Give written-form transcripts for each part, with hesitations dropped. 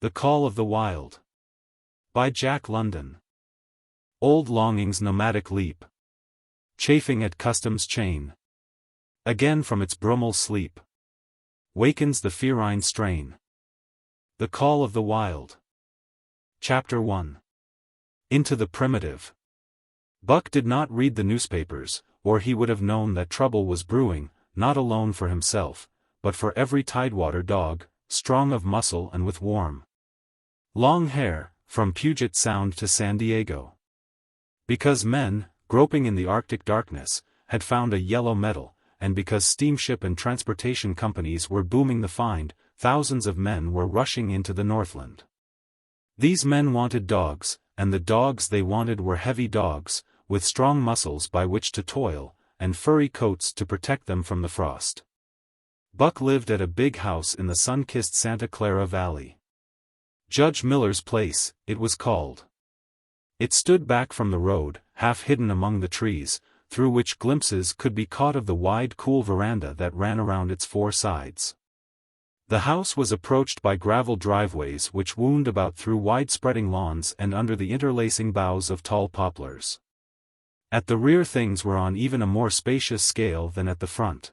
The Call of the Wild. By Jack London. Old longing's nomadic leap. Chafing at custom's chain. Again from its brumal sleep. Wakens the ferine strain. The Call of the Wild. Chapter 1. Into the Primitive. Buck did not read the newspapers, or he would have known that trouble was brewing, not alone for himself, but for every tidewater dog, strong of muscle and with warm long hair, from Puget Sound to San Diego. Because men, groping in the Arctic darkness, had found a yellow metal, and because steamship and transportation companies were booming the find, thousands of men were rushing into the Northland. These men wanted dogs, and the dogs they wanted were heavy dogs, with strong muscles by which to toil, and furry coats to protect them from the frost. Buck lived at a big house in the sun-kissed Santa Clara Valley. Judge Miller's Place, it was called. It stood back from the road, half hidden among the trees, through which glimpses could be caught of the wide cool veranda that ran around its four sides. The house was approached by gravel driveways which wound about through wide-spreading lawns and under the interlacing boughs of tall poplars. At the rear things were on even a more spacious scale than at the front.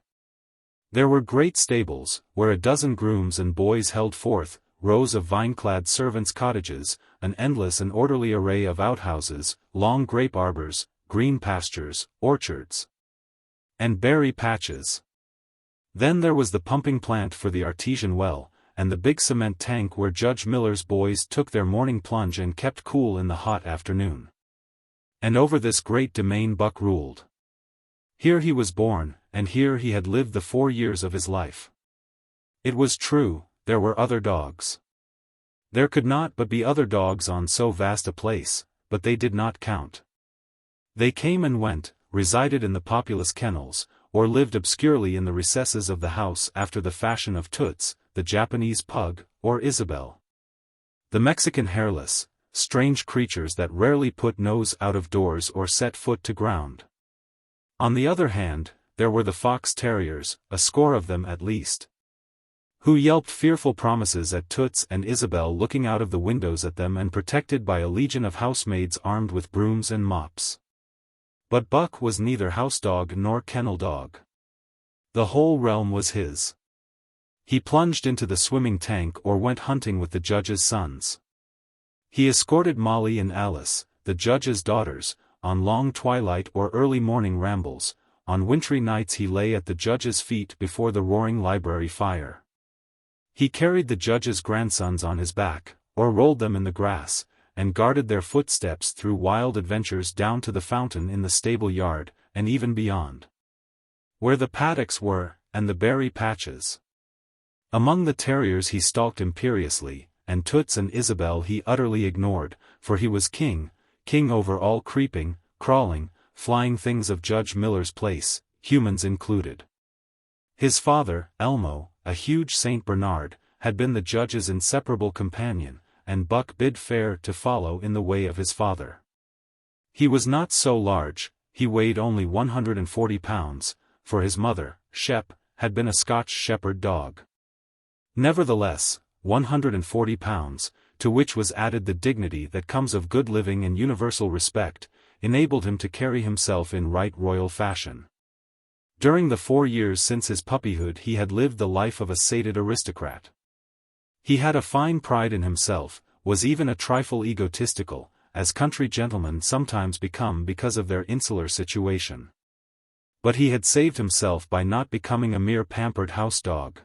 There were great stables, where a dozen grooms and boys held forth, rows of vine-clad servants' cottages, an endless and orderly array of outhouses, long grape arbors, green pastures, orchards, and berry patches. Then there was the pumping plant for the artesian well, and the big cement tank where Judge Miller's boys took their morning plunge and kept cool in the hot afternoon. And over this great domain Buck ruled. Here he was born, and here he had lived the 4 years of his life. It was true, there were other dogs. There could not but be other dogs on so vast a place, but they did not count. They came and went, resided in the populous kennels, or lived obscurely in the recesses of the house after the fashion of Toots, the Japanese pug, or Isabel. The Mexican hairless, strange creatures that rarely put nose out of doors or set foot to ground. On the other hand, there were the fox terriers, a score of them at least, who yelped fearful promises at Toots and Isabel looking out of the windows at them and protected by a legion of housemaids armed with brooms and mops. But Buck was neither house dog nor kennel dog. The whole realm was his. He plunged into the swimming tank or went hunting with the judge's sons. He escorted Molly and Alice, the judge's daughters, on long twilight or early morning rambles. On wintry nights he lay at the judge's feet before the roaring library fire. He carried the judge's grandsons on his back, or rolled them in the grass, and guarded their footsteps through wild adventures down to the fountain in the stable yard, and even beyond, where the paddocks were, and the berry patches. Among the terriers he stalked imperiously, and Toots and Isabel he utterly ignored, for he was king over all creeping, crawling, flying things of Judge Miller's Place, humans included. His father, Elmo, a huge Saint Bernard, had been the judge's inseparable companion, and Buck bid fair to follow in the way of his father. He was not so large, he weighed only 140 pounds, for his mother, Shep, had been a Scotch shepherd dog. Nevertheless, 140 pounds, to which was added the dignity that comes of good living and universal respect, enabled him to carry himself in right royal fashion. During the 4 years since his puppyhood he had lived the life of a sated aristocrat. He had a fine pride in himself, was even a trifle egotistical, as country gentlemen sometimes become because of their insular situation. But he had saved himself by not becoming a mere pampered house dog.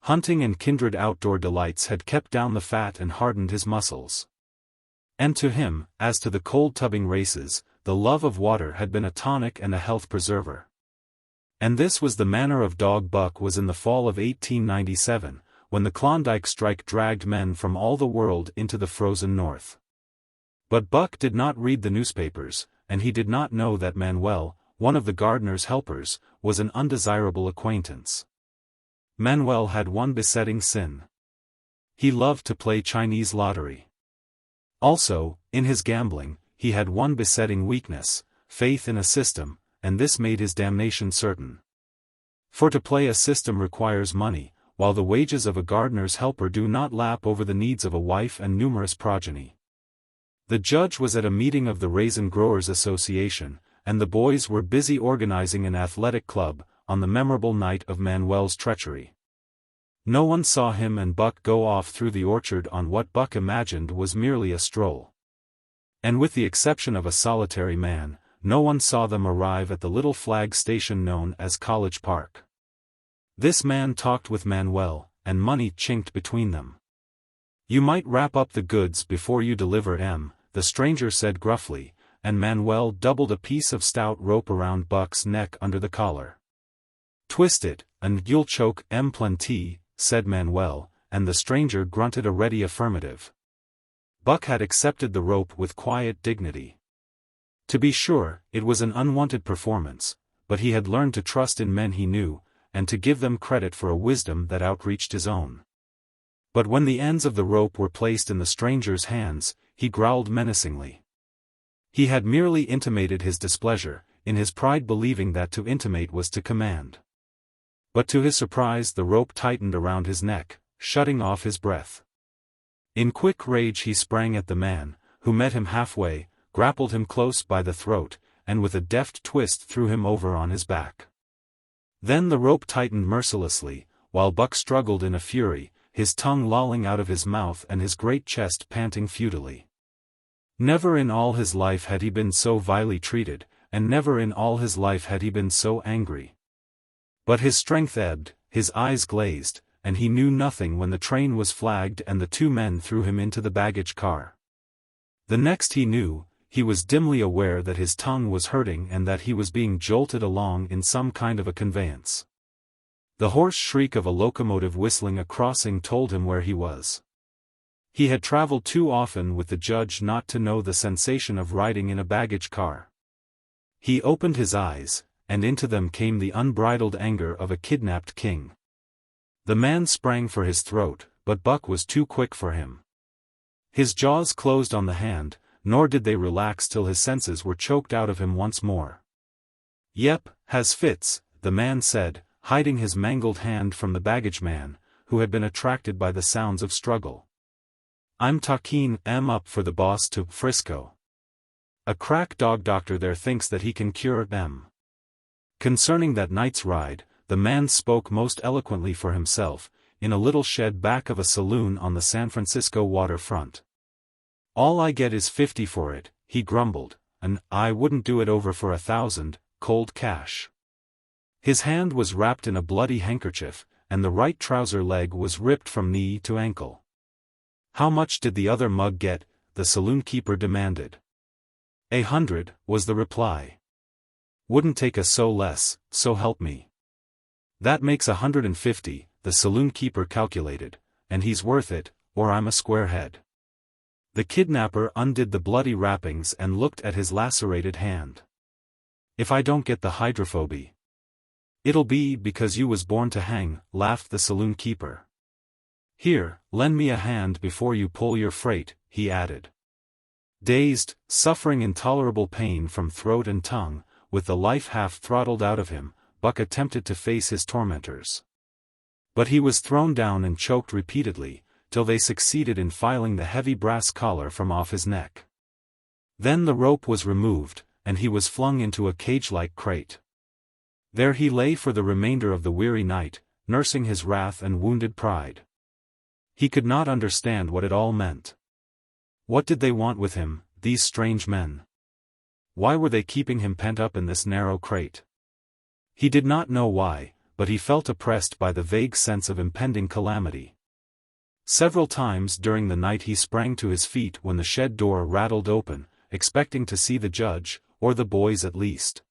Hunting and kindred outdoor delights had kept down the fat and hardened his muscles. And to him, as to the cold-tubbing races, the love of water had been a tonic and a health preserver. And this was the manner of dog Buck was in the fall of 1897, when the Klondike strike dragged men from all the world into the frozen north. But Buck did not read the newspapers, and he did not know that Manuel, one of the gardener's helpers, was an undesirable acquaintance. Manuel had one besetting sin. He loved to play Chinese lottery. Also, in his gambling, he had one besetting weakness, faith in a system, and this made his damnation certain. For to play a system requires money, while the wages of a gardener's helper do not lap over the needs of a wife and numerous progeny. The judge was at a meeting of the Raisin Growers Association, and the boys were busy organizing an athletic club, on the memorable night of Manuel's treachery. No one saw him and Buck go off through the orchard on what Buck imagined was merely a stroll. And with the exception of a solitary man, no one saw them arrive at the little flag station known as College Park. This man talked with Manuel, and money chinked between them. "You might wrap up the goods before you deliver 'em," the stranger said gruffly, and Manuel doubled a piece of stout rope around Buck's neck under the collar. "Twist it, and you'll choke 'em plenty," said Manuel, and the stranger grunted a ready affirmative. Buck had accepted the rope with quiet dignity. To be sure, it was an unwanted performance, but he had learned to trust in men he knew, and to give them credit for a wisdom that outreached his own. But when the ends of the rope were placed in the stranger's hands, he growled menacingly. He had merely intimated his displeasure, in his pride believing that to intimate was to command. But to his surprise the rope tightened around his neck, shutting off his breath. In quick rage he sprang at the man, who met him halfway, grappled him close by the throat, and with a deft twist threw him over on his back. Then the rope tightened mercilessly, while Buck struggled in a fury, his tongue lolling out of his mouth and his great chest panting futilely. Never in all his life had he been so vilely treated, and never in all his life had he been so angry. But his strength ebbed, his eyes glazed, and he knew nothing when the train was flagged and the two men threw him into the baggage car. The next he knew, he was dimly aware that his tongue was hurting and that he was being jolted along in some kind of a conveyance. The hoarse shriek of a locomotive whistling a crossing told him where he was. He had traveled too often with the judge not to know the sensation of riding in a baggage car. He opened his eyes, and into them came the unbridled anger of a kidnapped king. The man sprang for his throat, but Buck was too quick for him. His jaws closed on the hand, nor did they relax till his senses were choked out of him once more. "Yep, has fits," the man said, hiding his mangled hand from the baggage man, who had been attracted by the sounds of struggle. "I'm talking 'em up for the boss to Frisco. A crack dog doctor there thinks that he can cure them." Concerning that night's ride, the man spoke most eloquently for himself, in a little shed back of a saloon on the San Francisco waterfront. "All I get is 50 for it," he grumbled, "and I wouldn't do it over for 1,000, cold cash." His hand was wrapped in a bloody handkerchief, and the right trouser leg was ripped from knee to ankle. "How much did the other mug get?" the saloon keeper demanded. 100, was the reply. "Wouldn't take a so less, so help me." "That makes 150, the saloon keeper calculated, and he's worth it, or I'm a squarehead." The kidnapper undid the bloody wrappings and looked at his lacerated hand. "If I don't get the hydrophobia, it'll be because you was born to hang," laughed the saloon keeper. "Here, lend me a hand before you pull your freight," he added. Dazed, suffering intolerable pain from throat and tongue, with the life half throttled out of him, Buck attempted to face his tormentors. But he was thrown down and choked repeatedly, till they succeeded in filing the heavy brass collar from off his neck. Then the rope was removed, and he was flung into a cage-like crate. There he lay for the remainder of the weary night, nursing his wrath and wounded pride. He could not understand what it all meant. What did they want with him, these strange men? Why were they keeping him pent up in this narrow crate? He did not know why, but he felt oppressed by the vague sense of impending calamity. Several times during the night he sprang to his feet when the shed door rattled open, expecting to see the judge, or the boys at least.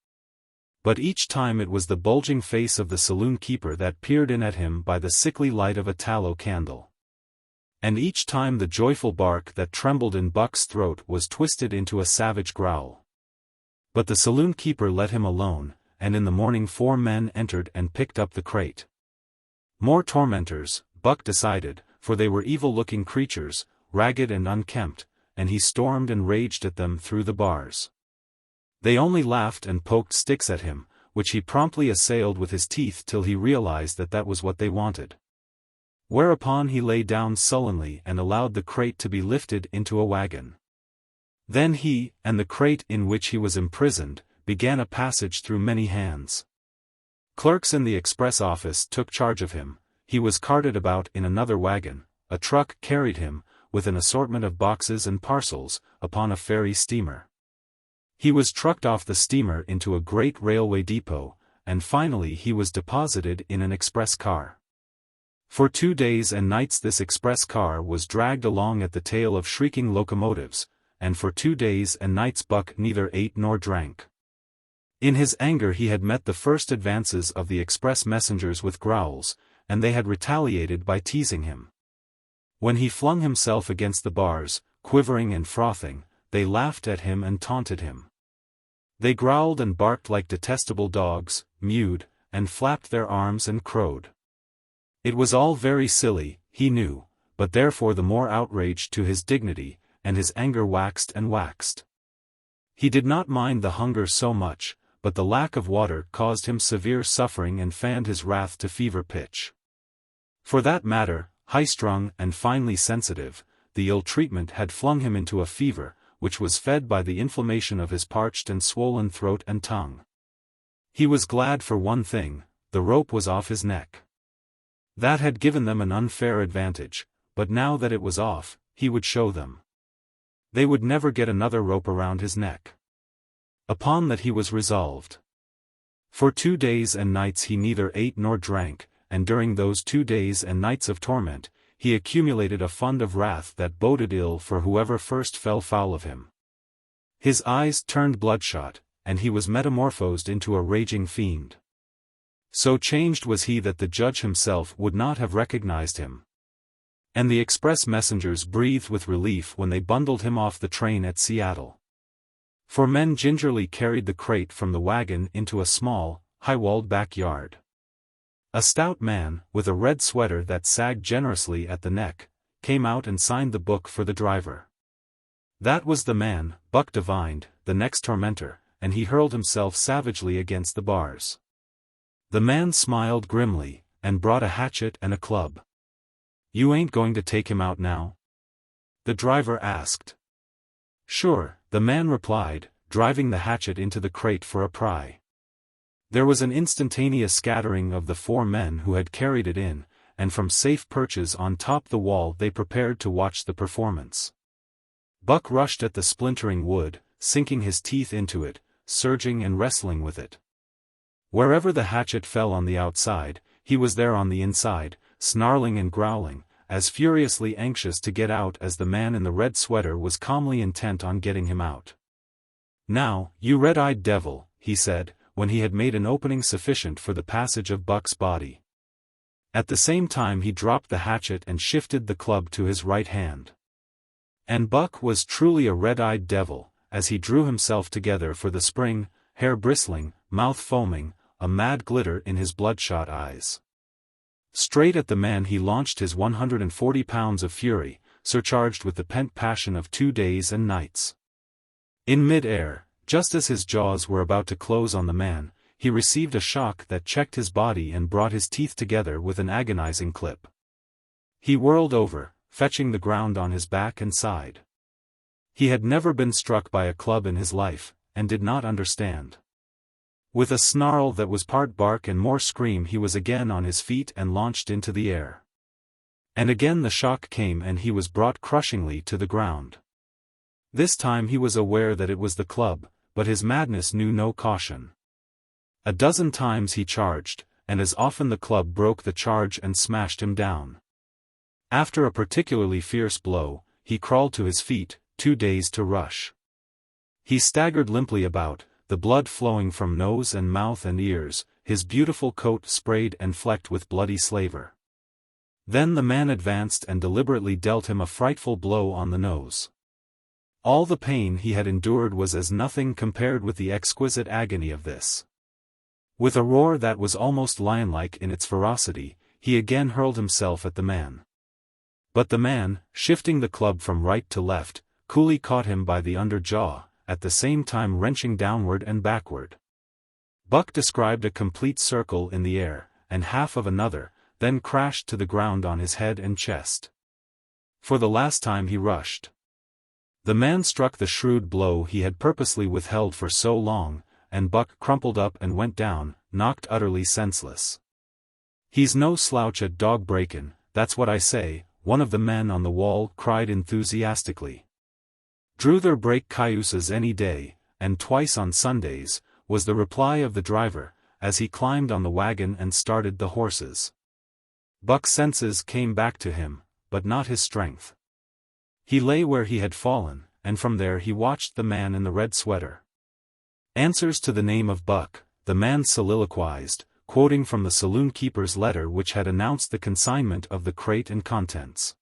But each time it was the bulging face of the saloon keeper that peered in at him by the sickly light of a tallow candle. And each time the joyful bark that trembled in Buck's throat was twisted into a savage growl. But the saloon keeper let him alone, and in the morning 4 men entered and picked up the crate. More tormentors, Buck decided, for they were evil-looking creatures, ragged and unkempt, and he stormed and raged at them through the bars. They only laughed and poked sticks at him, which he promptly assailed with his teeth till he realized that that was what they wanted. Whereupon he lay down sullenly and allowed the crate to be lifted into a wagon. Then he, and the crate in which he was imprisoned, began a passage through many hands. Clerks in the express office took charge of him. He was carted about in another wagon, a truck carried him, with an assortment of boxes and parcels, upon a ferry steamer. He was trucked off the steamer into a great railway depot, and finally he was deposited in an express car. For 2 days and nights this express car was dragged along at the tail of shrieking locomotives, and for 2 days and nights Buck neither ate nor drank. In his anger he had met the first advances of the express messengers with growls, and they had retaliated by teasing him. When he flung himself against the bars, quivering and frothing, they laughed at him and taunted him. They growled and barked like detestable dogs, mewed, and flapped their arms and crowed. It was all very silly, he knew, but therefore the more outrage to his dignity, and his anger waxed and waxed. He did not mind the hunger so much, but the lack of water caused him severe suffering and fanned his wrath to fever pitch. For that matter, high-strung and finely sensitive, the ill treatment had flung him into a fever, which was fed by the inflammation of his parched and swollen throat and tongue. He was glad for one thing: the rope was off his neck. That had given them an unfair advantage, but now that it was off, he would show them. They would never get another rope around his neck. Upon that he was resolved. For 2 days and nights he neither ate nor drank, and during those 2 days and nights of torment, he accumulated a fund of wrath that boded ill for whoever first fell foul of him. His eyes turned bloodshot, and he was metamorphosed into a raging fiend. So changed was he that the judge himself would not have recognized him. And the express messengers breathed with relief when they bundled him off the train at Seattle. 4 men gingerly carried the crate from the wagon into a small, high-walled backyard. A stout man, with a red sweater that sagged generously at the neck, came out and signed the book for the driver. That was the man, Buck divined, the next tormentor, and he hurled himself savagely against the bars. The man smiled grimly, and brought a hatchet and a club. "You ain't going to take him out now?" the driver asked. "Sure," the man replied, driving the hatchet into the crate for a pry. There was an instantaneous scattering of the 4 men who had carried it in, and from safe perches on top the wall they prepared to watch the performance. Buck rushed at the splintering wood, sinking his teeth into it, surging and wrestling with it. Wherever the hatchet fell on the outside, he was there on the inside, snarling and growling, as furiously anxious to get out as the man in the red sweater was calmly intent on getting him out. "Now, you red-eyed devil," he said, when he had made an opening sufficient for the passage of Buck's body. At the same time he dropped the hatchet and shifted the club to his right hand. And Buck was truly a red-eyed devil, as he drew himself together for the spring, hair bristling, mouth foaming, a mad glitter in his bloodshot eyes. Straight at the man he launched his 140 pounds of fury, surcharged with the pent passion of 2 days and nights. In mid-air, just as his jaws were about to close on the man, he received a shock that checked his body and brought his teeth together with an agonizing clip. He whirled over, fetching the ground on his back and side. He had never been struck by a club in his life, and did not understand. With a snarl that was part bark and more scream he was again on his feet and launched into the air. And again the shock came and he was brought crushingly to the ground. This time he was aware that it was the club, but his madness knew no caution. A dozen times he charged, and as often the club broke the charge and smashed him down. After a particularly fierce blow, he crawled to his feet, too dazed to rush. He staggered limply about, the blood flowing from nose and mouth and ears, his beautiful coat sprayed and flecked with bloody slaver. Then the man advanced and deliberately dealt him a frightful blow on the nose. All the pain he had endured was as nothing compared with the exquisite agony of this. With a roar that was almost lion-like in its ferocity, he again hurled himself at the man. But the man, shifting the club from right to left, coolly caught him by the under jaw, at the same time wrenching downward and backward. Buck described a complete circle in the air, and half of another, then crashed to the ground on his head and chest. For the last time he rushed. The man struck the shrewd blow he had purposely withheld for so long, and Buck crumpled up and went down, knocked utterly senseless. "He's no slouch at dog breakin', that's what I say," one of the men on the wall cried enthusiastically. "Druther break cayuses any day, and twice on Sundays," was the reply of the driver, as he climbed on the wagon and started the horses. Buck's senses came back to him, but not his strength. He lay where he had fallen, and from there he watched the man in the red sweater. "Answers to the name of Buck," the man soliloquized, quoting from the saloon keeper's letter which had announced the consignment of the crate and contents.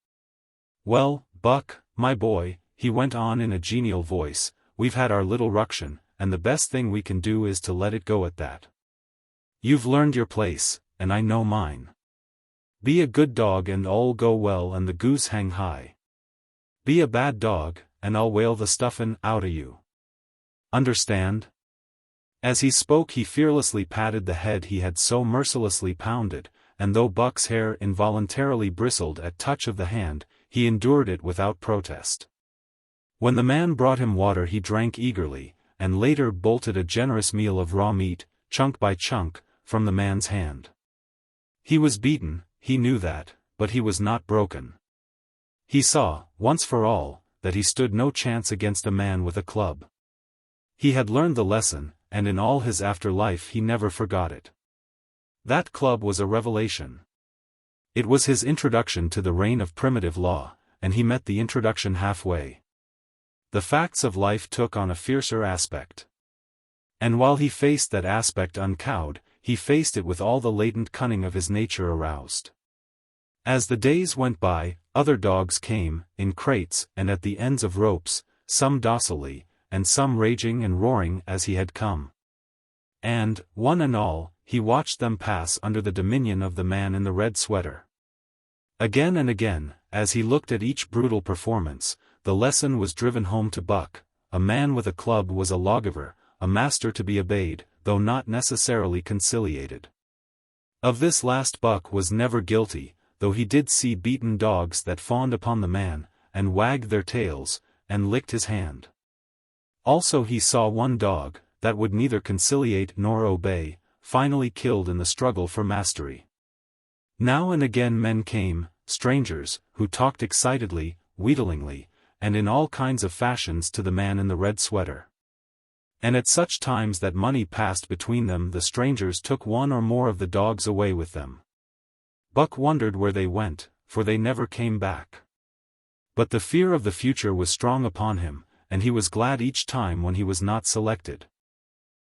"Well, Buck, my boy," he went on in a genial voice, "we've had our little ruction, and the best thing we can do is to let it go at that. You've learned your place, and I know mine. Be a good dog and all'll go well and the goose hang high. Be a bad dog, and I'll whale the stuffin' out o' you. Understand?" As he spoke he fearlessly patted the head he had so mercilessly pounded, and though Buck's hair involuntarily bristled at touch of the hand, he endured it without protest. When the man brought him water he drank eagerly, and later bolted a generous meal of raw meat, chunk by chunk, from the man's hand. He was beaten, he knew that, but he was not broken. He saw, once for all, that he stood no chance against a man with a club. He had learned the lesson, and in all his after-life he never forgot it. That club was a revelation. It was his introduction to the reign of primitive law, and he met the introduction halfway. The facts of life took on a fiercer aspect. And while he faced that aspect uncowed, he faced it with all the latent cunning of his nature aroused. As the days went by, other dogs came, in crates and at the ends of ropes, some docilely, and some raging and roaring as he had come. And, one and all, he watched them pass under the dominion of the man in the red sweater. Again and again, as he looked at each brutal performance, the lesson was driven home to Buck: a man with a club was a lawgiver, a master to be obeyed, though not necessarily conciliated. Of this last Buck was never guilty, though he did see beaten dogs that fawned upon the man, and wagged their tails, and licked his hand. Also he saw one dog, that would neither conciliate nor obey, finally killed in the struggle for mastery. Now and again men came, strangers, who talked excitedly, wheedlingly, and in all kinds of fashions to the man in the red sweater. And at such times that money passed between them the strangers took one or more of the dogs away with them. Buck wondered where they went, for they never came back. But the fear of the future was strong upon him, and he was glad each time when he was not selected.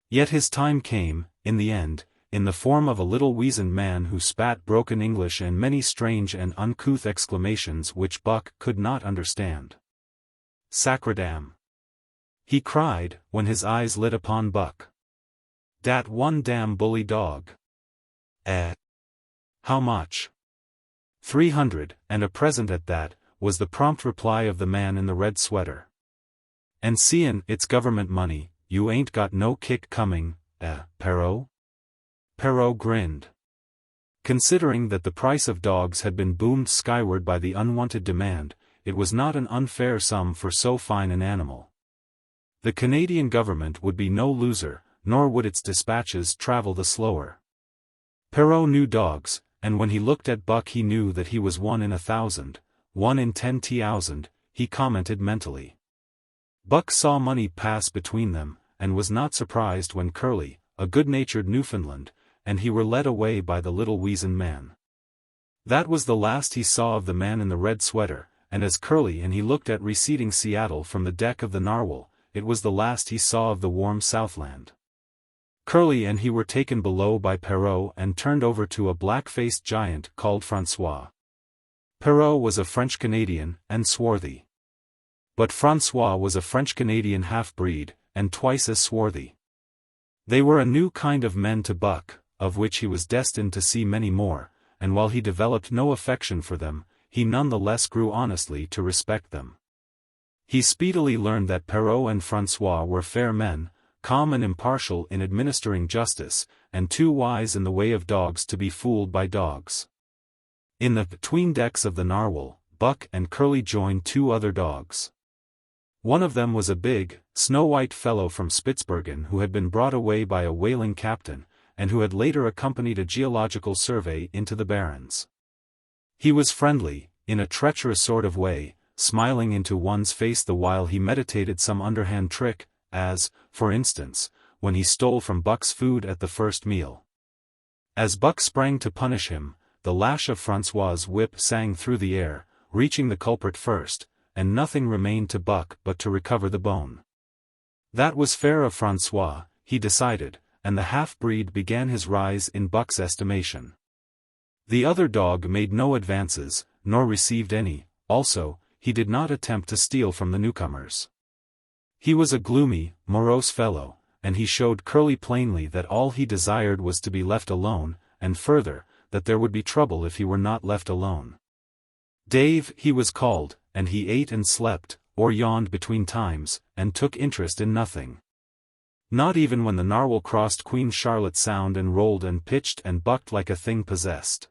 Yet his time came, in the end, in the form of a little weazened man who spat broken English and many strange and uncouth exclamations which Buck could not understand. "Sacredam!" he cried, when his eyes lit upon Buck. "Dat one damn bully dog." How much?" 300, and a present at that," was the prompt reply of the man in the red sweater. "And seein' it's government money, you ain't got no kick coming, Perrault?" Perrault grinned. Considering that the price of dogs had been boomed skyward by the unwanted demand, it was not an unfair sum for so fine an animal. The Canadian government would be no loser, nor would its dispatches travel the slower. Perrault knew dogs, and when he looked at Buck he knew that he was 1 in 1,000, 1 in 10,000, he commented mentally. Buck saw money pass between them, and was not surprised when Curly, a good-natured Newfoundland, and he were led away by the little weazened man. That was the last he saw of the man in the red sweater, and as Curly and he looked at receding Seattle from the deck of the Narwhal, it was the last he saw of the warm Southland. Curly and he were taken below by Perrault and turned over to a black-faced giant called Francois. Perrault was a French-Canadian, and swarthy. But Francois was a French-Canadian half-breed, and twice as swarthy. They were a new kind of men to Buck, of which he was destined to see many more, and while he developed no affection for them, he none the less grew honestly to respect them. He speedily learned that Perrault and Francois were fair men, calm and impartial in administering justice, and too wise in the way of dogs to be fooled by dogs. In the between decks of the narwhal, Buck and Curly joined two other dogs. One of them was a big, snow-white fellow from Spitzbergen who had been brought away by a whaling captain, and who had later accompanied a geological survey into the Barrens. He was friendly, in a treacherous sort of way, smiling into one's face the while he meditated some underhand trick, as, for instance, when he stole from Buck's food at the first meal. As Buck sprang to punish him, the lash of Francois's whip sang through the air, reaching the culprit first, and nothing remained to Buck but to recover the bone. That was fair of Francois, he decided, and the half-breed began his rise in Buck's estimation. The other dog made no advances, nor received any. Also, he did not attempt to steal from the newcomers. He was a gloomy, morose fellow, and he showed Curly plainly that all he desired was to be left alone, and further, that there would be trouble if he were not left alone. Dave, he was called, and he ate and slept, or yawned between times, and took interest in nothing. Not even when the narwhal crossed Queen Charlotte Sound and rolled and pitched and bucked like a thing possessed.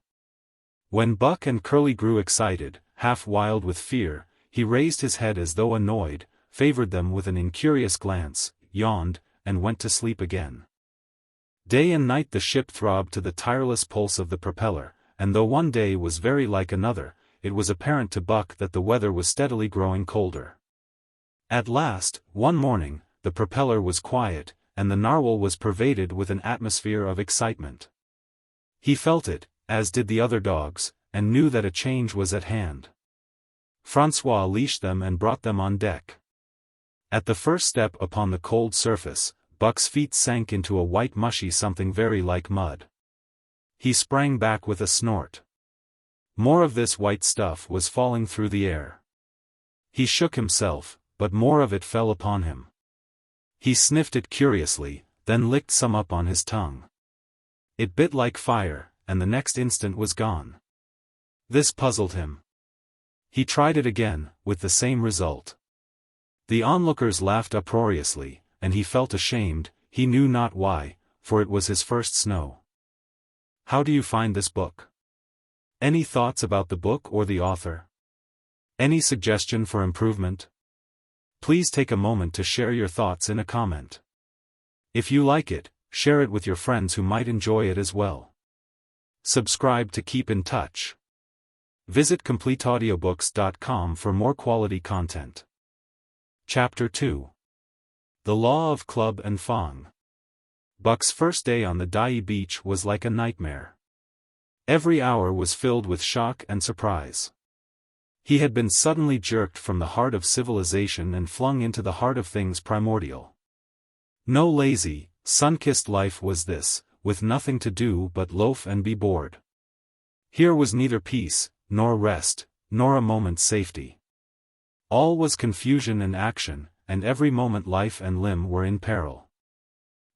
When Buck and Curly grew excited, half wild with fear, he raised his head as though annoyed, favored them with an incurious glance, yawned, and went to sleep again. Day and night the ship throbbed to the tireless pulse of the propeller, and though one day was very like another, it was apparent to Buck that the weather was steadily growing colder. At last, one morning, the propeller was quiet, and the narwhal was pervaded with an atmosphere of excitement. He felt it, as did the other dogs, and knew that a change was at hand. Francois leashed them and brought them on deck. At the first step upon the cold surface, Buck's feet sank into a white mushy something very like mud. He sprang back with a snort. More of this white stuff was falling through the air. He shook himself, but more of it fell upon him. He sniffed it curiously, then licked some up on his tongue. It bit like fire, and the next instant was gone. This puzzled him. He tried it again, with the same result. The onlookers laughed uproariously, and he felt ashamed, he knew not why, for it was his first snow. How do you find this book? Any thoughts about the book or the author? Any suggestion for improvement? Please take a moment to share your thoughts in a comment. If you like it, share it with your friends who might enjoy it as well. Subscribe to keep in touch. Visit CompleteAudiobooks.com for more quality content. Chapter 2. The Law of Club and Fang. Buck's first day on the Dai beach was like a nightmare. Every hour was filled with shock and surprise. He had been suddenly jerked from the heart of civilization and flung into the heart of things primordial. No lazy, sun-kissed life was this, with nothing to do but loaf and be bored. Here was neither peace, nor rest, nor a moment's safety. All was confusion and action, and every moment life and limb were in peril.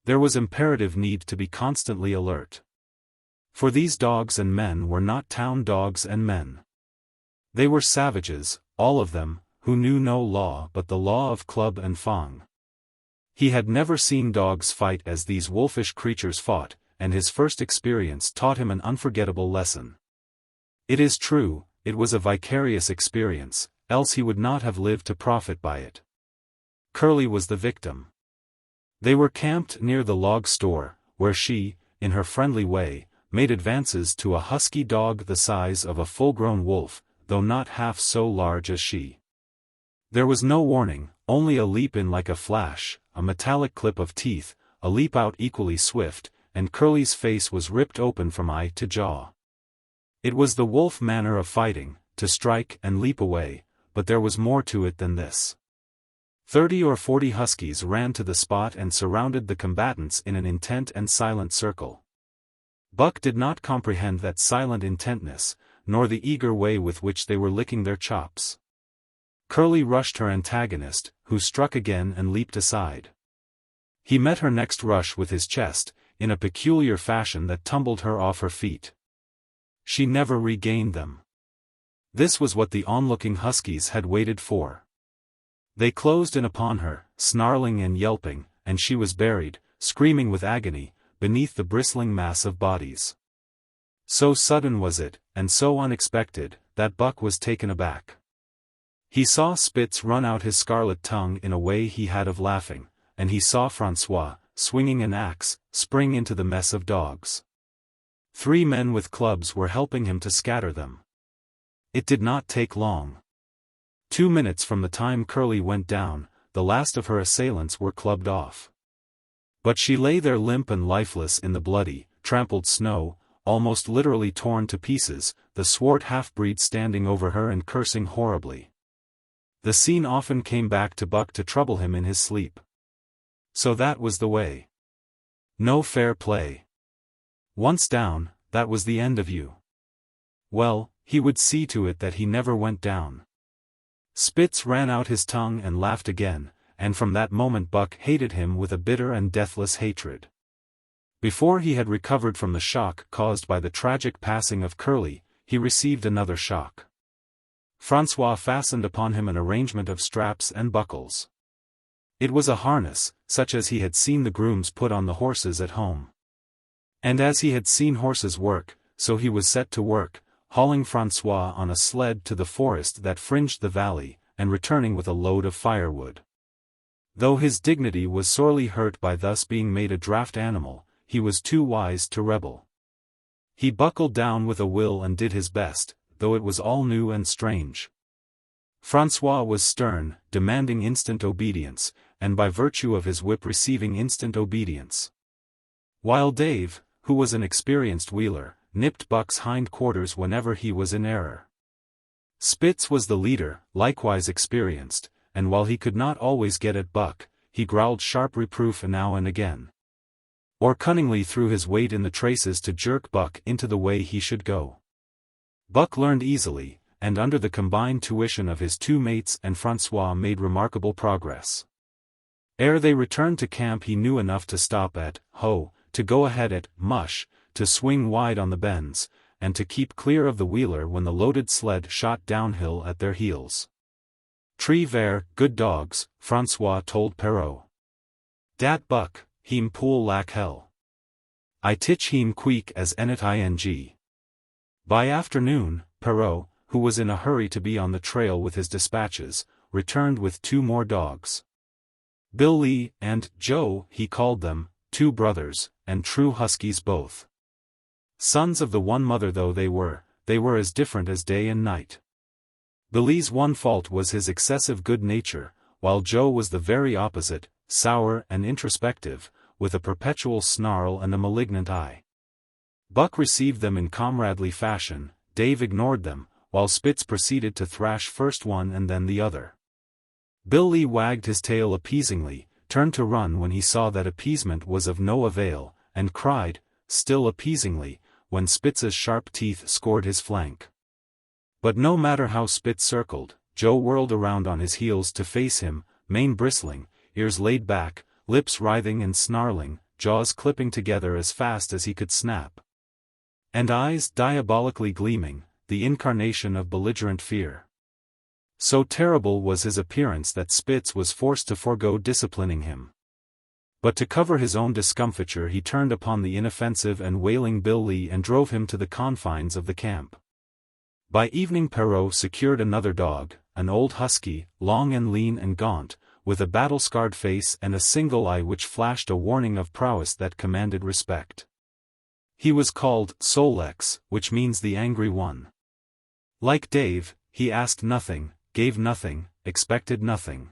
There was imperative need to be constantly alert. For these dogs and men were not town dogs and men. They were savages, all of them, who knew no law but the law of club and fang. He had never seen dogs fight as these wolfish creatures fought, and his first experience taught him an unforgettable lesson. It is true, it was a vicarious experience, else he would not have lived to profit by it. Curly was the victim. They were camped near the log store, where she, in her friendly way, made advances to a husky dog the size of a full-grown wolf, though not half so large as she. There was no warning, only a leap in like a flash, a metallic clip of teeth, a leap out equally swift, and Curly's face was ripped open from eye to jaw. It was the wolf manner of fighting, to strike and leap away, but there was more to it than this. 30 or 40 huskies ran to the spot and surrounded the combatants in an intent and silent circle. Buck did not comprehend that silent intentness, nor the eager way with which they were licking their chops. Curly rushed her antagonist, who struck again and leaped aside. He met her next rush with his chest, in a peculiar fashion that tumbled her off her feet. She never regained them. This was what the onlooking huskies had waited for. They closed in upon her, snarling and yelping, and she was buried, screaming with agony, beneath the bristling mass of bodies. So sudden was it, and so unexpected, that Buck was taken aback. He saw Spitz run out his scarlet tongue in a way he had of laughing, and he saw Francois, swinging an axe, spring into the mess of dogs. 3 men with clubs were helping him to scatter them. It did not take long. 2 minutes from the time Curly went down, the last of her assailants were clubbed off. But she lay there limp and lifeless in the bloody, trampled snow, almost literally torn to pieces, the swart half-breed standing over her and cursing horribly. The scene often came back to Buck to trouble him in his sleep. So that was the way. No fair play. Once down, that was the end of you. Well, he would see to it that he never went down. Spitz ran out his tongue and laughed again, and from that moment Buck hated him with a bitter and deathless hatred. Before he had recovered from the shock caused by the tragic passing of Curly, he received another shock. Francois fastened upon him an arrangement of straps and buckles. It was a harness, such as he had seen the grooms put on the horses at home. And as he had seen horses work, so he was set to work, hauling Francois on a sled to the forest that fringed the valley, and returning with a load of firewood. Though his dignity was sorely hurt by thus being made a draft animal, he was too wise to rebel. He buckled down with a will and did his best, though it was all new and strange. Francois was stern, demanding instant obedience, and by virtue of his whip receiving instant obedience. While Dave, who was an experienced wheeler, nipped Buck's hind quarters whenever he was in error. Spitz was the leader, likewise experienced, and while he could not always get at Buck, he growled sharp reproof now and again. Or cunningly threw his weight in the traces to jerk Buck into the way he should go. Buck learned easily, and under the combined tuition of his 2 mates and Francois made remarkable progress. Ere they returned to camp he knew enough to stop at Ho, to go ahead at Mush, to swing wide on the bends, and to keep clear of the wheeler when the loaded sled shot downhill at their heels. "Tree ver, good dogs," Francois told Perrault. "Dat Buck, heem pool lack hell. I tich heem queek as enet ing." By afternoon, Perrault, who was in a hurry to be on the trail with his dispatches, returned with 2 more dogs. Billy and Joe, he called them, 2 brothers, and true huskies both. Sons of the one mother though they were as different as day and night. Billy's one fault was his excessive good nature, while Joe was the very opposite, sour and introspective, with a perpetual snarl and a malignant eye. Buck received them in comradely fashion, Dave ignored them, while Spitz proceeded to thrash first one and then the other. Billy wagged his tail appeasingly, turned to run when he saw that appeasement was of no avail, and cried, still appeasingly, when Spitz's sharp teeth scored his flank. But no matter how Spitz circled, Joe whirled around on his heels to face him, mane bristling, ears laid back, lips writhing and snarling, jaws clipping together as fast as he could snap. And eyes diabolically gleaming, the incarnation of belligerent fear. So terrible was his appearance that Spitz was forced to forego disciplining him. But to cover his own discomfiture he turned upon the inoffensive and wailing Billy and drove him to the confines of the camp. By evening Perrault secured another dog, an old husky, long and lean and gaunt, with a battle-scarred face and a single eye which flashed a warning of prowess that commanded respect. He was called Solex, which means the angry one. Like Dave, he asked nothing, gave nothing, expected nothing.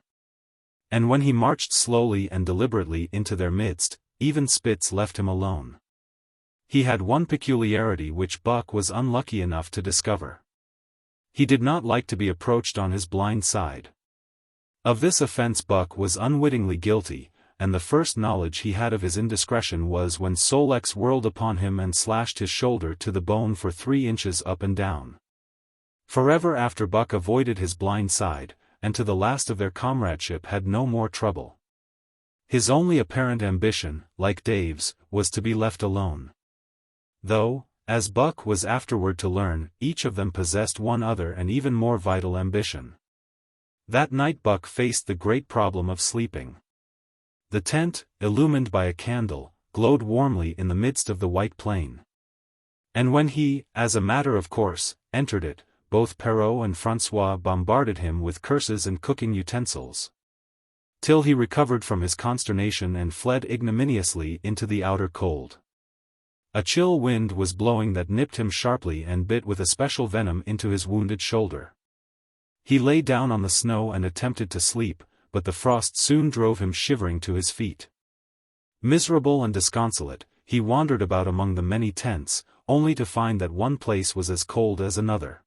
And when he marched slowly and deliberately into their midst, even Spitz left him alone. He had one peculiarity which Buck was unlucky enough to discover. He did not like to be approached on his blind side. Of this offense Buck was unwittingly guilty, and the first knowledge he had of his indiscretion was when Solex whirled upon him and slashed his shoulder to the bone for 3 inches up and down. Forever after Buck avoided his blind side, and to the last of their comradeship had no more trouble. His only apparent ambition, like Dave's, was to be left alone. Though, as Buck was afterward to learn, each of them possessed one other and even more vital ambition. That night Buck faced the great problem of sleeping. The tent, illumined by a candle, glowed warmly in the midst of the white plain. And when he, as a matter of course, entered it, both Perrault and Francois bombarded him with curses and cooking utensils. Till he recovered from his consternation and fled ignominiously into the outer cold. A chill wind was blowing that nipped him sharply and bit with a special venom into his wounded shoulder. He lay down on the snow and attempted to sleep, but the frost soon drove him shivering to his feet. Miserable and disconsolate, he wandered about among the many tents, only to find that one place was as cold as another.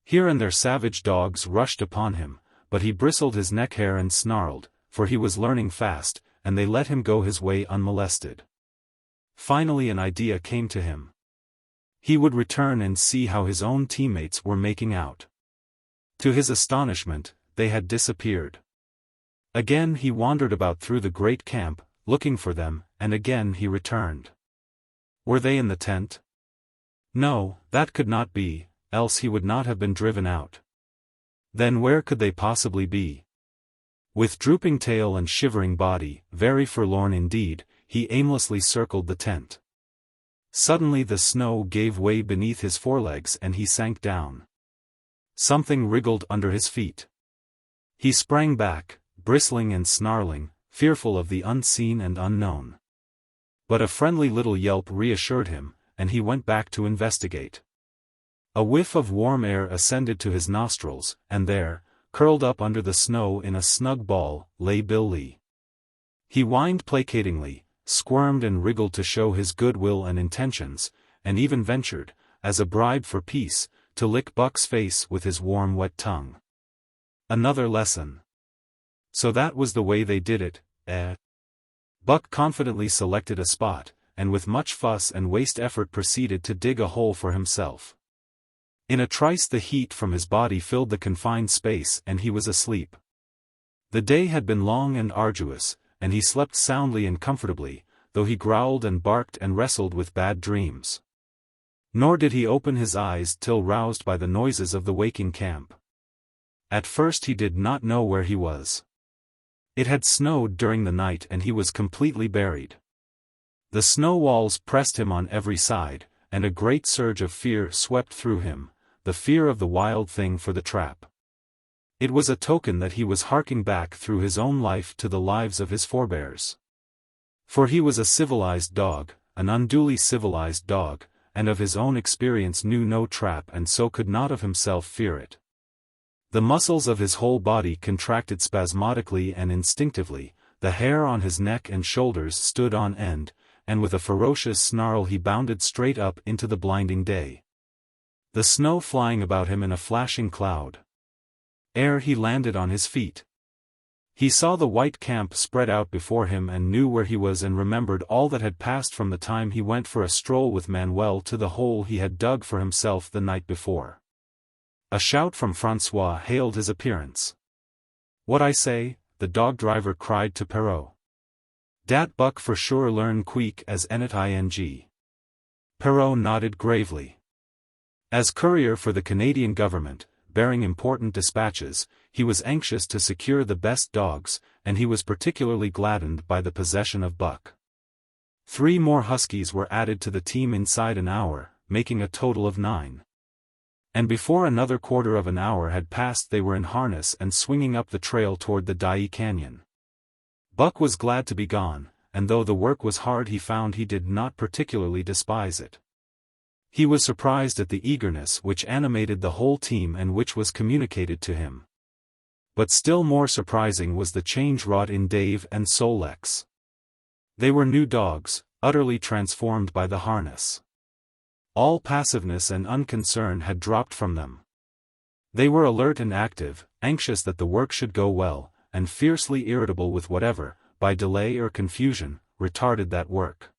Here and there savage dogs rushed upon him, but he bristled his neck hair and snarled, for he was learning fast, and they let him go his way unmolested. Finally an idea came to him. He would return and see how his own teammates were making out. To his astonishment, they had disappeared. Again he wandered about through the great camp, looking for them, and again he returned. Were they in the tent? No, that could not be, else he would not have been driven out. Then where could they possibly be? With drooping tail and shivering body, very forlorn indeed, he aimlessly circled the tent. Suddenly the snow gave way beneath his forelegs and he sank down. Something wriggled under his feet. He sprang back, bristling and snarling, fearful of the unseen and unknown. But a friendly little yelp reassured him, and he went back to investigate. A whiff of warm air ascended to his nostrils, and there, curled up under the snow in a snug ball, lay Bill Lee. He whined placatingly, squirmed and wriggled to show his good will and intentions, and even ventured, as a bribe for peace, to lick Buck's face with his warm wet tongue. Another lesson. So that was the way they did it, eh? Buck confidently selected a spot, and with much fuss and waste effort proceeded to dig a hole for himself. In a trice the heat from his body filled the confined space and he was asleep. The day had been long and arduous, and he slept soundly and comfortably, though he growled and barked and wrestled with bad dreams. Nor did he open his eyes till roused by the noises of the waking camp. At first he did not know where he was. It had snowed during the night and he was completely buried. The snow walls pressed him on every side, and a great surge of fear swept through him, the fear of the wild thing for the trap. It was a token that he was harking back through his own life to the lives of his forebears. For he was a civilized dog, an unduly civilized dog, and of his own experience knew no trap and so could not of himself fear it. The muscles of his whole body contracted spasmodically and instinctively, the hair on his neck and shoulders stood on end, and with a ferocious snarl he bounded straight up into the blinding day. The snow flying about him in a flashing cloud. Ere he landed on his feet, he saw the white camp spread out before him and knew where he was and remembered all that had passed from the time he went for a stroll with Manuel to the hole he had dug for himself the night before. A shout from Francois hailed his appearance. "What I say?" the dog driver cried to Perrault. "Dat Buck for sure learn queek as enet ing." Perrault nodded gravely. As courier for the Canadian government, bearing important dispatches, he was anxious to secure the best dogs, and he was particularly gladdened by the possession of Buck. 3 more huskies were added to the team inside an hour, making a total of 9. And before another quarter of an hour had passed they were in harness and swinging up the trail toward the Dye Canyon. Buck was glad to be gone, and though the work was hard he found he did not particularly despise it. He was surprised at the eagerness which animated the whole team and which was communicated to him. But still more surprising was the change wrought in Dave and Sol-leks. They were new dogs, utterly transformed by the harness. All passiveness and unconcern had dropped from them. They were alert and active, anxious that the work should go well, and fiercely irritable with whatever, by delay or confusion, retarded that work.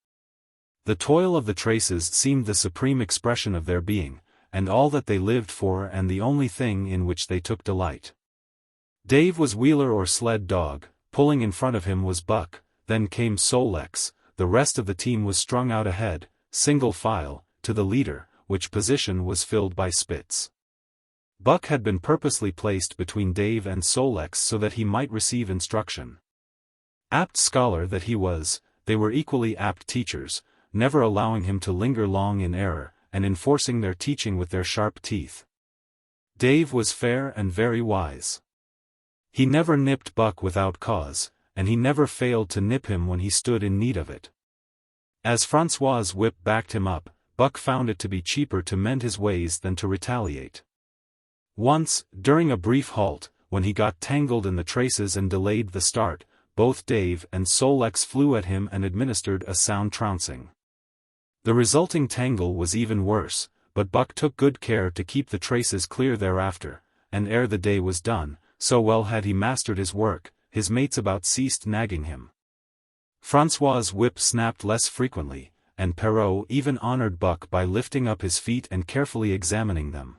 The toil of the traces seemed the supreme expression of their being, and all that they lived for and the only thing in which they took delight. Dave was wheeler or sled dog, pulling in front of him was Buck, then came Sol-leks, the rest of the team was strung out ahead, single file, to the leader, which position was filled by Spitz. Buck had been purposely placed between Dave and Sol-leks so that he might receive instruction. Apt scholar that he was, they were equally apt teachers, never allowing him to linger long in error, and enforcing their teaching with their sharp teeth. Dave was fair and very wise. He never nipped Buck without cause, and he never failed to nip him when he stood in need of it. As Francois's whip backed him up, Buck found it to be cheaper to mend his ways than to retaliate. Once, during a brief halt, when he got tangled in the traces and delayed the start, both Dave and Solex flew at him and administered a sound trouncing. The resulting tangle was even worse, but Buck took good care to keep the traces clear thereafter, and ere the day was done, so well had he mastered his work, his mates about ceased nagging him. Francois's whip snapped less frequently, and Perrault even honored Buck by lifting up his feet and carefully examining them.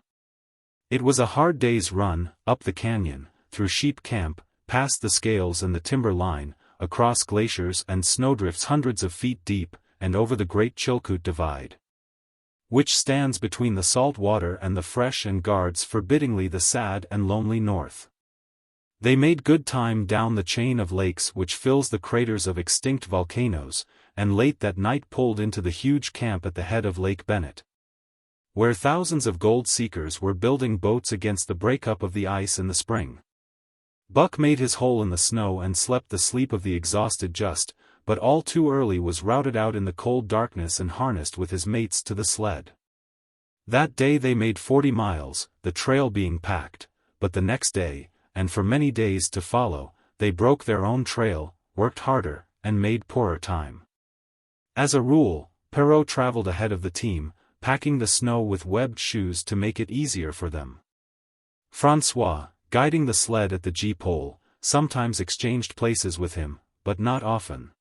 It was a hard day's run, up the canyon, through Sheep Camp, past the scales and the timber line, across glaciers and snowdrifts hundreds of feet deep, and over the Great Chilkoot Divide, which stands between the salt water and the fresh and guards forbiddingly the sad and lonely north. They made good time down the chain of lakes which fills the craters of extinct volcanoes, and late that night pulled into the huge camp at the head of Lake Bennett, where thousands of gold seekers were building boats against the breakup of the ice in the spring. Buck made his hole in the snow and slept the sleep of the exhausted just, but all too early was routed out in the cold darkness and harnessed with his mates to the sled. That day they made 40 miles, the trail being packed, but the next day, and for many days to follow, they broke their own trail, worked harder, and made poorer time. As a rule, Perrault traveled ahead of the team, packing the snow with webbed shoes to make it easier for them. Francois, guiding the sled at the G-pole, sometimes exchanged places with him, but not often.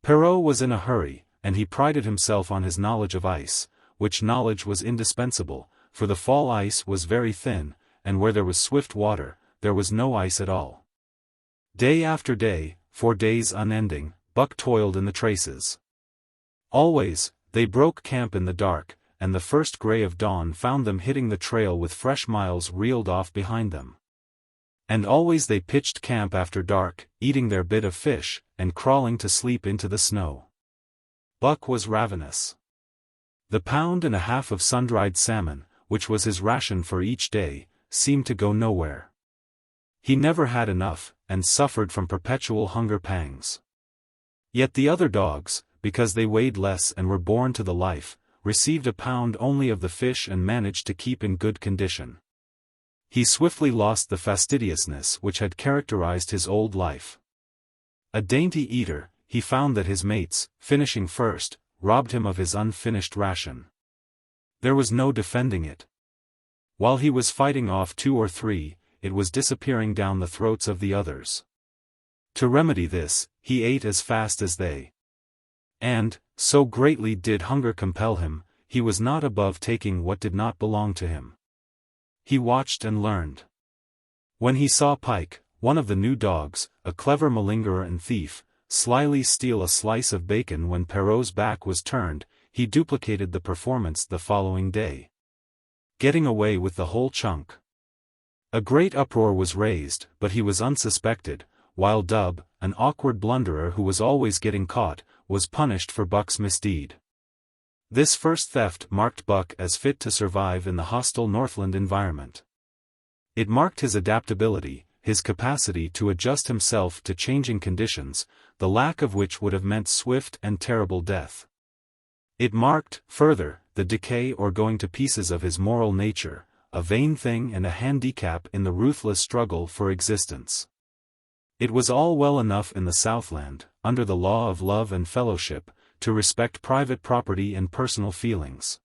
Perrault was in a hurry, and he prided himself on his knowledge of ice, which knowledge was indispensable, for the fall ice was very thin, and where there was swift water, there was no ice at all. Day after day, for days unending, Buck toiled in the traces. Always, they broke camp in the dark, and the first gray of dawn found them hitting the trail with fresh miles reeled off behind them. And always they pitched camp after dark, eating their bit of fish, and crawling to sleep into the snow. Buck was ravenous. The pound and a half of sun-dried salmon, which was his ration for each day, seemed to go nowhere. He never had enough, and suffered from perpetual hunger pangs. Yet the other dogs, because they weighed less and were born to the life, received a pound only of the fish and managed to keep in good condition. He swiftly lost the fastidiousness which had characterized his old life. A dainty eater, he found that his mates, finishing first, robbed him of his unfinished ration. There was no defending it. While he was fighting off 2 or 3, it was disappearing down the throats of the others. To remedy this, he ate as fast as they. And, so greatly did hunger compel him, he was not above taking what did not belong to him. He watched and learned. When he saw Pike, one of the new dogs, a clever malingerer and thief, slyly steal a slice of bacon when Perrault's back was turned, he duplicated the performance the following day, getting away with the whole chunk. A great uproar was raised, but he was unsuspected, while Dub, an awkward blunderer who was always getting caught, was punished for Buck's misdeed. This first theft marked Buck as fit to survive in the hostile Northland environment. It marked his adaptability, his capacity to adjust himself to changing conditions, the lack of which would have meant swift and terrible death. It marked, further, the decay or going to pieces of his moral nature, a vain thing and a handicap in the ruthless struggle for existence. It was all well enough in the Southland, under the law of love and fellowship, to respect private property and personal feelings.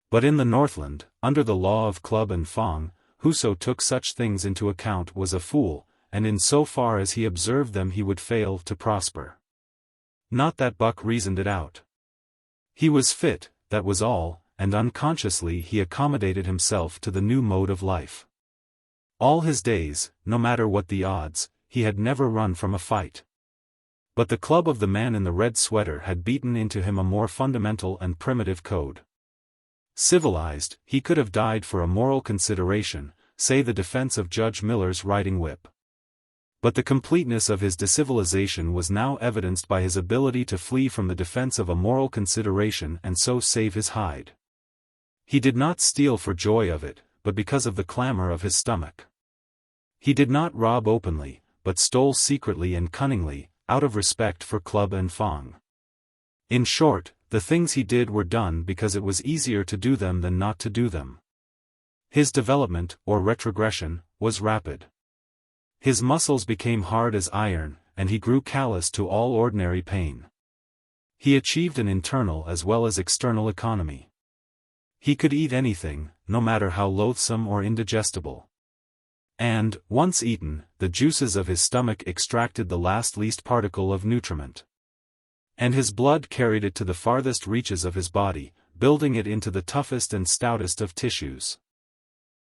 But in the Northland, under the law of club and Fang, whoso took such things into account was a fool, and in so far as he observed them he would fail to prosper. Not that Buck reasoned it out. He was fit, that was all, and unconsciously he accommodated himself to the new mode of life. All his days, no matter what the odds, he had never run from a fight. But the club of the man in the red sweater had beaten into him a more fundamental and primitive code. Civilized, he could have died for a moral consideration, say the defense of Judge Miller's riding whip. But the completeness of his decivilization was now evidenced by his ability to flee from the defense of a moral consideration and so save his hide. He did not steal for joy of it, but because of the clamor of his stomach. He did not rob openly, but stole secretly and cunningly, out of respect for Club and Fang. In short, the things he did were done because it was easier to do them than not to do them. His development, or retrogression, was rapid. His muscles became hard as iron, and he grew callous to all ordinary pain. He achieved an internal as well as external economy. He could eat anything, no matter how loathsome or indigestible. And, once eaten, the juices of his stomach extracted the least particle of nutriment. And his blood carried it to the farthest reaches of his body, building it into the toughest and stoutest of tissues.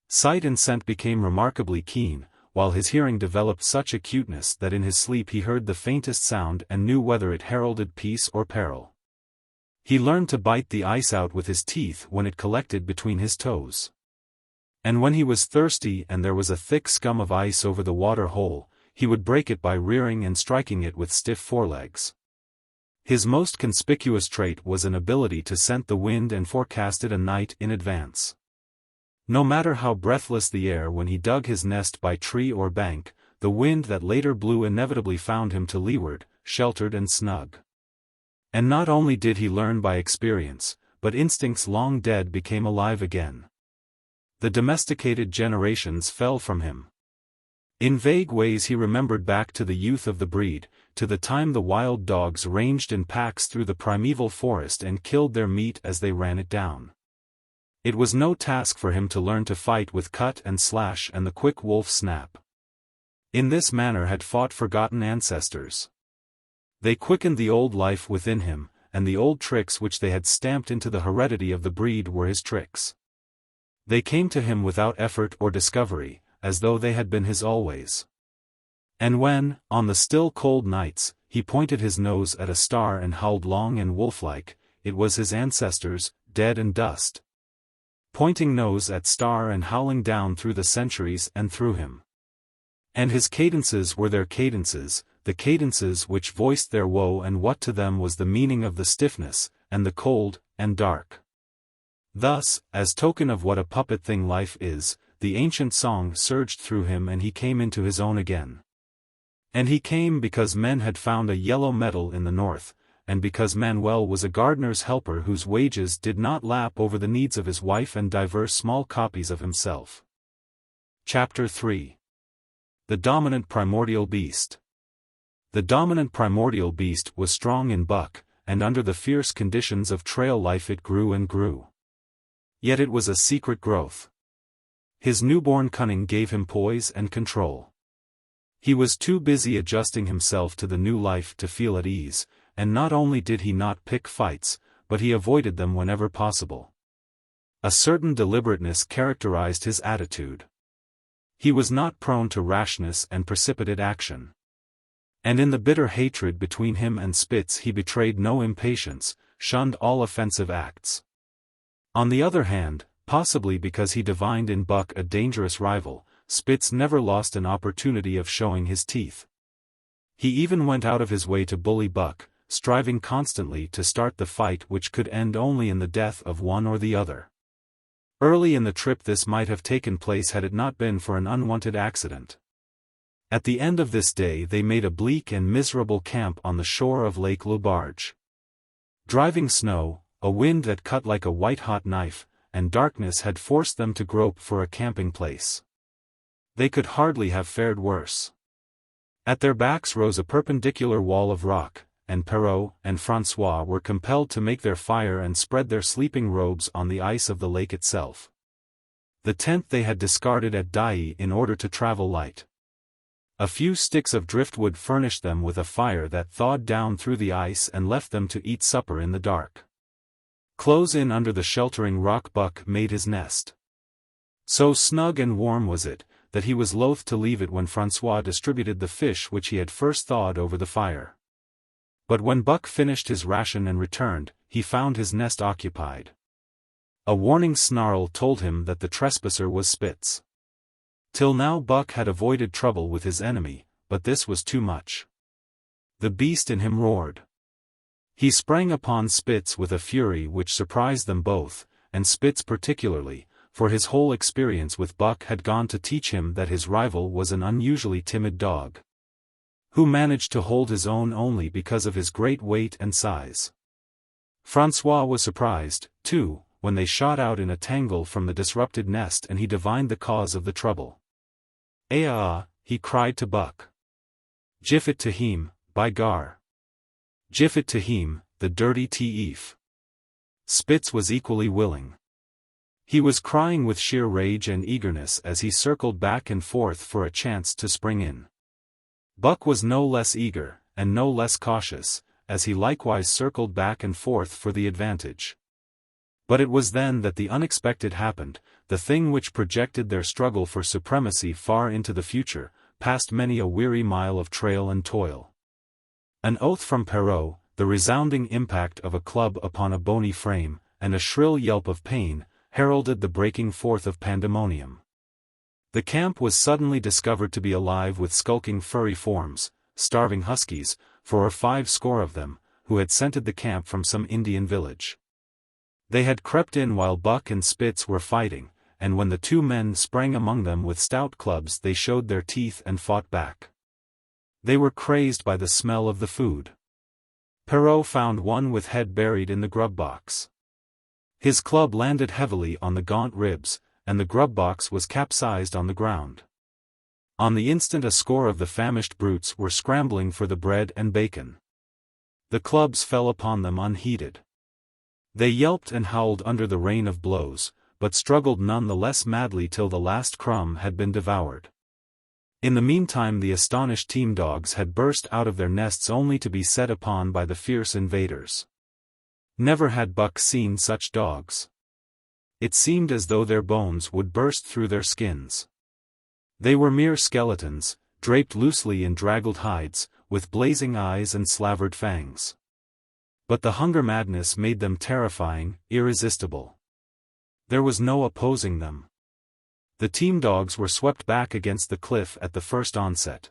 Sight and scent became remarkably keen, while his hearing developed such acuteness that in his sleep he heard the faintest sound and knew whether it heralded peace or peril. He learned to bite the ice out with his teeth when it collected between his toes. And when he was thirsty and there was a thick scum of ice over the water hole, he would break it by rearing and striking it with stiff forelegs. His most conspicuous trait was an ability to scent the wind and forecast it a night in advance. No matter how breathless the air when he dug his nest by tree or bank, the wind that later blew inevitably found him to leeward, sheltered and snug. And not only did he learn by experience, but instincts long dead became alive again. The domesticated generations fell from him. In vague ways he remembered back to the youth of the breed, to the time the wild dogs ranged in packs through the primeval forest and killed their meat as they ran it down. It was no task for him to learn to fight with cut and slash and the quick wolf snap. In this manner had fought forgotten ancestors. They quickened the old life within him, and the old tricks which they had stamped into the heredity of the breed were his tricks. They came to him without effort or discovery, as though they had been his always. And when, on the still cold nights, he pointed his nose at a star and howled long and wolf-like, it was his ancestors, dead and dust, pointing nose at star and howling down through the centuries and through him. And his cadences were their cadences, the cadences which voiced their woe and what to them was the meaning of the stiffness, and the cold, and dark. Thus, as token of what a puppet thing life is, the ancient song surged through him and he came into his own again. And he came because men had found a yellow metal in the north, and because Manuel was a gardener's helper whose wages did not lap over the needs of his wife and diverse small copies of himself. Chapter 3. The Dominant Primordial Beast. The dominant primordial beast was strong in buck, and under the fierce conditions of trail life it grew and grew. Yet it was a secret growth. His newborn cunning gave him poise and control. He was too busy adjusting himself to the new life to feel at ease, and not only did he not pick fights, but he avoided them whenever possible. A certain deliberateness characterized his attitude. He was not prone to rashness and precipitate action. And in the bitter hatred between him and Spitz he betrayed no impatience, shunned all offensive acts. On the other hand, possibly because he divined in Buck a dangerous rival, Spitz never lost an opportunity of showing his teeth. He even went out of his way to bully Buck, striving constantly to start the fight which could end only in the death of one or the other. Early in the trip this might have taken place had it not been for an unwanted accident. At the end of this day they made a bleak and miserable camp on the shore of Lake Lubarge. Driving snow, a wind that cut like a white-hot knife, and darkness had forced them to grope for a camping place. They could hardly have fared worse. At their backs rose a perpendicular wall of rock, and Perrault and Francois were compelled to make their fire and spread their sleeping robes on the ice of the lake itself. The tent they had discarded at Dai in order to travel light. A few sticks of driftwood furnished them with a fire that thawed down through the ice and left them to eat supper in the dark. Close in under the sheltering rock Buck made his nest. So snug and warm was it, that he was loath to leave it when Francois distributed the fish which he had first thawed over the fire. But when Buck finished his ration and returned, he found his nest occupied. A warning snarl told him that the trespasser was Spitz. Till now Buck had avoided trouble with his enemy, but this was too much. The beast in him roared. He sprang upon Spitz with a fury which surprised them both, and Spitz particularly, for his whole experience with Buck had gone to teach him that his rival was an unusually timid dog, who managed to hold his own only because of his great weight and size. Francois was surprised, too, when they shot out in a tangle from the disrupted nest and he divined the cause of the trouble. He cried to Buck. "Jiff it to him, by gar. Jiff it to him, the dirty thief." Spitz was equally willing. He was crying with sheer rage and eagerness as he circled back and forth for a chance to spring in. Buck was no less eager, and no less cautious, as he likewise circled back and forth for the advantage. But it was then that the unexpected happened, the thing which projected their struggle for supremacy far into the future, past many a weary mile of trail and toil. An oath from Perrault, the resounding impact of a club upon a bony frame, and a shrill yelp of pain, heralded the breaking forth of pandemonium. The camp was suddenly discovered to be alive with skulking furry forms, starving huskies, 4 or 5 score of them, who had scented the camp from some Indian village. They had crept in while Buck and Spitz were fighting, and when the 2 men sprang among them with stout clubs they showed their teeth and fought back. They were crazed by the smell of the food. Perrault found one with head buried in the grub box. His club landed heavily on the gaunt ribs, and the grub box was capsized on the ground. On the instant a score of the famished brutes were scrambling for the bread and bacon. The clubs fell upon them unheeded. They yelped and howled under the rain of blows, but struggled none the less madly till the last crumb had been devoured. In the meantime the astonished team dogs had burst out of their nests only to be set upon by the fierce invaders. Never had Buck seen such dogs. It seemed as though their bones would burst through their skins. They were mere skeletons, draped loosely in draggled hides, with blazing eyes and slavered fangs. But the hunger madness made them terrifying, irresistible. There was no opposing them. The team dogs were swept back against the cliff at the first onset.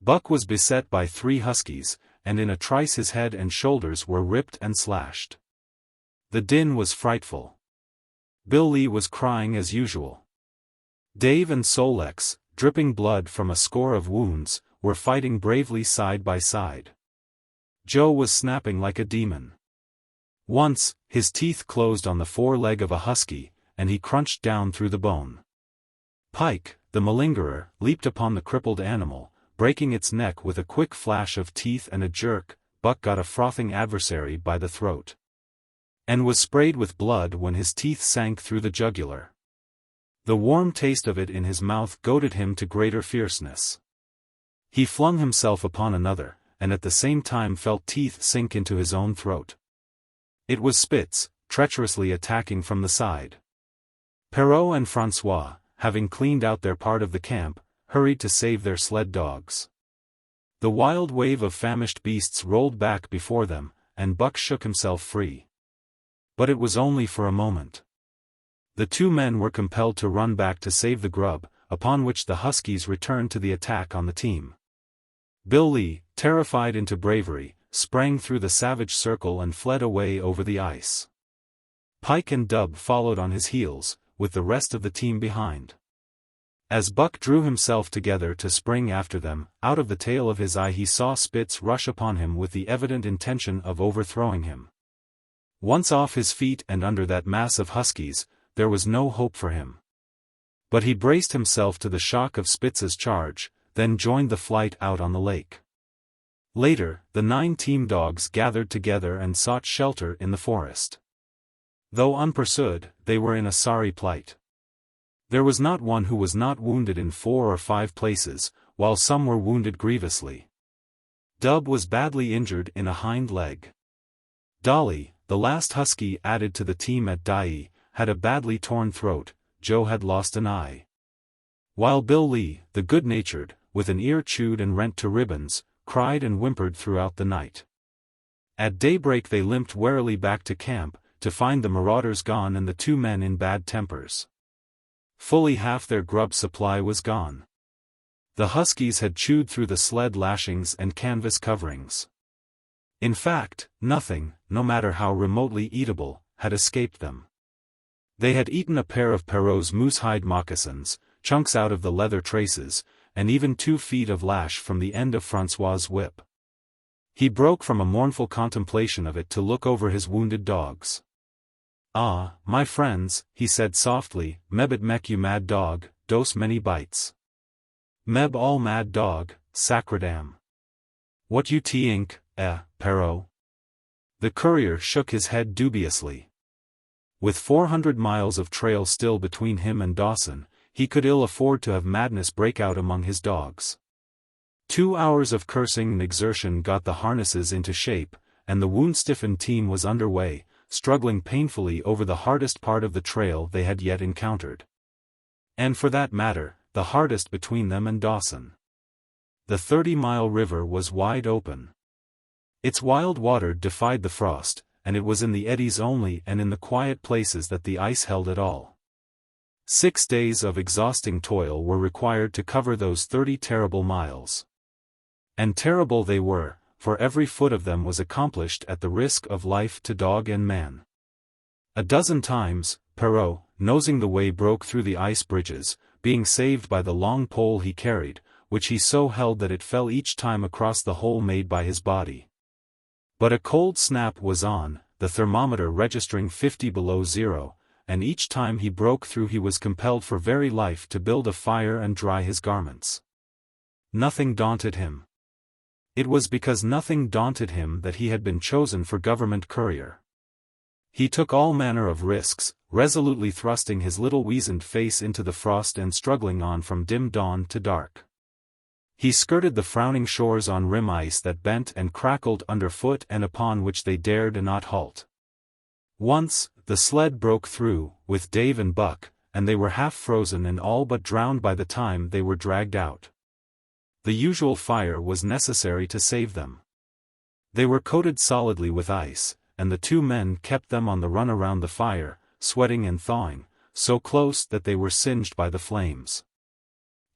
Buck was beset by 3 huskies, and in a trice his head and shoulders were ripped and slashed. The din was frightful. Bill Lee was crying as usual. Dave and Solex, dripping blood from a score of wounds, were fighting bravely side by side. Joe was snapping like a demon. Once, his teeth closed on the foreleg of a husky, and he crunched down through the bone. Pike, the malingerer, leaped upon the crippled animal, breaking its neck with a quick flash of teeth and a jerk. Buck got a frothing adversary by the throat, and was sprayed with blood when his teeth sank through the jugular. The warm taste of it in his mouth goaded him to greater fierceness. He flung himself upon another, and at the same time felt teeth sink into his own throat. It was Spitz, treacherously attacking from the side. Perrault and Francois, having cleaned out their part of the camp, hurried to save their sled dogs. The wild wave of famished beasts rolled back before them, and Buck shook himself free. But it was only for a moment. The 2 men were compelled to run back to save the grub, upon which the huskies returned to the attack on the team. Bill Lee, terrified into bravery, sprang through the savage circle and fled away over the ice. Pike and Dub followed on his heels, with the rest of the team behind. As Buck drew himself together to spring after them, out of the tail of his eye he saw Spitz rush upon him with the evident intention of overthrowing him. Once off his feet and under that mass of huskies, there was no hope for him. But he braced himself to the shock of Spitz's charge, then joined the flight out on the lake. Later, the 9 team dogs gathered together and sought shelter in the forest. Though unpursued, they were in a sorry plight. There was not one who was not wounded in 4 or 5 places, while some were wounded grievously. Dub was badly injured in a hind leg. Dolly, the last husky added to the team at Dai, had a badly torn throat. Joe had lost an eye. While Bill Lee, the good-natured, with an ear chewed and rent to ribbons, cried and whimpered throughout the night. At daybreak they limped warily back to camp, to find the marauders gone and the 2 men in bad tempers. Fully half their grub supply was gone. The huskies had chewed through the sled lashings and canvas coverings. In fact, nothing, no matter how remotely eatable, had escaped them. They had eaten a pair of Perrault's moose-hide moccasins, chunks out of the leather traces, and even 2 feet of lash from the end of Francois's whip. He broke from a mournful contemplation of it to look over his wounded dogs. "Ah, my friends," he said softly, "mebit mek you mad dog, dos many bites. Meb all mad dog, sacredam. What you t'ink, Perrault?" The courier shook his head dubiously. With 400 miles of trail still between him and Dawson, he could ill afford to have madness break out among his dogs. 2 hours of cursing and exertion got the harnesses into shape, and the wound-stiffened team was underway, struggling painfully over the hardest part of the trail they had yet encountered. And for that matter, the hardest between them and Dawson. The 30-mile river was wide open. Its wild water defied the frost, and it was in the eddies only and in the quiet places that the ice held at all. 6 days of exhausting toil were required to cover those 30 terrible miles. And terrible they were, for every foot of them was accomplished at the risk of life to dog and man. A dozen times, Perrault, nosing the way, broke through the ice bridges, being saved by the long pole he carried, which he so held that it fell each time across the hole made by his body. But a cold snap was on, the thermometer registering 50 below zero, and each time he broke through he was compelled for very life to build a fire and dry his garments. Nothing daunted him. It was because nothing daunted him that he had been chosen for government courier. He took all manner of risks, resolutely thrusting his little weazened face into the frost and struggling on from dim dawn to dark. He skirted the frowning shores on rim ice that bent and crackled underfoot and upon which they dared not halt. Once, the sled broke through, with Dave and Buck, and they were half frozen and all but drowned by the time they were dragged out. The usual fire was necessary to save them. They were coated solidly with ice, and the 2 men kept them on the run around the fire, sweating and thawing, so close that they were singed by the flames.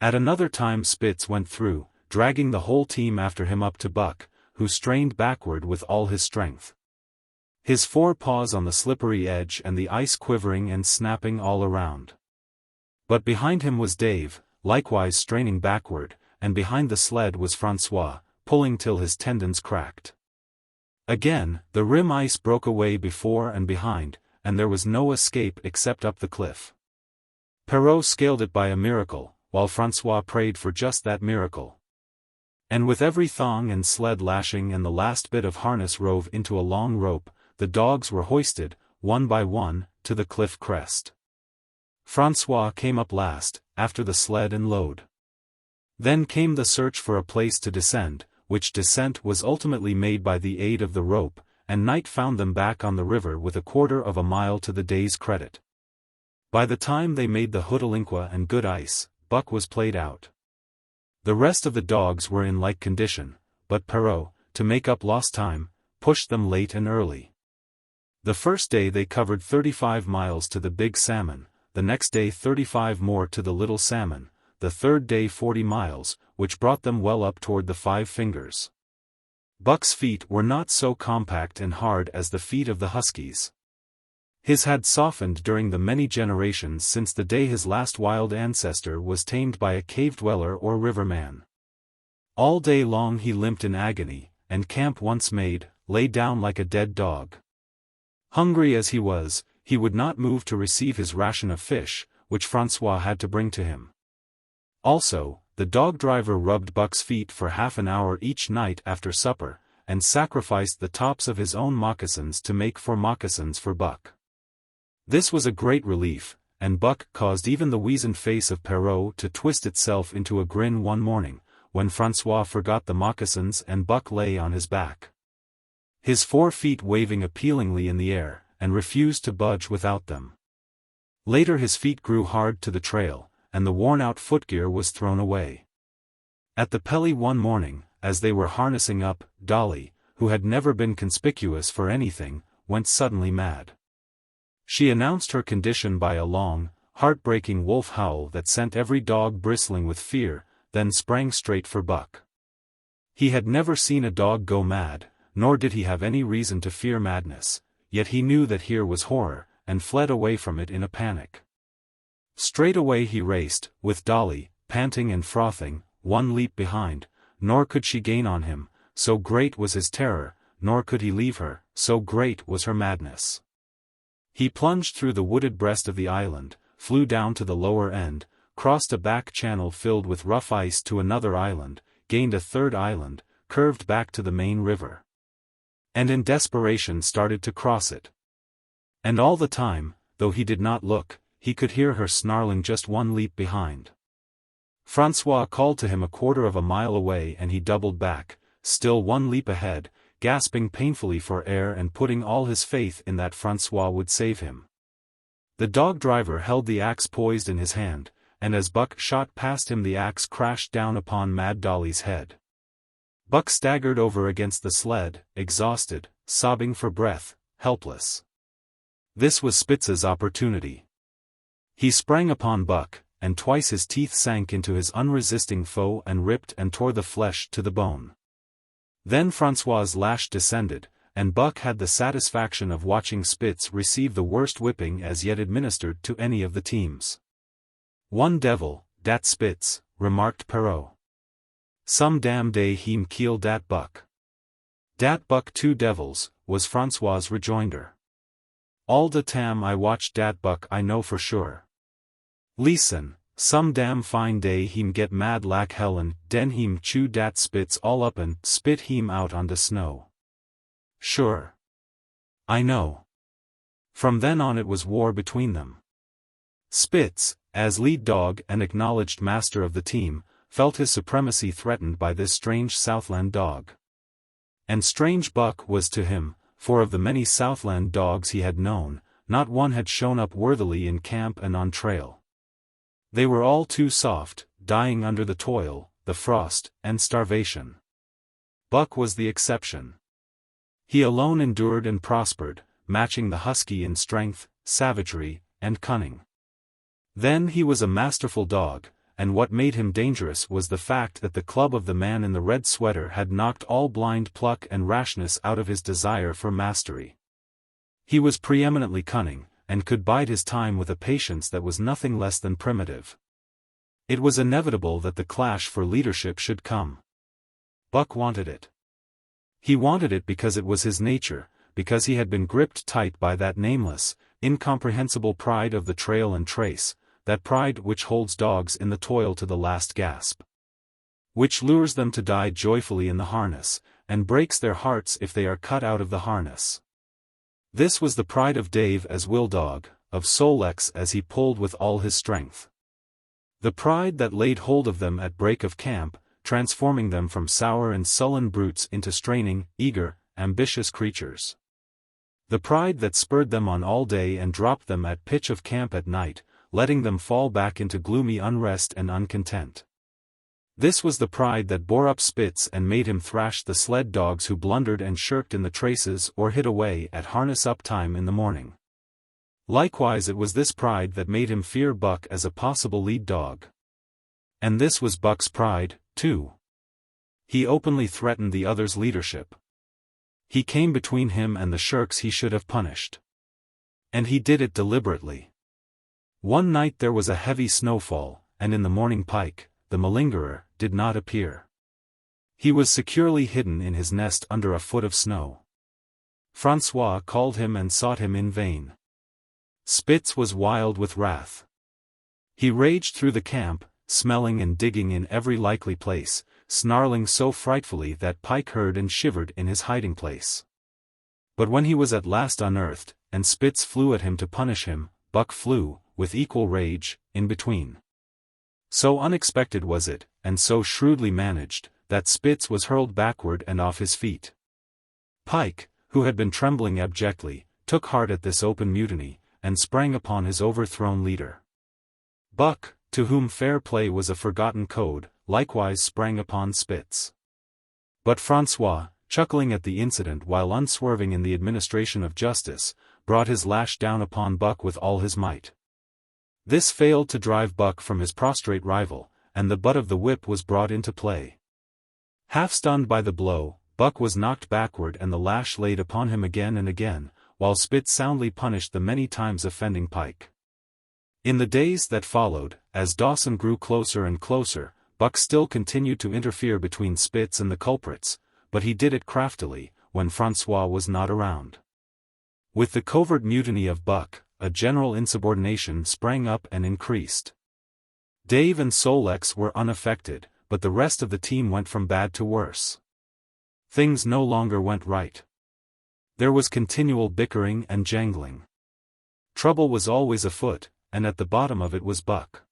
At another time Spitz went through, dragging the whole team after him up to Buck, who strained backward with all his strength. His 4 paws on the slippery edge and the ice quivering and snapping all around. But behind him was Dave, likewise straining backward, and behind the sled was Francois, pulling till his tendons cracked. Again, the rim ice broke away before and behind, and there was no escape except up the cliff. Perrault scaled it by a miracle, while Francois prayed for just that miracle. And with every thong and sled lashing and the last bit of harness rove into a long rope, the dogs were hoisted, one by one, to the cliff crest. Francois came up last, after the sled and load. Then came the search for a place to descend, which descent was ultimately made by the aid of the rope, and night found them back on the river with a 1/4 of a mile to the day's credit. By the time they made the Hootalinqua and good ice, Buck was played out. The rest of the dogs were in like condition, but Perrault, to make up lost time, pushed them late and early. The first day they covered 35 miles to the Big Salmon, the next day 35 more to the Little Salmon, the third day 40 miles, which brought them well up toward the 5 Fingers. Buck's feet were not so compact and hard as the feet of the huskies. His had softened during the many generations since the day his last wild ancestor was tamed by a cave-dweller or riverman. All day long he limped in agony, and camp once made, lay down like a dead dog. Hungry as he was, he would not move to receive his ration of fish, which Francois had to bring to him. Also, the dog-driver rubbed Buck's feet for half an hour each night after supper, and sacrificed the tops of his own moccasins to make 4 moccasins for Buck. This was a great relief, and Buck caused even the weazened face of Perrault to twist itself into a grin one morning, when Francois forgot the moccasins and Buck lay on his back, his 4 feet waving appealingly in the air, and refused to budge without them. Later his feet grew hard to the trail, and the worn-out footgear was thrown away. At the Pelly one morning, as they were harnessing up, Dolly, who had never been conspicuous for anything, went suddenly mad. She announced her condition by a long, heartbreaking wolf howl that sent every dog bristling with fear, then sprang straight for Buck. He had never seen a dog go mad, nor did he have any reason to fear madness, yet he knew that here was horror, and fled away from it in a panic. Straight away he raced, with Dolly, panting and frothing, one leap behind, nor could she gain on him, so great was his terror, nor could he leave her, so great was her madness. He plunged through the wooded breast of the island, flew down to the lower end, crossed a back channel filled with rough ice to another island, gained a third island, curved back to the main river. And in desperation started to cross it. And all the time, though he did not look, he could hear her snarling just one leap behind. Francois called to him a quarter of a mile away and he doubled back, still one leap ahead, gasping painfully for air and putting all his faith in that Francois would save him. The dog driver held the axe poised in his hand, and as Buck shot past him the axe crashed down upon Mad Dolly's head. Buck staggered over against the sled, exhausted, sobbing for breath, helpless. This was Spitz's opportunity. He sprang upon Buck, and twice his teeth sank into his unresisting foe and ripped and tore the flesh to the bone. Then Francois's lash descended, and Buck had the satisfaction of watching Spitz receive the worst whipping as yet administered to any of the teams. "One devil, dat Spitz," remarked Perrault. "Some damn day heem kill dat Buck." "Dat Buck two devils," was Francois's rejoinder. "All de tam I watch dat Buck I know for sure. Listen, some damn fine day heem get mad lak hell and den heem chew dat Spitz all up and spit heem out on de snow." "Sure. I know." From then on it was war between them. Spitz, as lead dog and acknowledged master of the team, felt his supremacy threatened by this strange Southland dog. And strange Buck was to him, for of the many Southland dogs he had known, not one had shown up worthily in camp and on trail. They were all too soft, dying under the toil, the frost, and starvation. Buck was the exception. He alone endured and prospered, matching the husky in strength, savagery, and cunning. Then he was a masterful dog, and what made him dangerous was the fact that the club of the man in the red sweater had knocked all blind pluck and rashness out of his desire for mastery. He was preeminently cunning, and could bide his time with a patience that was nothing less than primitive. It was inevitable that the clash for leadership should come. Buck wanted it. He wanted it because it was his nature, because he had been gripped tight by that nameless, incomprehensible pride of the trail and trace, that pride which holds dogs in the toil to the last gasp. Which lures them to die joyfully in the harness, and breaks their hearts if they are cut out of the harness. This was the pride of Dave as will dog, of Solex as he pulled with all his strength. The pride that laid hold of them at break of camp, transforming them from sour and sullen brutes into straining, eager, ambitious creatures. The pride that spurred them on all day and dropped them at pitch of camp at night, letting them fall back into gloomy unrest and uncontent. This was the pride that bore up Spitz and made him thrash the sled dogs who blundered and shirked in the traces or hid away at harness-up time in the morning. Likewise it was this pride that made him fear Buck as a possible lead dog. And this was Buck's pride, too. He openly threatened the other's leadership. He came between him and the shirks he should have punished. And he did it deliberately. One night there was a heavy snowfall, and in the morning Pike, the malingerer, did not appear. He was securely hidden in his nest under a foot of snow. Francois called him and sought him in vain. Spitz was wild with wrath. He raged through the camp, smelling and digging in every likely place, snarling so frightfully that Pike heard and shivered in his hiding place. But when he was at last unearthed, and Spitz flew at him to punish him, Buck flew, with equal rage, in between. So unexpected was it, and so shrewdly managed, that Spitz was hurled backward and off his feet. Pike, who had been trembling abjectly, took heart at this open mutiny, and sprang upon his overthrown leader. Buck, to whom fair play was a forgotten code, likewise sprang upon Spitz. But Francois, chuckling at the incident while unswerving in the administration of justice, brought his lash down upon Buck with all his might. This failed to drive Buck from his prostrate rival, and the butt of the whip was brought into play. Half stunned by the blow, Buck was knocked backward and the lash laid upon him again and again, while Spitz soundly punished the many times offending Pike. In the days that followed, as Dawson grew closer and closer, Buck still continued to interfere between Spitz and the culprits, but he did it craftily, when Francois was not around. With the covert mutiny of Buck, a general insubordination sprang up and increased. Dave and Solex were unaffected, but the rest of the team went from bad to worse. Things no longer went right. There was continual bickering and jangling. Trouble was always afoot, and at the bottom of it was Buck.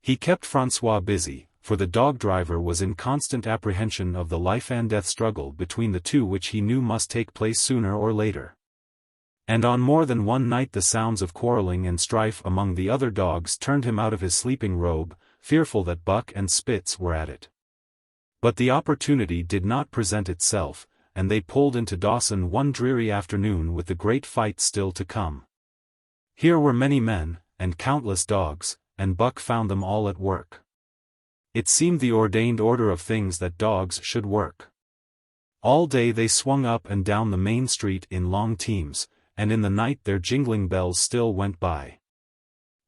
He kept Francois busy, for the dog driver was in constant apprehension of the life-and-death struggle between the two which he knew must take place sooner or later. And on more than one night the sounds of quarreling and strife among the other dogs turned him out of his sleeping robe, fearful that Buck and Spitz were at it. But the opportunity did not present itself, and they pulled into Dawson one dreary afternoon with the great fight still to come. Here were many men, and countless dogs, and Buck found them all at work. It seemed the ordained order of things that dogs should work. All day they swung up and down the main street in long teams, and in the night their jingling bells still went by.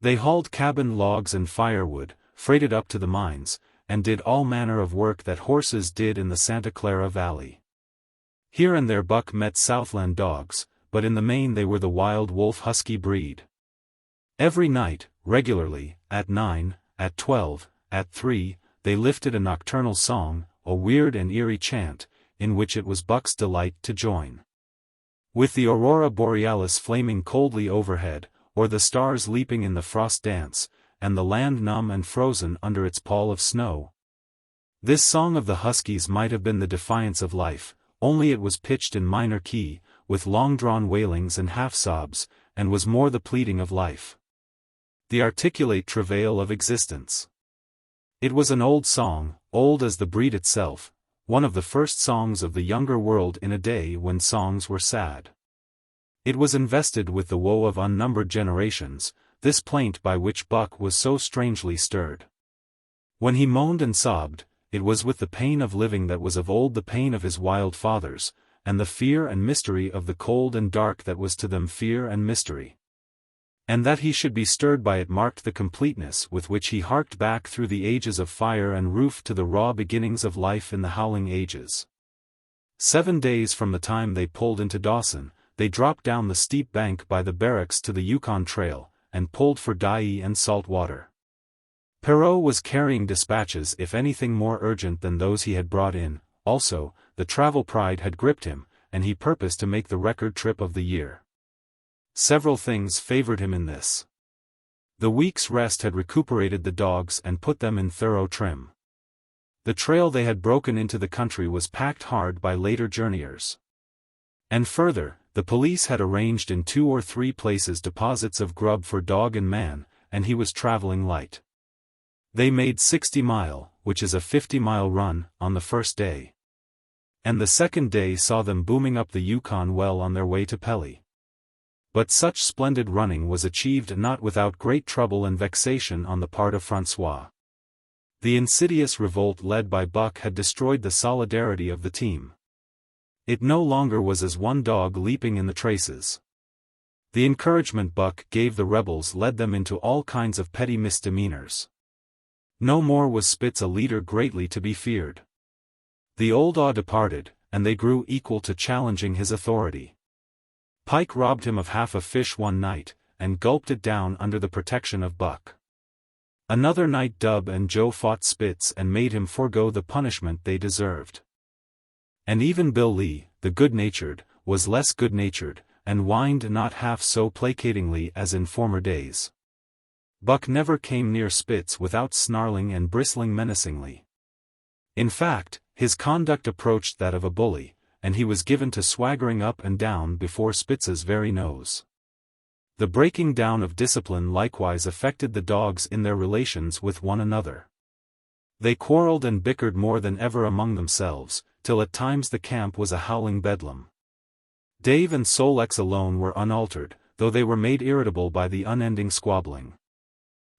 They hauled cabin logs and firewood, freighted up to the mines, and did all manner of work that horses did in the Santa Clara Valley. Here and there Buck met Southland dogs, but in the main they were the wild wolf husky breed. Every night, regularly, at 9, at 12, at 3, they lifted a nocturnal song, a weird and eerie chant, in which it was Buck's delight to join. With the aurora borealis flaming coldly overhead, or the stars leaping in the frost dance, and the land numb and frozen under its pall of snow. This song of the huskies might have been the defiance of life, only it was pitched in minor key, with long-drawn wailings and half-sobs, and was more the pleading of life. The articulate travail of existence. It was an old song, old as the breed itself, one of the first songs of the younger world in a day when songs were sad. It was invested with the woe of unnumbered generations, this plaint by which Buck was so strangely stirred. When he moaned and sobbed, it was with the pain of living that was of old the pain of his wild fathers, and the fear and mystery of the cold and dark that was to them fear and mystery. And that he should be stirred by it marked the completeness with which he harked back through the ages of fire and roof to the raw beginnings of life in the howling ages. 7 days from the time they pulled into Dawson, they dropped down the steep bank by the barracks to the Yukon Trail, and pulled for Dyea and salt water. Perrault was carrying dispatches if anything more urgent than those he had brought in. Also, the travel pride had gripped him, and he purposed to make the record trip of the year. Several things favored him in this. The week's rest had recuperated the dogs and put them in thorough trim. The trail they had broken into the country was packed hard by later journeyers. And further, the police had arranged in 2 or 3 places deposits of grub for dog and man, and he was traveling light. They made 60 Mile, which is a 50-mile run, on the first day. And the second day saw them booming up the Yukon well on their way to Pelly. But such splendid running was achieved not without great trouble and vexation on the part of Francois. The insidious revolt led by Buck had destroyed the solidarity of the team. It no longer was as one dog leaping in the traces. The encouragement Buck gave the rebels led them into all kinds of petty misdemeanors. No more was Spitz a leader greatly to be feared. The old awe departed, and they grew equal to challenging his authority. Pike robbed him of half a fish one night, and gulped it down under the protection of Buck. Another night Dub and Joe fought Spitz and made him forego the punishment they deserved. And even Bill Lee, the good-natured, was less good-natured, and whined not half so placatingly as in former days. Buck never came near Spitz without snarling and bristling menacingly. In fact, his conduct approached that of a bully, and he was given to swaggering up and down before Spitz's very nose. The breaking down of discipline likewise affected the dogs in their relations with one another. They quarreled and bickered more than ever among themselves, till at times the camp was a howling bedlam. Dave and Solex alone were unaltered, though they were made irritable by the unending squabbling.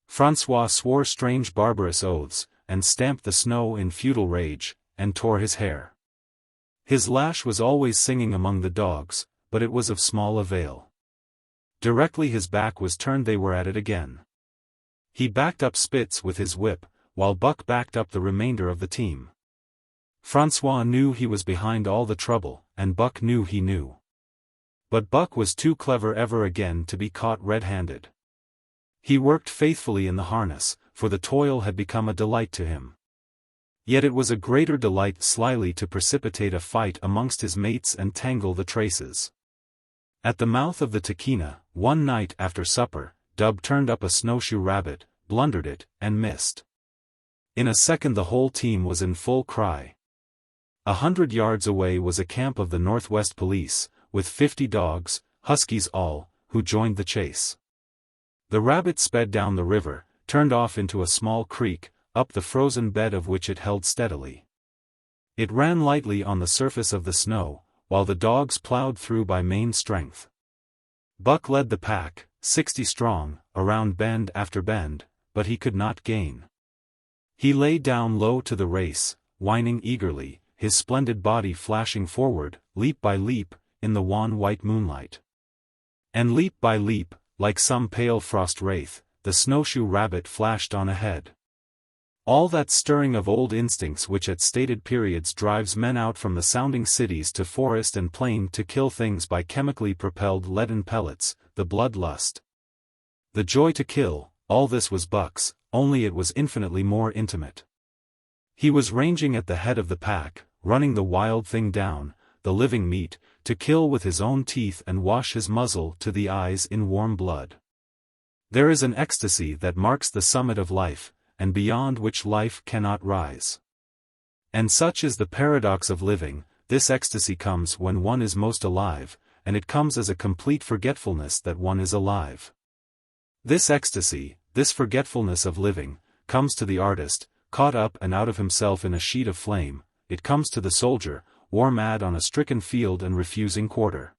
Francois swore strange barbarous oaths, and stamped the snow in futile rage, and tore his hair. His lash was always singing among the dogs, but it was of small avail. Directly his back was turned they were at it again. He backed up Spitz with his whip, while Buck backed up the remainder of the team. Francois knew he was behind all the trouble, and Buck knew he knew. But Buck was too clever ever again to be caught red-handed. He worked faithfully in the harness, for the toil had become a delight to him. Yet it was a greater delight slyly to precipitate a fight amongst his mates and tangle the traces. At the mouth of the Tahkeena, one night after supper, Dub turned up a snowshoe rabbit, blundered it, and missed. In a second the whole team was in full cry. 100 yards away was a camp of the Northwest Police, with 50 dogs, huskies all, who joined the chase. The rabbit sped down the river, turned off into a small creek, up the frozen bed of which it held steadily. It ran lightly on the surface of the snow, while the dogs plowed through by main strength. Buck led the pack, 60 strong, around bend after bend, but he could not gain. He lay down low to the race, whining eagerly, his splendid body flashing forward, leap by leap, in the wan white moonlight. And leap by leap, like some pale frost wraith, the snowshoe rabbit flashed on ahead. All that stirring of old instincts which at stated periods drives men out from the sounding cities to forest and plain to kill things by chemically propelled leaden pellets, the blood-lust. The joy to kill, all this was Buck's, only it was infinitely more intimate. He was ranging at the head of the pack, running the wild thing down, the living meat, to kill with his own teeth and wash his muzzle to the eyes in warm blood. There is an ecstasy that marks the summit of life, and beyond which life cannot rise. And such is the paradox of living, this ecstasy comes when one is most alive, and it comes as a complete forgetfulness that one is alive. This ecstasy, this forgetfulness of living, comes to the artist, caught up and out of himself in a sheet of flame, it comes to the soldier, war-mad on a stricken field and refusing quarter.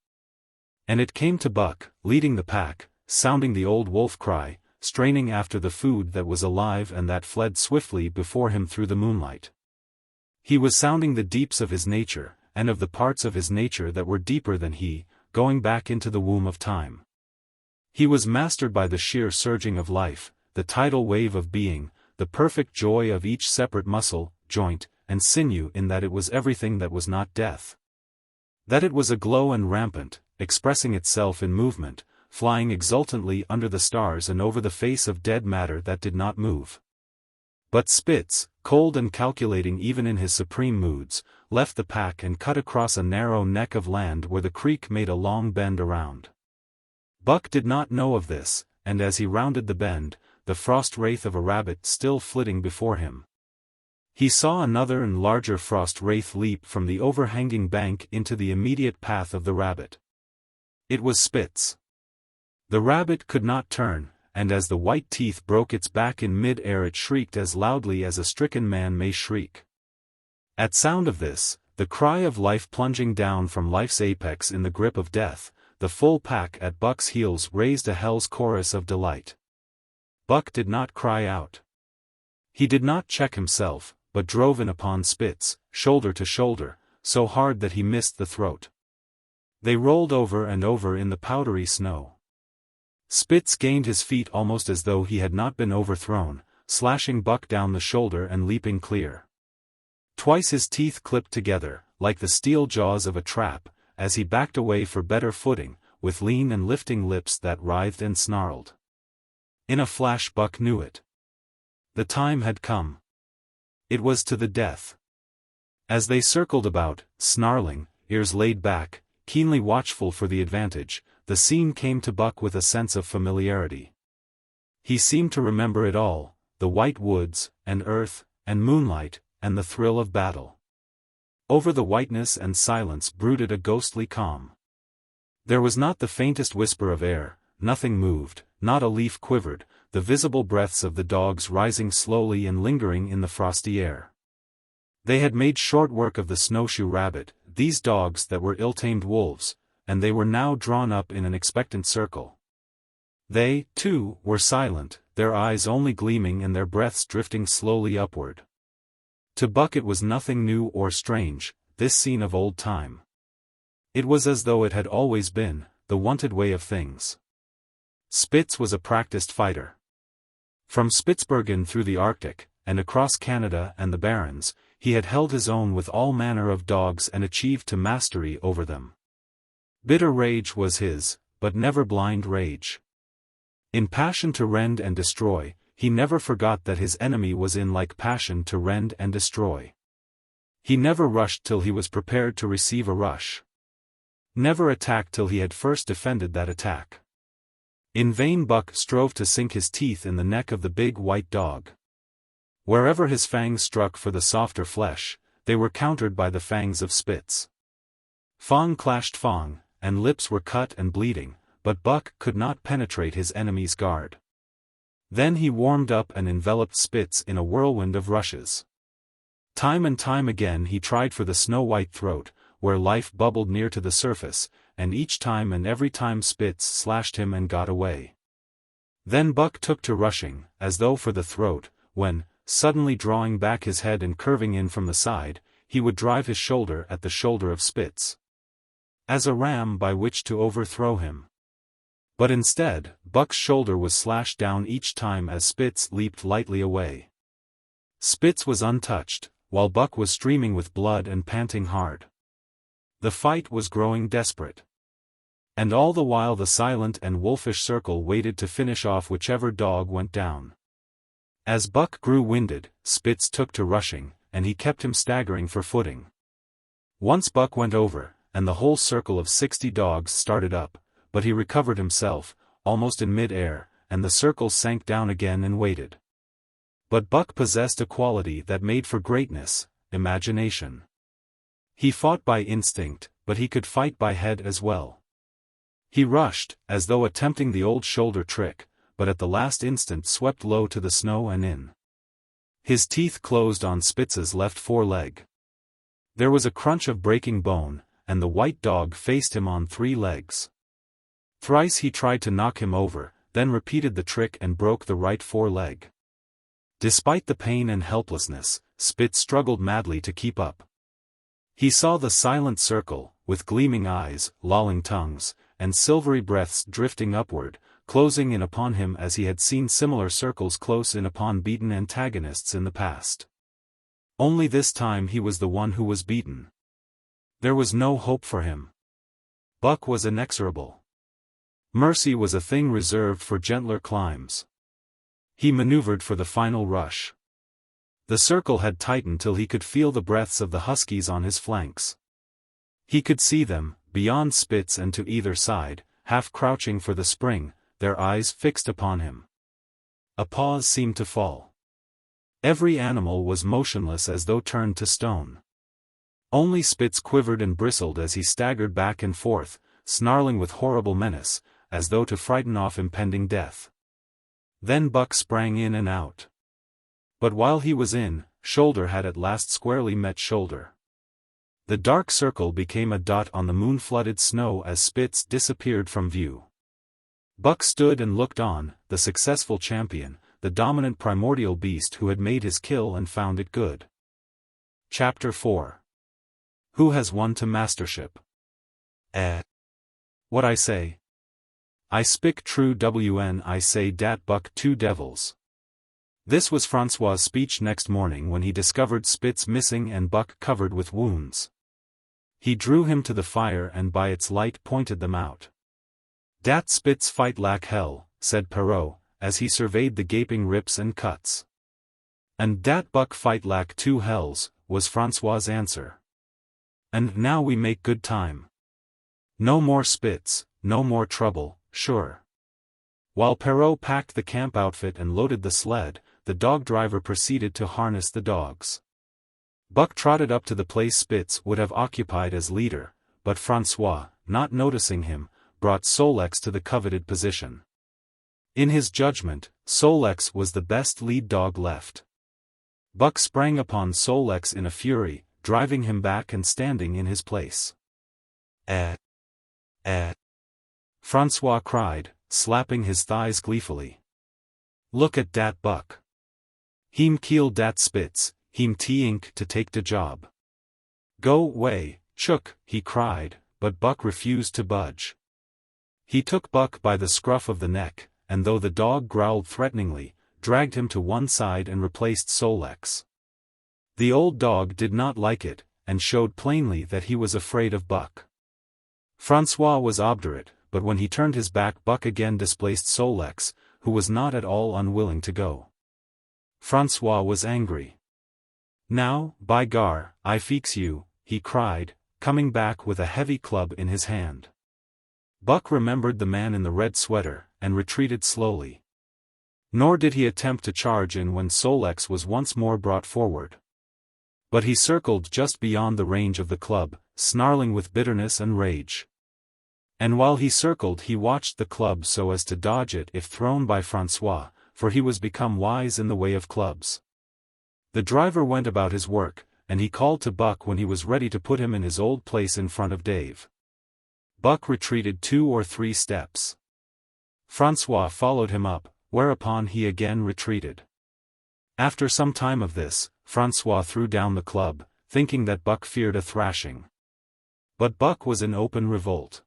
And it came to Buck, leading the pack, sounding the old wolf cry, straining after the food that was alive and that fled swiftly before him through the moonlight. He was sounding the deeps of his nature, and of the parts of his nature that were deeper than he, going back into the womb of time. He was mastered by the sheer surging of life, the tidal wave of being, the perfect joy of each separate muscle, joint, and sinew in that it was everything that was not death. That it was aglow and rampant, expressing itself in movement, flying exultantly under the stars and over the face of dead matter that did not move. But Spitz, cold and calculating even in his supreme moods, left the pack and cut across a narrow neck of land where the creek made a long bend around. Buck did not know of this, and as he rounded the bend, the frost wraith of a rabbit still flitting before him. He saw another and larger frost wraith leap from the overhanging bank into the immediate path of the rabbit. It was Spitz. The rabbit could not turn, and as the white teeth broke its back in mid-air it shrieked as loudly as a stricken man may shriek. At sound of this, the cry of life plunging down from life's apex in the grip of death, the full pack at Buck's heels raised a hell's chorus of delight. Buck did not cry out. He did not check himself, but drove in upon Spitz, shoulder to shoulder, so hard that he missed the throat. They rolled over and over in the powdery snow. Spitz gained his feet almost as though he had not been overthrown, slashing Buck down the shoulder and leaping clear. Twice his teeth clipped together, like the steel jaws of a trap, as he backed away for better footing, with lean and lifting lips that writhed and snarled. In a flash Buck knew it. The time had come. It was to the death. As they circled about, snarling, ears laid back, keenly watchful for the advantage, the scene came to Buck with a sense of familiarity. He seemed to remember it all, the white woods, and earth, and moonlight, and the thrill of battle. Over the whiteness and silence brooded a ghostly calm. There was not the faintest whisper of air, nothing moved, not a leaf quivered, the visible breaths of the dogs rising slowly and lingering in the frosty air. They had made short work of the snowshoe rabbit, these dogs that were ill-tamed wolves, and they were now drawn up in an expectant circle. They, too, were silent, their eyes only gleaming and their breaths drifting slowly upward. To Buck it was nothing new or strange, this scene of old time. It was as though it had always been, the wanted way of things. Spitz was a practiced fighter. From Spitzbergen through the Arctic, and across Canada and the Barrens, he had held his own with all manner of dogs and achieved to mastery over them. Bitter rage was his, but never blind rage. In passion to rend and destroy, he never forgot that his enemy was in like passion to rend and destroy. He never rushed till he was prepared to receive a rush. Never attacked till he had first defended that attack. In vain Buck strove to sink his teeth in the neck of the big white dog. Wherever his fangs struck for the softer flesh, they were countered by the fangs of Spitz. Fang clashed Fang, and lips were cut and bleeding, but Buck could not penetrate his enemy's guard. Then he warmed up and enveloped Spitz in a whirlwind of rushes. Time and time again he tried for the snow-white throat, where life bubbled near to the surface, and each time and every time Spitz slashed him and got away. Then Buck took to rushing, as though for the throat, when, suddenly drawing back his head and curving in from the side, he would drive his shoulder at the shoulder of Spitz, as a ram by which to overthrow him. But instead, Buck's shoulder was slashed down each time as Spitz leaped lightly away. Spitz was untouched, while Buck was streaming with blood and panting hard. The fight was growing desperate. And all the while the silent and wolfish circle waited to finish off whichever dog went down. As Buck grew winded, Spitz took to rushing, and he kept him staggering for footing. Once Buck went over, and the whole circle of 60 dogs started up, but he recovered himself, almost in mid-air, and the circle sank down again and waited. But Buck possessed a quality that made for greatness: imagination. He fought by instinct, but he could fight by head as well. He rushed, as though attempting the old shoulder trick, but at the last instant swept low to the snow and in. His teeth closed on Spitz's left foreleg. There was a crunch of breaking bone, and the white dog faced him on 3 legs. Thrice he tried to knock him over, then repeated the trick and broke the right foreleg. Despite the pain and helplessness, Spitz struggled madly to keep up. He saw the silent circle, with gleaming eyes, lolling tongues, and silvery breaths drifting upward, closing in upon him as he had seen similar circles close in upon beaten antagonists in the past. Only this time he was the one who was beaten. There was no hope for him. Buck was inexorable. Mercy was a thing reserved for gentler climes. He maneuvered for the final rush. The circle had tightened till he could feel the breaths of the huskies on his flanks. He could see them, beyond Spitz and to either side, half crouching for the spring, their eyes fixed upon him. A pause seemed to fall. Every animal was motionless as though turned to stone. Only Spitz quivered and bristled as he staggered back and forth, snarling with horrible menace, as though to frighten off impending death. Then Buck sprang in and out. But while he was in, shoulder had at last squarely met shoulder. The dark circle became a dot on the moon-flooded snow as Spitz disappeared from view. Buck stood and looked on, the successful champion, the dominant primordial beast who had made his kill and found it good. Chapter 4. Who has won to Mastership? What I say? I spick true wn I say dat Buck 2 devils. This was Francois' speech next morning when he discovered Spitz missing and Buck covered with wounds. He drew him to the fire and by its light pointed them out. Dat Spitz fight like hell, said Perrault, as he surveyed the gaping rips and cuts. And dat Buck fight like 2 hells, was Francois' answer. And now we make good time. No more Spitz, no more trouble, sure. While Perrault packed the camp outfit and loaded the sled, the dog driver proceeded to harness the dogs. Buck trotted up to the place Spitz would have occupied as leader, but Francois, not noticing him, brought Solex to the coveted position. In his judgment, Solex was the best lead dog left. Buck sprang upon Solex in a fury, driving him back and standing in his place. Francois cried, slapping his thighs gleefully. Look at dat Buck. Heem kill dat Spitz, heem t-ink to take de job. Go way, chook, he cried, but Buck refused to budge. He took Buck by the scruff of the neck, and though the dog growled threateningly, dragged him to one side and replaced Sol-leks. The old dog did not like it, and showed plainly that he was afraid of Buck. Francois was obdurate, but when he turned his back, Buck again displaced Sol-leks, who was not at all unwilling to go. Francois was angry. "Now, by gar, I feex you," he cried, coming back with a heavy club in his hand. Buck remembered the man in the red sweater, and retreated slowly. Nor did he attempt to charge in when Sol-leks was once more brought forward. But he circled just beyond the range of the club, snarling with bitterness and rage. And while he circled, he watched the club so as to dodge it if thrown by Francois, for he was become wise in the way of clubs. The driver went about his work, and he called to Buck when he was ready to put him in his old place in front of Dave. Buck retreated 2 or 3 steps. Francois followed him up, whereupon he again retreated. After some time of this, Francois threw down the club, thinking that Buck feared a thrashing. But Buck was in open revolt.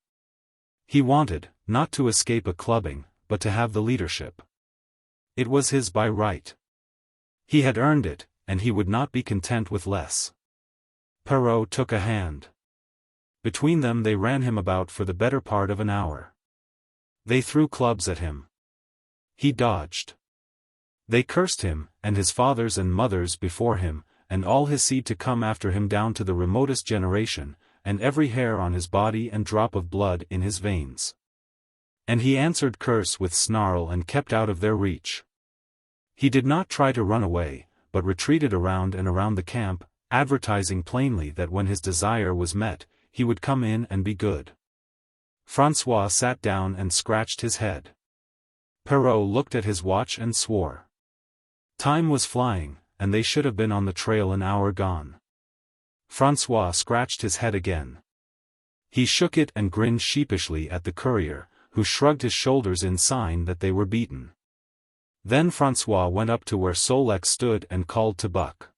He wanted, not to escape a clubbing, but to have the leadership. It was his by right. He had earned it, and he would not be content with less. Perrault took a hand. Between them they ran him about for the better part of an hour. They threw clubs at him. He dodged. They cursed him, and his fathers and mothers before him, and all his seed to come after him down to the remotest generation, and every hair on his body and drop of blood in his veins. And he answered curse with snarl and kept out of their reach. He did not try to run away, but retreated around and around the camp, advertising plainly that when his desire was met, he would come in and be good. Francois sat down and scratched his head. Perrault looked at his watch and swore. Time was flying, and they should have been on the trail an hour gone. Francois scratched his head again. He shook it and grinned sheepishly at the courier, who shrugged his shoulders in sign that they were beaten. Then Francois went up to where Sol-leks stood and called to Buck.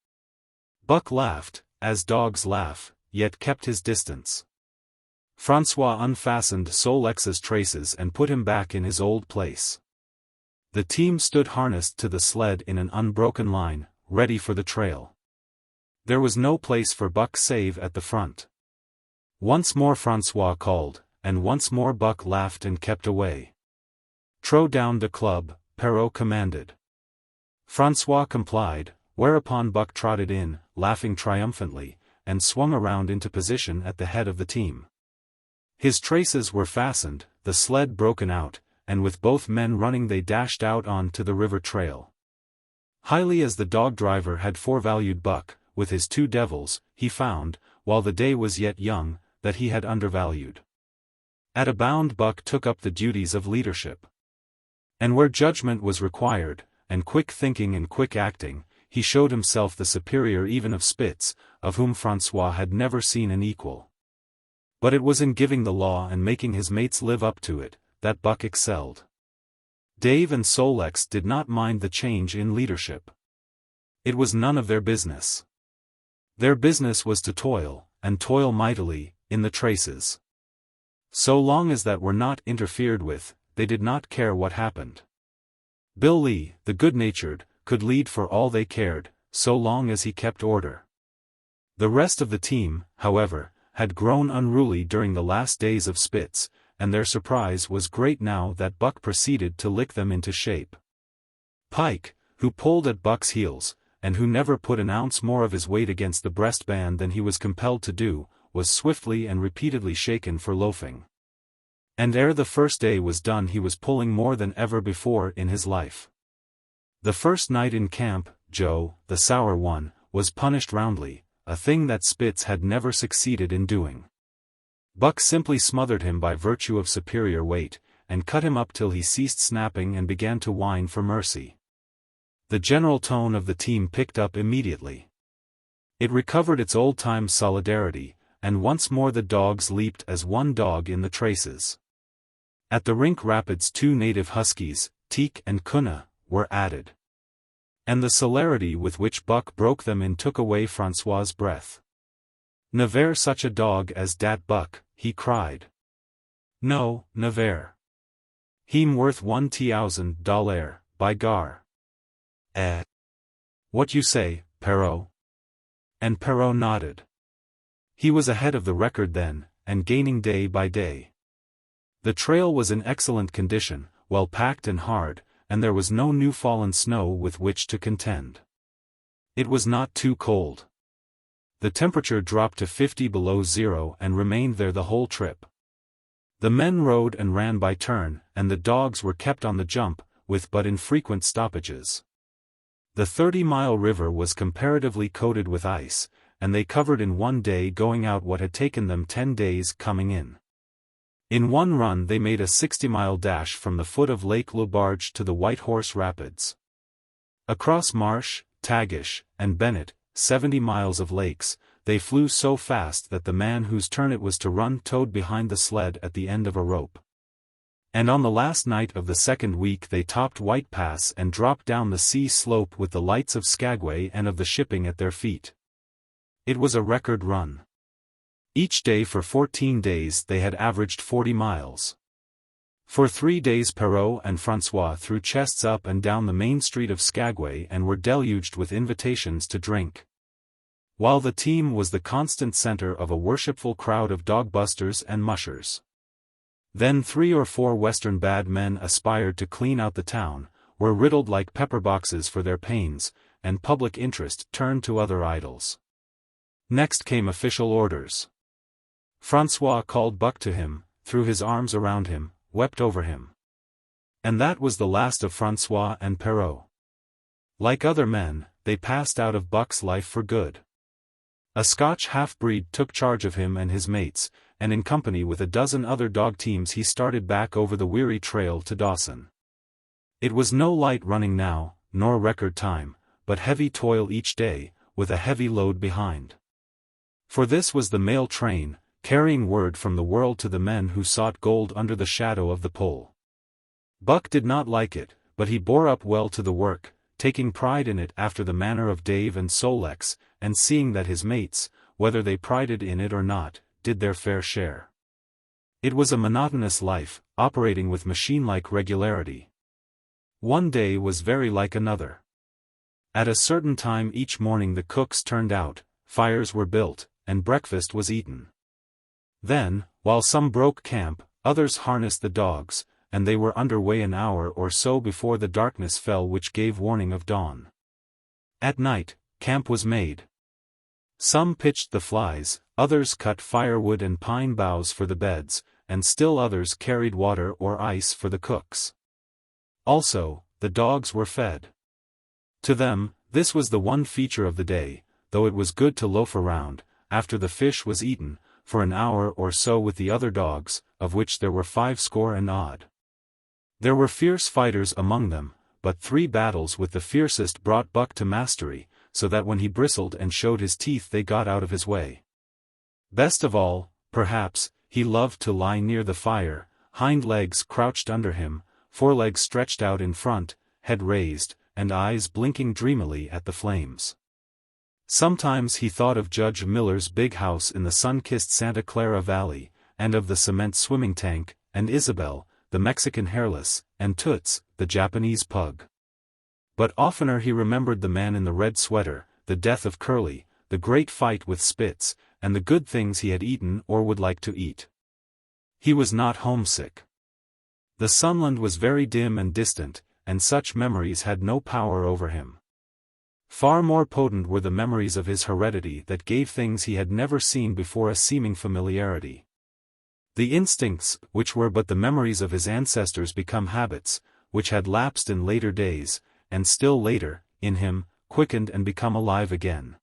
Buck laughed, as dogs laugh, yet kept his distance. Francois unfastened Sol-leks's traces and put him back in his old place. The team stood harnessed to the sled in an unbroken line, ready for the trail. There was no place for Buck save at the front. Once more Francois called, and once more Buck laughed and kept away. "Throw down the club," Perrault commanded. Francois complied, whereupon Buck trotted in, laughing triumphantly, and swung around into position at the head of the team. His traces were fastened, the sled broken out, and with both men running they dashed out on to the river trail. Highly as the dog driver had forevalued Buck, with his 2 devils, he found, while the day was yet young, that he had undervalued. At a bound Buck took up the duties of leadership. And where judgment was required, and quick thinking and quick acting, he showed himself the superior even of Spitz, of whom Francois had never seen an equal. But it was in giving the law and making his mates live up to it, that Buck excelled. Dave and Sol-leks did not mind the change in leadership. It was none of their business. Their business was to toil, and toil mightily, in the traces. So long as that were not interfered with, they did not care what happened. Bill Lee, the good-natured, could lead for all they cared, so long as he kept order. The rest of the team, however, had grown unruly during the last days of Spitz, and their surprise was great now that Buck proceeded to lick them into shape. Pike, who pulled at Buck's heels, and who never put an ounce more of his weight against the breastband than he was compelled to do, was swiftly and repeatedly shaken for loafing. And ere the first day was done he was pulling more than ever before in his life. The first night in camp, Joe, the sour one, was punished roundly, a thing that Spitz had never succeeded in doing. Buck simply smothered him by virtue of superior weight, and cut him up till he ceased snapping and began to whine for mercy. The general tone of the team picked up immediately. It recovered its old-time solidarity, and once more the dogs leaped as one dog in the traces. At the rink rapids 2 native huskies, Teak and Kuna, were added. And the celerity with which Buck broke them in took away Francois's breath. "Never such a dog as dat Buck," he cried. No, never. He'm worth $1,000, by gar. Eh? What you say, Perrault? And Perrault nodded. He was ahead of the record then, and gaining day by day. The trail was in excellent condition, well packed and hard, and there was no new fallen snow with which to contend. It was not too cold. The temperature dropped to 50 below zero and remained there the whole trip. The men rode and ran by turn, and the dogs were kept on the jump, with but infrequent stoppages. The 30-mile river was comparatively coated with ice, and they covered in one day going out what had taken them 10 days coming in. In one run they made a 60-mile dash from the foot of Lake Lubarge to the White Horse Rapids. Across Marsh, Tagish, and Bennett, 70 miles of lakes, they flew so fast that the man whose turn it was to run towed behind the sled at the end of a rope. And on the last night of the second week they topped White Pass and dropped down the sea slope with the lights of Skagway and of the shipping at their feet. It was a record run. Each day for 14 days they had averaged 40 miles. For 3 days Perrault and Francois threw chests up and down the main street of Skagway and were deluged with invitations to drink. While the team was the constant center of a worshipful crowd of dogbusters and mushers. Then 3 or 4 Western bad men aspired to clean out the town, were riddled like pepper boxes for their pains, and public interest turned to other idols. Next came official orders. Francois called Buck to him, threw his arms around him, wept over him. And that was the last of Francois and Perrault. Like other men, they passed out of Buck's life for good. A Scotch half-breed took charge of him and his mates, and in company with a dozen other dog teams he started back over the weary trail to Dawson. It was no light running now, nor record time, but heavy toil each day, with a heavy load behind. For this was the mail train, carrying word from the world to the men who sought gold under the shadow of the pole. Buck did not like it, but he bore up well to the work, taking pride in it after the manner of Dave and Solex, and seeing that his mates, whether they prided in it or not, did their fair share. It was a monotonous life, operating with machine-like regularity. One day was very like another. At a certain time each morning the cooks turned out, fires were built, and breakfast was eaten. Then, while some broke camp, others harnessed the dogs, and they were under way an hour or so before the darkness fell which gave warning of dawn. At night, camp was made. Some pitched the flies, others cut firewood and pine boughs for the beds, and still others carried water or ice for the cooks. Also, the dogs were fed. To them, this was the one feature of the day, though it was good to loaf around, after the fish was eaten, for an hour or so with the other dogs, of which there were 50 and odd. There were fierce fighters among them, but 3 battles with the fiercest brought Buck to mastery, so that when he bristled and showed his teeth they got out of his way. Best of all, perhaps, he loved to lie near the fire, hind legs crouched under him, forelegs stretched out in front, head raised, and eyes blinking dreamily at the flames. Sometimes he thought of Judge Miller's big house in the sun-kissed Santa Clara Valley, and of the cement swimming tank, and Isabel, the Mexican hairless, and Toots, the Japanese pug. But oftener he remembered the man in the red sweater, the death of Curly, the great fight with Spitz, and the good things he had eaten or would like to eat. He was not homesick. The Sunland was very dim and distant, and such memories had no power over him. Far more potent were the memories of his heredity that gave things he had never seen before a seeming familiarity. The instincts, which were but the memories of his ancestors become habits, which had lapsed in later days, and still later, in him, quickened and become alive again.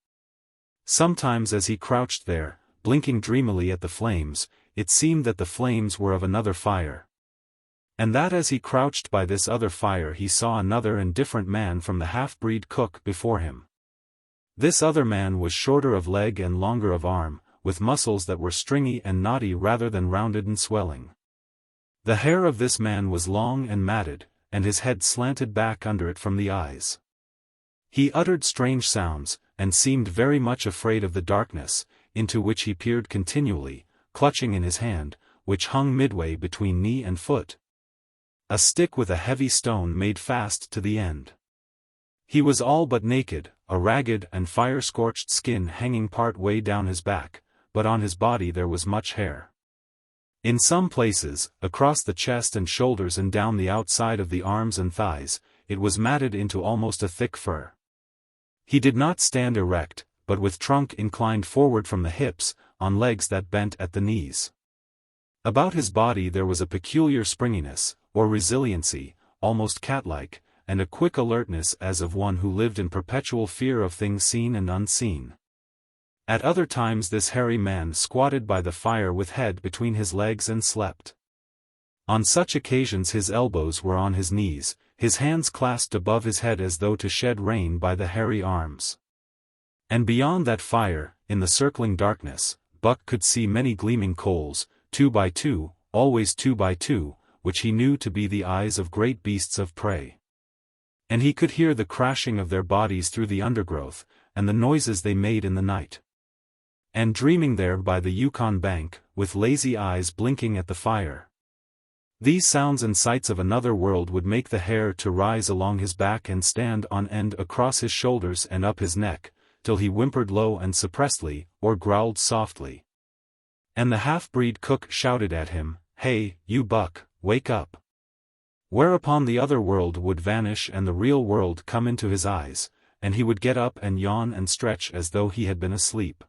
Sometimes as he crouched there, blinking dreamily at the flames, it seemed that the flames were of another fire. And that as he crouched by this other fire he saw another and different man from the half-breed cook before him. This other man was shorter of leg and longer of arm, with muscles that were stringy and knotty rather than rounded and swelling. The hair of this man was long and matted, and his head slanted back under it from the eyes. He uttered strange sounds, and seemed very much afraid of the darkness, into which he peered continually, clutching in his hand, which hung midway between knee and foot, a stick with a heavy stone made fast to the end. He was all but naked, a ragged and fire-scorched skin hanging part way down his back, but on his body there was much hair. In some places, across the chest and shoulders and down the outside of the arms and thighs, it was matted into almost a thick fur. He did not stand erect, but with trunk inclined forward from the hips, on legs that bent at the knees. About his body there was a peculiar springiness, or resiliency, almost cat-like, and a quick alertness as of one who lived in perpetual fear of things seen and unseen. At other times this hairy man squatted by the fire with head between his legs and slept. On such occasions his elbows were on his knees, his hands clasped above his head as though to shed rain by the hairy arms. And beyond that fire, in the circling darkness, Buck could see many gleaming coals, 2 by 2, always 2 by 2, which he knew to be the eyes of great beasts of prey. And he could hear the crashing of their bodies through the undergrowth, and the noises they made in the night. And dreaming there by the Yukon bank, with lazy eyes blinking at the fire. These sounds and sights of another world would make the hair to rise along his back and stand on end across his shoulders and up his neck, till he whimpered low and suppressedly, or growled softly. And the half-breed cook shouted at him, "Hey, you Buck, wake up!" Whereupon the other world would vanish and the real world come into his eyes, and he would get up and yawn and stretch as though he had been asleep.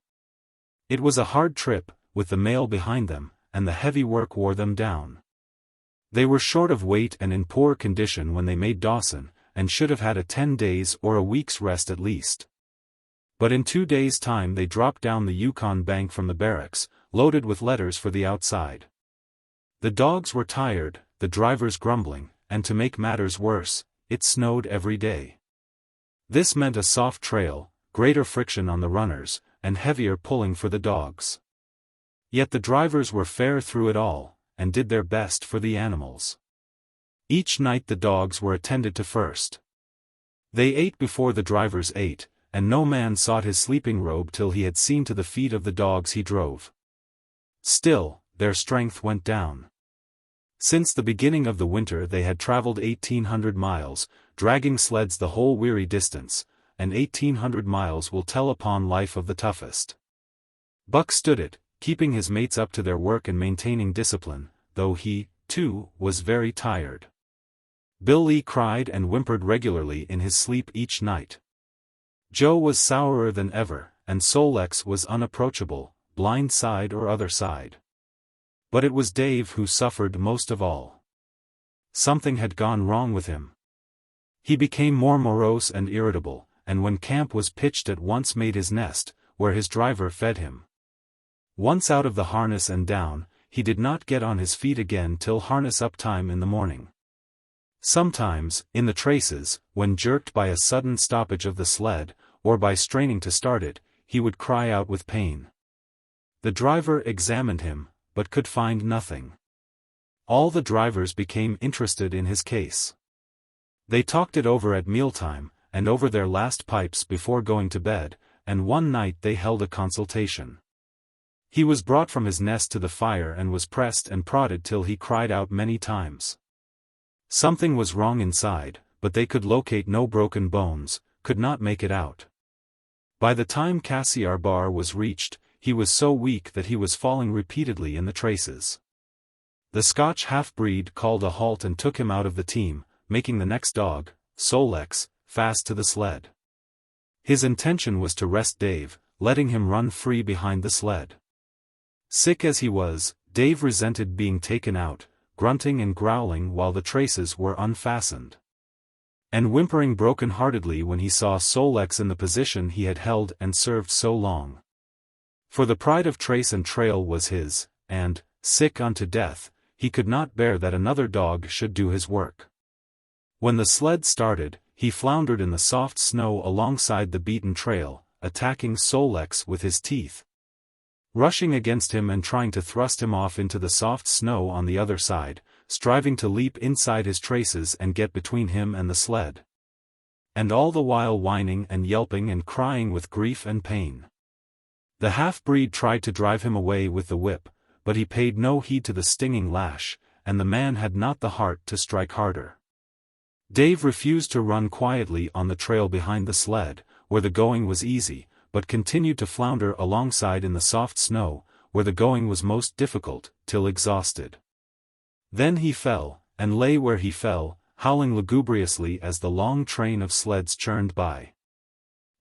It was a hard trip, with the mail behind them, and the heavy work wore them down. They were short of weight and in poor condition when they made Dawson, and should have had a 10 days or a week's rest at least. But in 2 days' time they dropped down the Yukon bank from the barracks, loaded with letters for the outside. The dogs were tired, the drivers grumbling, and to make matters worse, it snowed every day. This meant a soft trail, greater friction on the runners, and heavier pulling for the dogs. Yet the drivers were fair through it all, and did their best for the animals. Each night the dogs were attended to first. They ate before the drivers ate, and no man sought his sleeping robe till he had seen to the feet of the dogs he drove. Still, their strength went down. Since the beginning of the winter they had traveled 1,800 miles, dragging sleds the whole weary distance, and 1,800 miles will tell upon life of the toughest. Buck stood it, keeping his mates up to their work and maintaining discipline, though he, too, was very tired. Bill Lee cried and whimpered regularly in his sleep each night. Joe was sourer than ever, and Sol-leks was unapproachable, blind side or other side. But it was Dave who suffered most of all. Something had gone wrong with him. He became more morose and irritable, and when camp was pitched at once made his nest, where his driver fed him. Once out of the harness and down, he did not get on his feet again till harness-up time in the morning. Sometimes, in the traces, when jerked by a sudden stoppage of the sled, or by straining to start it, he would cry out with pain. The driver examined him, but could find nothing. All the drivers became interested in his case. They talked it over at mealtime, and over their last pipes before going to bed, and one night they held a consultation. He was brought from his nest to the fire and was pressed and prodded till he cried out many times. Something was wrong inside, but they could locate no broken bones, could not make it out. By the time Cassiar Bar was reached, he was so weak that he was falling repeatedly in the traces. The Scotch half-breed called a halt and took him out of the team, making the next dog, Sol-leks, fast to the sled. His intention was to rest Dave, letting him run free behind the sled. Sick as he was, Dave resented being taken out, grunting and growling while the traces were unfastened. And whimpering broken-heartedly when he saw Sol-leks in the position he had held and served so long. For the pride of trace and trail was his, and, sick unto death, he could not bear that another dog should do his work. When the sled started, he floundered in the soft snow alongside the beaten trail, attacking Sol-leks with his teeth, rushing against him and trying to thrust him off into the soft snow on the other side, striving to leap inside his traces and get between him and the sled. And all the while whining and yelping and crying with grief and pain. The half-breed tried to drive him away with the whip, but he paid no heed to the stinging lash, and the man had not the heart to strike harder. Dave refused to run quietly on the trail behind the sled, where the going was easy, but continued to flounder alongside in the soft snow, where the going was most difficult, till exhausted. Then he fell, and lay where he fell, howling lugubriously as the long train of sleds churned by.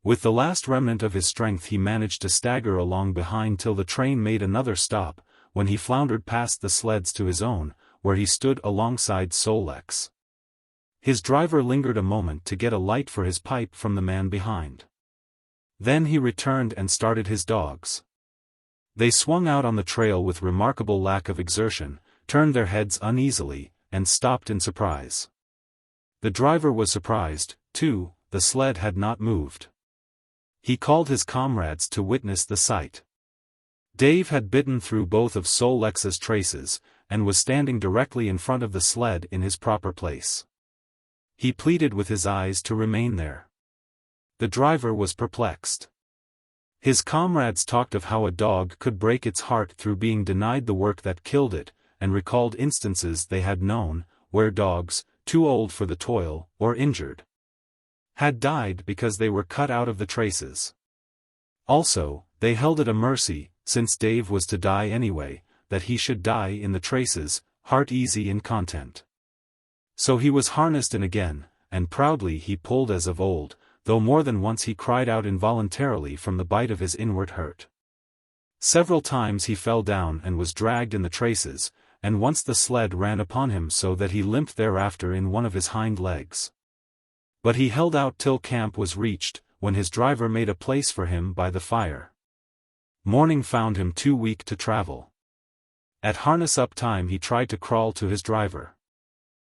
With the last remnant of his strength he managed to stagger along behind till the train made another stop, when he floundered past the sleds to his own, where he stood alongside Sol-leks. His driver lingered a moment to get a light for his pipe from the man behind. Then he returned and started his dogs. They swung out on the trail with remarkable lack of exertion, turned their heads uneasily, and stopped in surprise. The driver was surprised, too. The sled had not moved. He called his comrades to witness the sight. Dave had bitten through both of Sol-leks's traces, and was standing directly in front of the sled in his proper place. He pleaded with his eyes to remain there. The driver was perplexed. His comrades talked of how a dog could break its heart through being denied the work that killed it, and recalled instances they had known, where dogs, too old for the toil, or injured, had died because they were cut out of the traces. Also, they held it a mercy, since Dave was to die anyway, that he should die in the traces, heart easy and content. So he was harnessed in again, and proudly he pulled as of old, though more than once he cried out involuntarily from the bite of his inward hurt. Several times he fell down and was dragged in the traces, and once the sled ran upon him so that he limped thereafter in one of his hind legs. But he held out till camp was reached, when his driver made a place for him by the fire. Morning found him too weak to travel. At harness-up time he tried to crawl to his driver.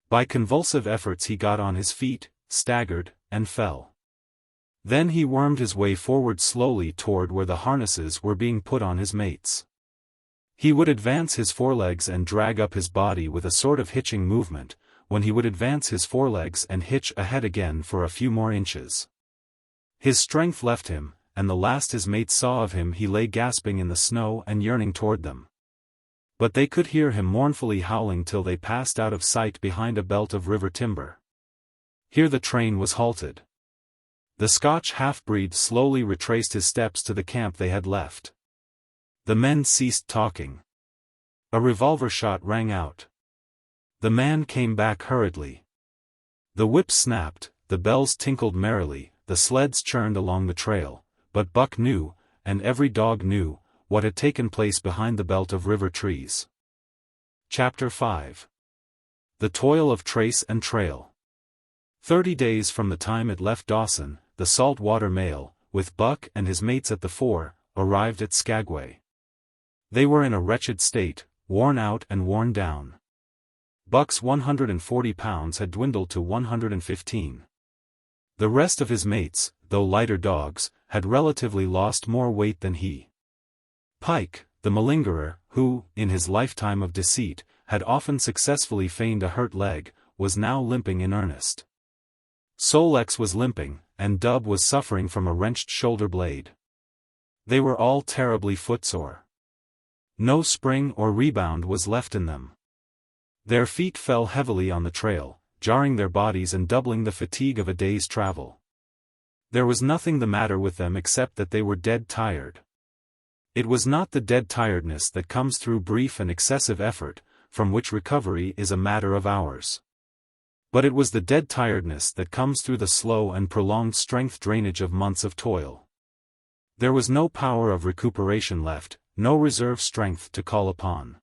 By convulsive efforts he got on his feet, staggered, and fell. Then he wormed his way forward slowly toward where the harnesses were being put on his mates. He would advance his forelegs and drag up his body with a sort of hitching movement, when he would advance his forelegs and hitch ahead again for a few more inches. His strength left him, and the last his mates saw of him he lay gasping in the snow and yearning toward them. But they could hear him mournfully howling till they passed out of sight behind a belt of river timber. Here the train was halted. The Scotch half-breed slowly retraced his steps to the camp they had left. The men ceased talking. A revolver shot rang out. The man came back hurriedly. The whips snapped, the bells tinkled merrily, the sleds churned along the trail, but Buck knew, and every dog knew, what had taken place behind the belt of river trees. Chapter 5. The Toil of Trace and Trail. 30 days from the time it left Dawson, the saltwater mail, with Buck and his mates at the fore, arrived at Skagway. They were in a wretched state, worn out and worn down. Buck's 140 pounds had dwindled to 115. The rest of his mates, though lighter dogs, had relatively lost more weight than he. Pike, the malingerer, who, in his lifetime of deceit, had often successfully feigned a hurt leg, was now limping in earnest. Sol-leks was limping, and Dub was suffering from a wrenched shoulder blade. They were all terribly footsore. No spring or rebound was left in them. Their feet fell heavily on the trail, jarring their bodies and doubling the fatigue of a day's travel. There was nothing the matter with them except that they were dead tired. It was not the dead tiredness that comes through brief and excessive effort, from which recovery is a matter of hours. But it was the dead tiredness that comes through the slow and prolonged strength drainage of months of toil. There was no power of recuperation left, no reserve strength to call upon.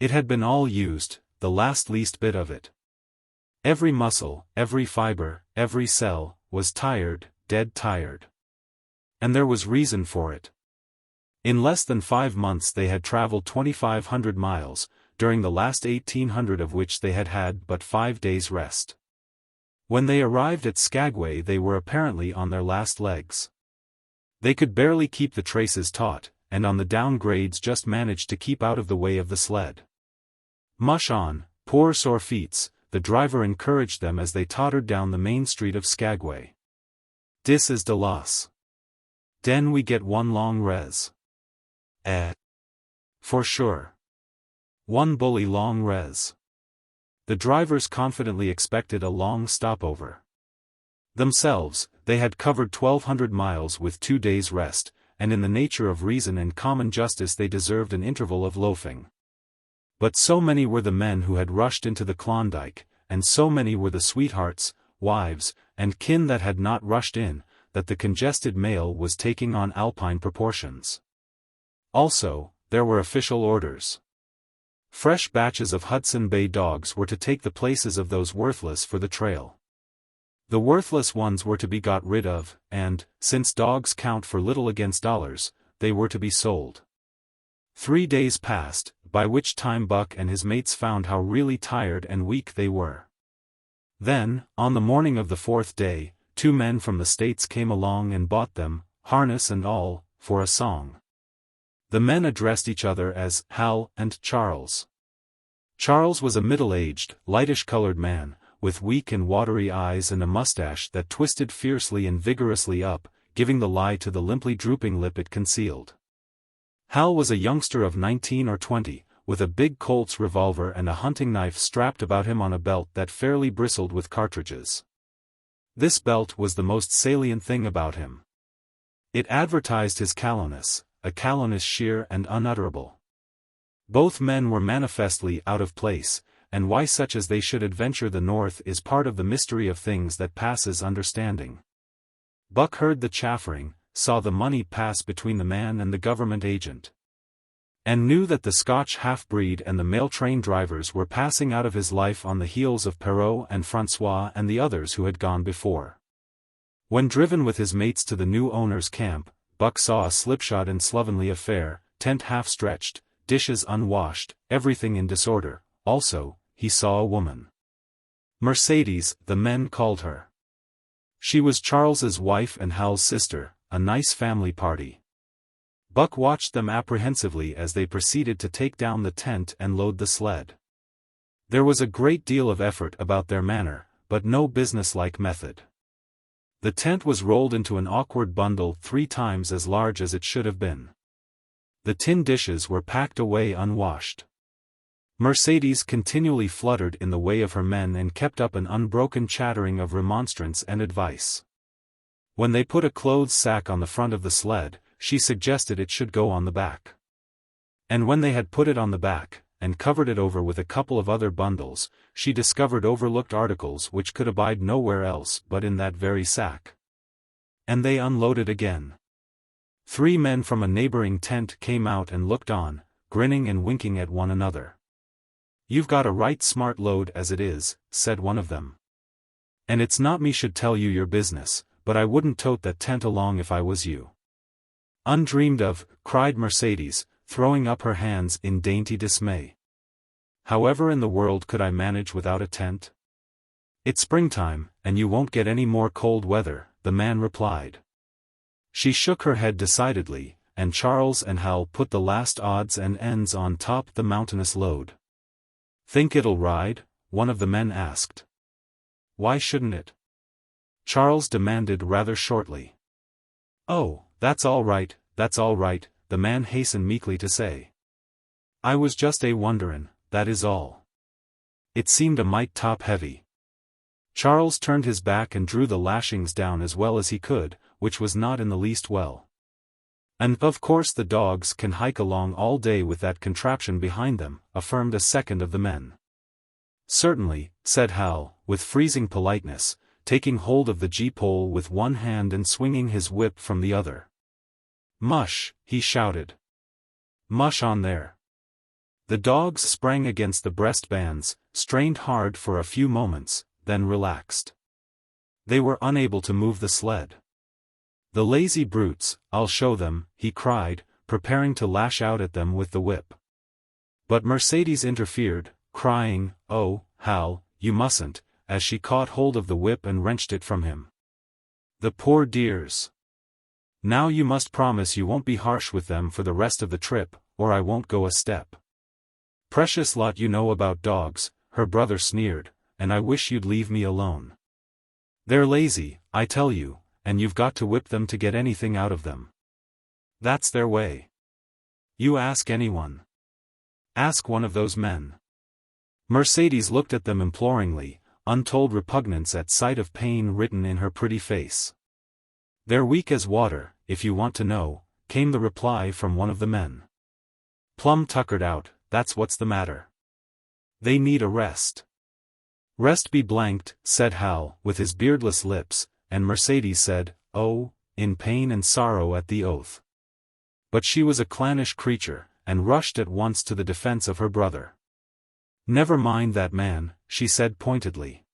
It had been all used, the last least bit of it. Every muscle, every fiber, every cell, was tired, dead tired. And there was reason for it. In less than 5 months they had traveled 2,500 miles, during the last 1,800 of which they had had but 5 days' rest. When they arrived at Skagway they were apparently on their last legs. They could barely keep the traces taut, and on the down grades just managed to keep out of the way of the sled. Mush on, poor sore feets, the driver encouraged them as they tottered down the main street of Skagway. Dis is de los. Den we get one long res. for sure. One bully long res. The drivers confidently expected a long stopover. Themselves, they had covered 1,200 miles with 2 days' rest, and in the nature of reason and common justice they deserved an interval of loafing. But so many were the men who had rushed into the Klondike, and so many were the sweethearts, wives, and kin that had not rushed in, that the congested mail was taking on alpine proportions. Also, there were official orders. Fresh batches of Hudson Bay dogs were to take the places of those worthless for the trail. The worthless ones were to be got rid of, and, since dogs count for little against dollars, they were to be sold. 3 days passed, by which time Buck and his mates found how really tired and weak they were. Then, on the morning of the 4th day, 2 men from the States came along and bought them, harness and all, for a song. The men addressed each other as Hal and Charles. Charles was a middle-aged, lightish-colored man, with weak and watery eyes and a mustache that twisted fiercely and vigorously up, giving the lie to the limply drooping lip it concealed. Hal was a youngster of 19 or 20, with a big Colt's revolver and a hunting knife strapped about him on a belt that fairly bristled with cartridges. This belt was the most salient thing about him. It advertised his callousness, a callousness sheer and unutterable. Both men were manifestly out of place, and why such as they should adventure the north is part of the mystery of things that passes understanding. Buck heard the chaffering, saw the money pass between the man and the government agent, and knew that the Scotch half-breed and the mail train drivers were passing out of his life on the heels of Perrault and Francois and the others who had gone before. When driven with his mates to the new owner's camp, Buck saw a slipshod and slovenly affair, tent half-stretched, dishes unwashed, everything in disorder. Also, he saw a woman. Mercedes, the men called her. She was Charles's wife and Hal's sister, a nice family party. Buck watched them apprehensively as they proceeded to take down the tent and load the sled. There was a great deal of effort about their manner, but no businesslike method. The tent was rolled into an awkward bundle 3 times as large as it should have been. The tin dishes were packed away unwashed. Mercedes continually fluttered in the way of her men and kept up an unbroken chattering of remonstrance and advice. When they put a clothes sack on the front of the sled, she suggested it should go on the back. And when they had put it on the back, and covered it over with a couple of other bundles, she discovered overlooked articles which could abide nowhere else but in that very sack. And they unloaded again. 3 men from a neighboring tent came out and looked on, grinning and winking at one another. "You've got a right smart load as it is," said one of them. "And it's not me should tell you your business, but I wouldn't tote that tent along if I was you." "Undreamed of," cried Mercedes, throwing up her hands in dainty dismay. "However in the world could I manage without a tent?" "It's springtime, and you won't get any more cold weather," the man replied. She shook her head decidedly, and Charles and Hal put the last odds and ends on top the mountainous load. "Think it'll ride?" one of the men asked. "Why shouldn't it?" Charles demanded rather shortly. "Oh, that's all right, the man hastened meekly to say. "I was just wonderin', that is all. It seemed a mite top heavy." Charles turned his back and drew the lashings down as well as he could, which was not in the least well. "And of course the dogs can hike along all day with that contraption behind them," affirmed a second of the men. "Certainly," said Hal, with freezing politeness, taking hold of the gee-pole with one hand and swinging his whip from the other. "Mush," he shouted. "Mush on there." The dogs sprang against the breastbands, strained hard for a few moments, then relaxed. They were unable to move the sled. "The lazy brutes, I'll show them," he cried, preparing to lash out at them with the whip. But Mercedes interfered, crying, "Oh, Hal, you mustn't," as she caught hold of the whip and wrenched it from him. "The poor dears. Now you must promise you won't be harsh with them for the rest of the trip, or I won't go a step." "Precious lot you know about dogs," her brother sneered, "and I wish you'd leave me alone. They're lazy, I tell you, and you've got to whip them to get anything out of them. That's their way. You ask anyone. Ask one of those men. Mercedes looked at them imploringly, untold repugnance at sight of pain written in her pretty face. They're weak as water, if you want to know, came the reply from one of the men. Plum tuckered out, that's what's the matter. They need a rest. Rest be blanked, said Hal, with his beardless lips, and Mercedes said, oh, in pain and sorrow at the oath. But she was a clannish creature, and rushed at once to the defense of her brother. Never mind that man, she said pointedly.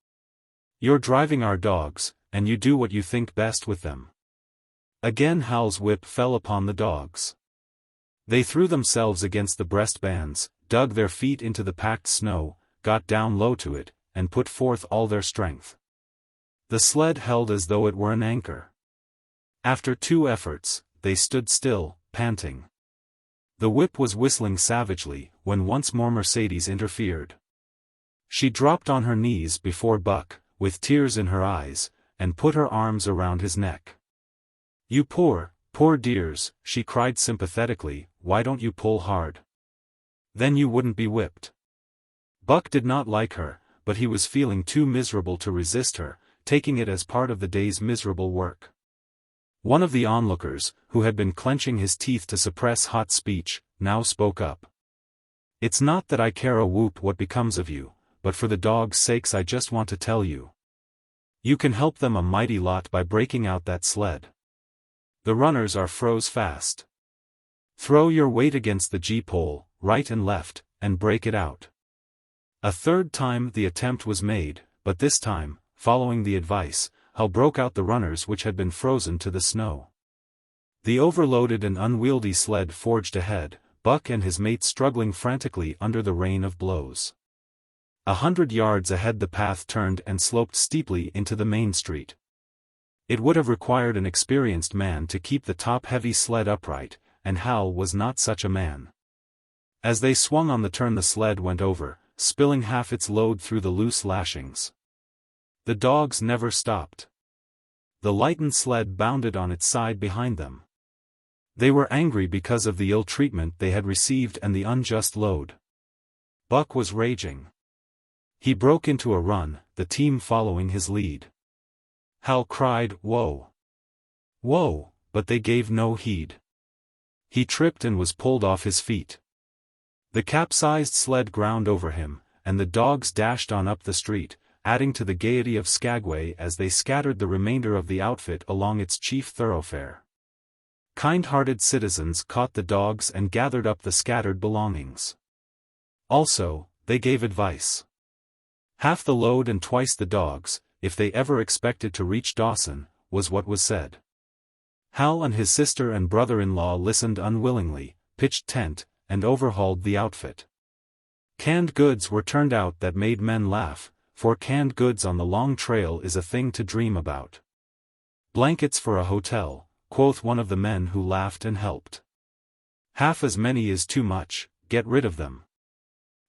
You're driving our dogs, and you do what you think best with them. Again Hal's whip fell upon the dogs. They threw themselves against the breastbands, dug their feet into the packed snow, got down low to it, and put forth all their strength. The sled held as though it were an anchor. After 2 efforts, they stood still, panting. The whip was whistling savagely, when once more Mercedes interfered. She dropped on her knees before Buck, with tears in her eyes, and put her arms around his neck. You poor dears, she cried sympathetically, why don't you pull hard? Then you wouldn't be whipped. Buck did not like her, but he was feeling too miserable to resist her, taking it as part of the day's miserable work. One of the onlookers, who had been clenching his teeth to suppress hot speech, now spoke up. It's not that I care a whoop what becomes of you, but for the dogs' sakes I just want to tell you. You can help them a mighty lot by breaking out that sled. The runners are froze fast. Throw your weight against the G-pole, right and left, and break it out. A 3rd time the attempt was made, but this time, following the advice, Hal broke out the runners which had been frozen to the snow. The overloaded and unwieldy sled forged ahead, Buck and his mate struggling frantically under the rain of blows. 100 yards ahead the path turned and sloped steeply into the main street. It would have required an experienced man to keep the top-heavy sled upright, and Hal was not such a man. As they swung on the turn the sled went over, spilling half its load through the loose lashings. The dogs never stopped. The lightened sled bounded on its side behind them. They were angry because of the ill treatment they had received and the unjust load. Buck was raging. He broke into a run, the team following his lead. Hal cried, "Whoa! Whoa!" but they gave no heed. He tripped and was pulled off his feet. The capsized sled ground over him, and the dogs dashed on up the street, adding to the gaiety of Skagway as they scattered the remainder of the outfit along its chief thoroughfare. Kind-hearted citizens caught the dogs and gathered up the scattered belongings. Also, they gave advice. Half the load and twice the dogs, if they ever expected to reach Dawson, was what was said. Hal and his sister and brother-in-law listened unwillingly, pitched tent, and overhauled the outfit. Canned goods were turned out that made men laugh, for canned goods on the long trail is a thing to dream about. Blankets for a hotel, quoth one of the men who laughed and helped. Half as many is too much, get rid of them.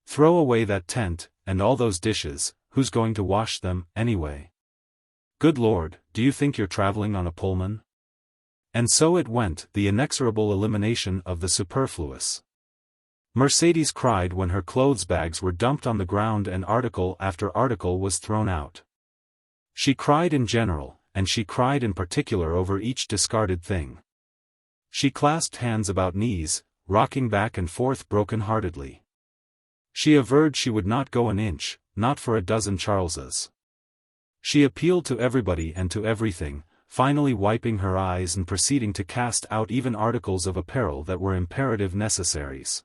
Throw away that tent, and all those dishes, who's going to wash them, anyway? Good Lord, do you think you're traveling on a Pullman? And so it went, the inexorable elimination of the superfluous. Mercedes cried when her clothes bags were dumped on the ground and article after article was thrown out. She cried in general, and she cried in particular over each discarded thing. She clasped hands about knees, rocking back and forth broken-heartedly. She averred she would not go an inch, not for a dozen Charleses. She appealed to everybody and to everything, finally wiping her eyes and proceeding to cast out even articles of apparel that were imperative necessaries.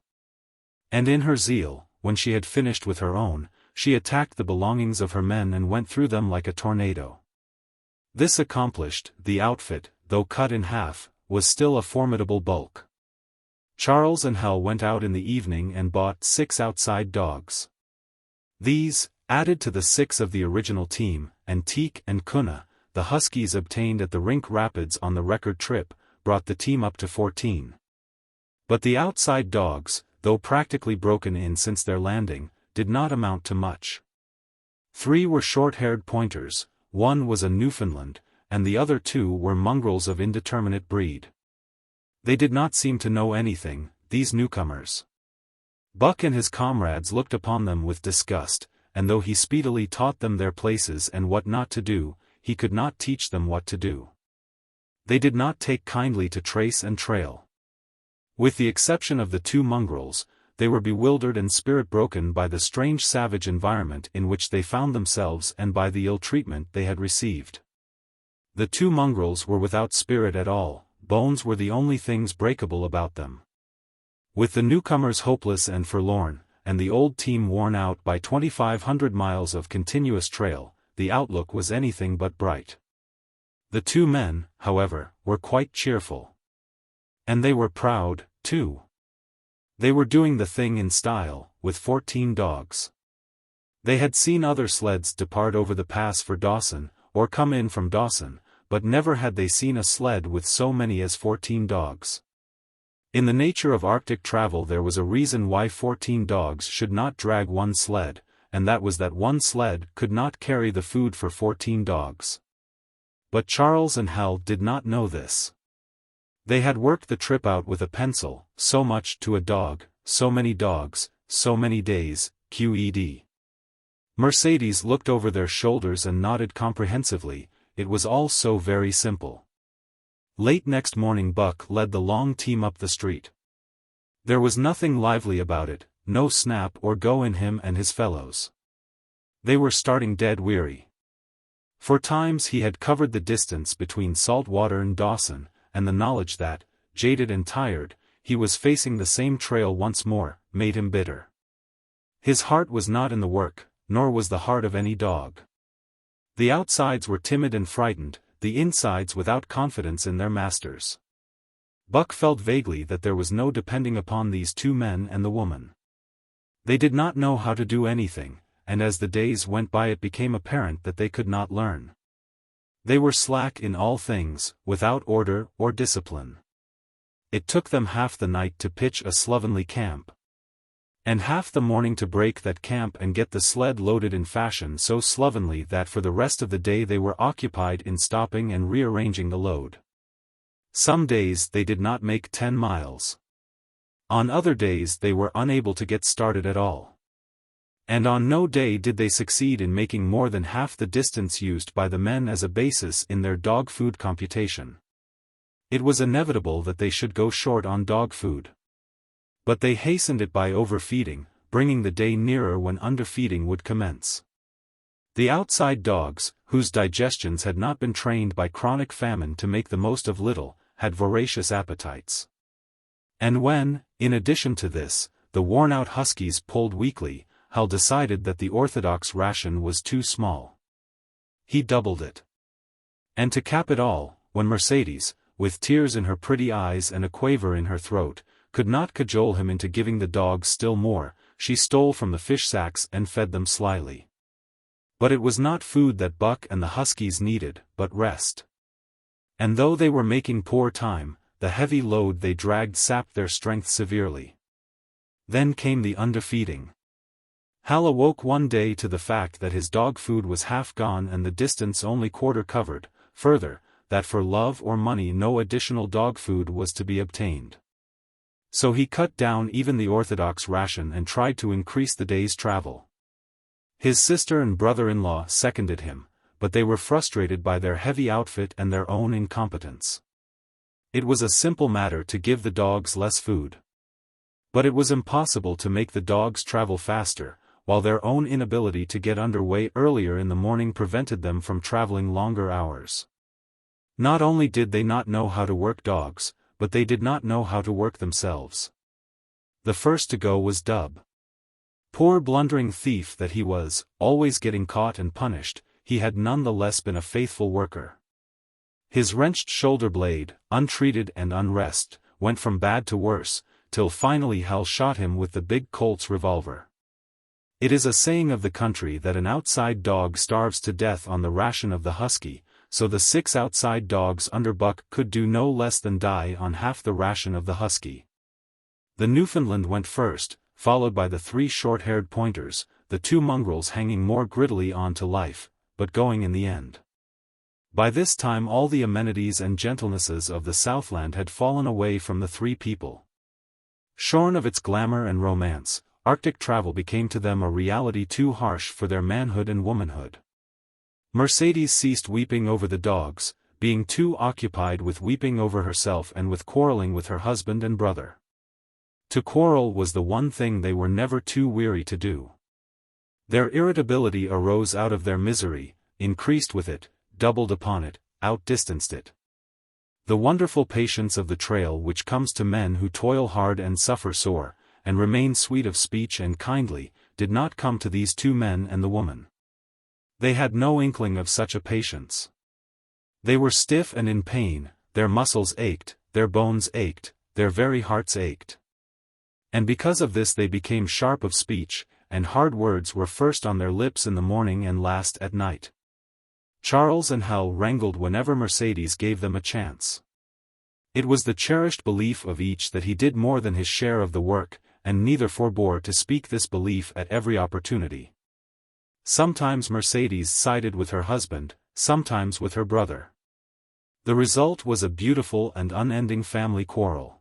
And in her zeal, when she had finished with her own, she attacked the belongings of her men and went through them like a tornado. This accomplished, the outfit, though cut in half, was still a formidable bulk. Charles and Hal went out in the evening and bought 6 outside dogs. These, added to the 6 of the original team, and Teek and Kuna, the huskies obtained at the Rink Rapids on the record trip, brought the team up to 14. But the outside dogs, though practically broken in since their landing, did not amount to much. 3 were short-haired pointers, 1 was a Newfoundland, and the other 2 were mongrels of indeterminate breed. They did not seem to know anything, these newcomers. Buck and his comrades looked upon them with disgust, and though he speedily taught them their places and what not to do, he could not teach them what to do. They did not take kindly to trace and trail. With the exception of the two mongrels, they were bewildered and spirit-broken by the strange savage environment in which they found themselves and by the ill treatment they had received. The two mongrels were without spirit at all, bones were the only things breakable about them. With the newcomers hopeless and forlorn, and the old team worn out by 2,500 miles of continuous trail, the outlook was anything but bright. The two men, however, were quite cheerful. And they were proud, too. They were doing the thing in style, with 14 dogs. They had seen other sleds depart over the pass for Dawson, or come in from Dawson, but never had they seen a sled with so many as 14 dogs. In the nature of Arctic travel there was a reason why 14 dogs should not drag one sled, and that was that one sled could not carry the food for 14 dogs. But Charles and Hal did not know this. They had worked the trip out with a pencil, so much to a dog, so many dogs, so many days, QED. Mercedes looked over their shoulders and nodded comprehensively. It was all so very simple. Late next morning Buck led the long team up the street. There was nothing lively about it, no snap or go in him and his fellows. They were starting dead weary. For times he had covered the distance between Saltwater and Dawson, and the knowledge that, jaded and tired, he was facing the same trail once more, made him bitter. His heart was not in the work, nor was the heart of any dog. The outsides were timid and frightened, the insides without confidence in their masters. Buck felt vaguely that there was no depending upon these two men and the woman. They did not know how to do anything, and as the days went by it became apparent that they could not learn. They were slack in all things, without order or discipline. It took them half the night to pitch a slovenly camp, and half the morning to break that camp and get the sled loaded in fashion so slovenly that for the rest of the day they were occupied in stopping and rearranging the load. Some days they did not make 10 miles. On other days they were unable to get started at all. And on no day did they succeed in making more than half the distance used by the men as a basis in their dog food computation. It was inevitable that they should go short on dog food. But they hastened it by overfeeding, bringing the day nearer when underfeeding would commence. The outside dogs, whose digestions had not been trained by chronic famine to make the most of little, had voracious appetites. And when, in addition to this, the worn-out huskies pulled weakly, Hal decided that the orthodox ration was too small. He doubled it. And to cap it all, when Mercedes, with tears in her pretty eyes and a quaver in her throat, could not cajole him into giving the dogs still more, she stole from the fish sacks and fed them slyly. But it was not food that Buck and the huskies needed, but rest. And though they were making poor time, the heavy load they dragged sapped their strength severely. Then came the underfeeding. Hal awoke one day to the fact that his dog food was half gone and the distance only quarter covered, further, that for love or money no additional dog food was to be obtained. So he cut down even the orthodox ration and tried to increase the day's travel. His sister and brother-in-law seconded him, but they were frustrated by their heavy outfit and their own incompetence. It was a simple matter to give the dogs less food. But it was impossible to make the dogs travel faster, while their own inability to get underway earlier in the morning prevented them from traveling longer hours. Not only did they not know how to work dogs, but they did not know how to work themselves. The first to go was Dub. Poor blundering thief that he was, always getting caught and punished, he had none the less been a faithful worker. His wrenched shoulder blade, untreated and unrest, went from bad to worse, till finally Hal shot him with the big Colt's revolver. It is a saying of the country that an outside dog starves to death on the ration of the husky, so the 6 outside dogs under Buck could do no less than die on half the ration of the husky. The Newfoundland went first, followed by the 3 short-haired pointers, the 2 mongrels hanging more grittily on to life, but going in the end. By this time all the amenities and gentlenesses of the Southland had fallen away from the 3 people. Shorn of its glamour and romance, Arctic travel became to them a reality too harsh for their manhood and womanhood. Mercedes ceased weeping over the dogs, being too occupied with weeping over herself and with quarreling with her husband and brother. To quarrel was the one thing they were never too weary to do. Their irritability arose out of their misery, increased with it, doubled upon it, outdistanced it. The wonderful patience of the trail which comes to men who toil hard and suffer sore, and remain sweet of speech and kindly, did not come to these two men and the woman. They had no inkling of such a patience. They were stiff and in pain, their muscles ached, their bones ached, their very hearts ached. And because of this they became sharp of speech, and hard words were first on their lips in the morning and last at night. Charles and Hal wrangled whenever Mercedes gave them a chance. It was the cherished belief of each that he did more than his share of the work, and neither forbore to speak this belief at every opportunity. Sometimes Mercedes sided with her husband, sometimes with her brother. The result was a beautiful and unending family quarrel.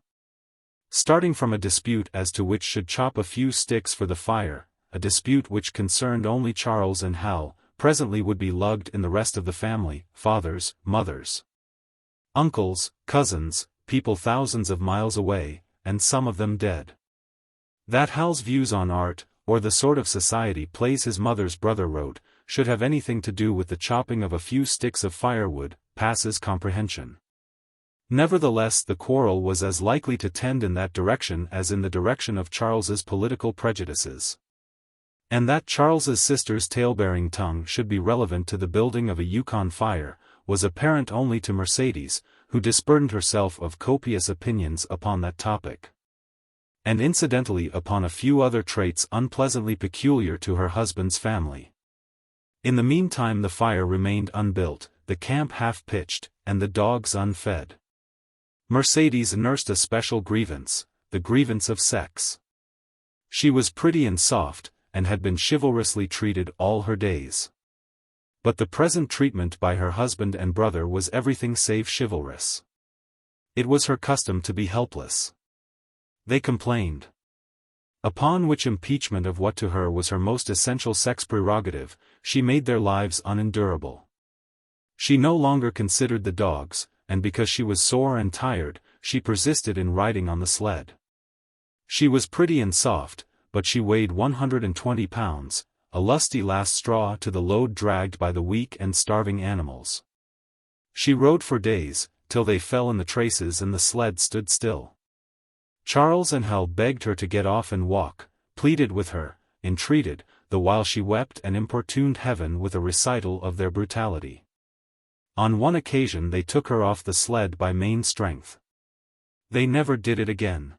Starting from a dispute as to which should chop a few sticks for the fire, a dispute which concerned only Charles and Hal, presently would be lugged in the rest of the family, fathers, mothers, uncles, cousins, people thousands of miles away, and some of them dead. That Hal's views on art, or the sort of society plays his mother's brother wrote, should have anything to do with the chopping of a few sticks of firewood, passes comprehension. Nevertheless, the quarrel was as likely to tend in that direction as in the direction of Charles's political prejudices. And that Charles's sister's tale-bearing tongue should be relevant to the building of a Yukon fire, was apparent only to Mercedes, who disburdened herself of copious opinions upon that topic. And incidentally upon a few other traits unpleasantly peculiar to her husband's family. In the meantime the fire remained unbuilt, the camp half-pitched, and the dogs unfed. Mercedes nursed a special grievance, the grievance of sex. She was pretty and soft, and had been chivalrously treated all her days. But the present treatment by her husband and brother was everything save chivalrous. It was her custom to be helpless. They complained. Upon which impeachment of what to her was her most essential sex prerogative, she made their lives unendurable. She no longer considered the dogs, and because she was sore and tired, she persisted in riding on the sled. She was pretty and soft, but she weighed 120 pounds, a lusty last straw to the load dragged by the weak and starving animals. She rode for days, till they fell in the traces and the sled stood still. Charles and Hal begged her to get off and walk, pleaded with her, entreated, the while she wept and importuned heaven with a recital of their brutality. On one occasion they took her off the sled by main strength. They never did it again.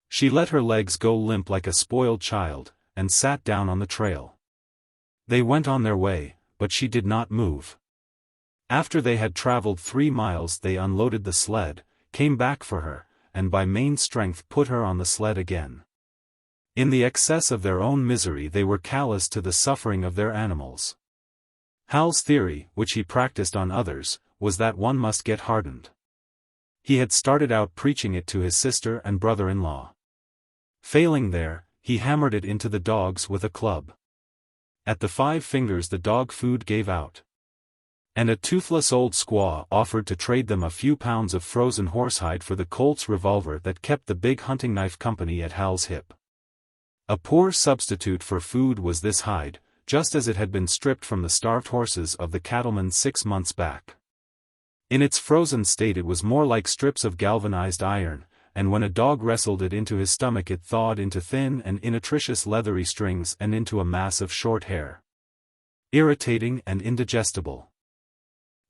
She let her legs go limp like a spoiled child, and sat down on the trail. They went on their way, but she did not move. After they had traveled 3 miles they unloaded the sled, came back for her, and by main strength put her on the sled again. In the excess of their own misery they were callous to the suffering of their animals. Hal's theory, which he practiced on others, was that one must get hardened. He had started out preaching it to his sister and brother-in-law. Failing there, he hammered it into the dogs with a club. At the 5 fingers the dog food gave out. And a toothless old squaw offered to trade them a few pounds of frozen horsehide for the Colt's revolver that kept the big hunting knife company at Hal's hip. A poor substitute for food was this hide, just as it had been stripped from the starved horses of the cattlemen 6 months back. In its frozen state it was more like strips of galvanized iron, and when a dog wrestled it into his stomach it thawed into thin and innutritious leathery strings and into a mass of short hair. Irritating and indigestible.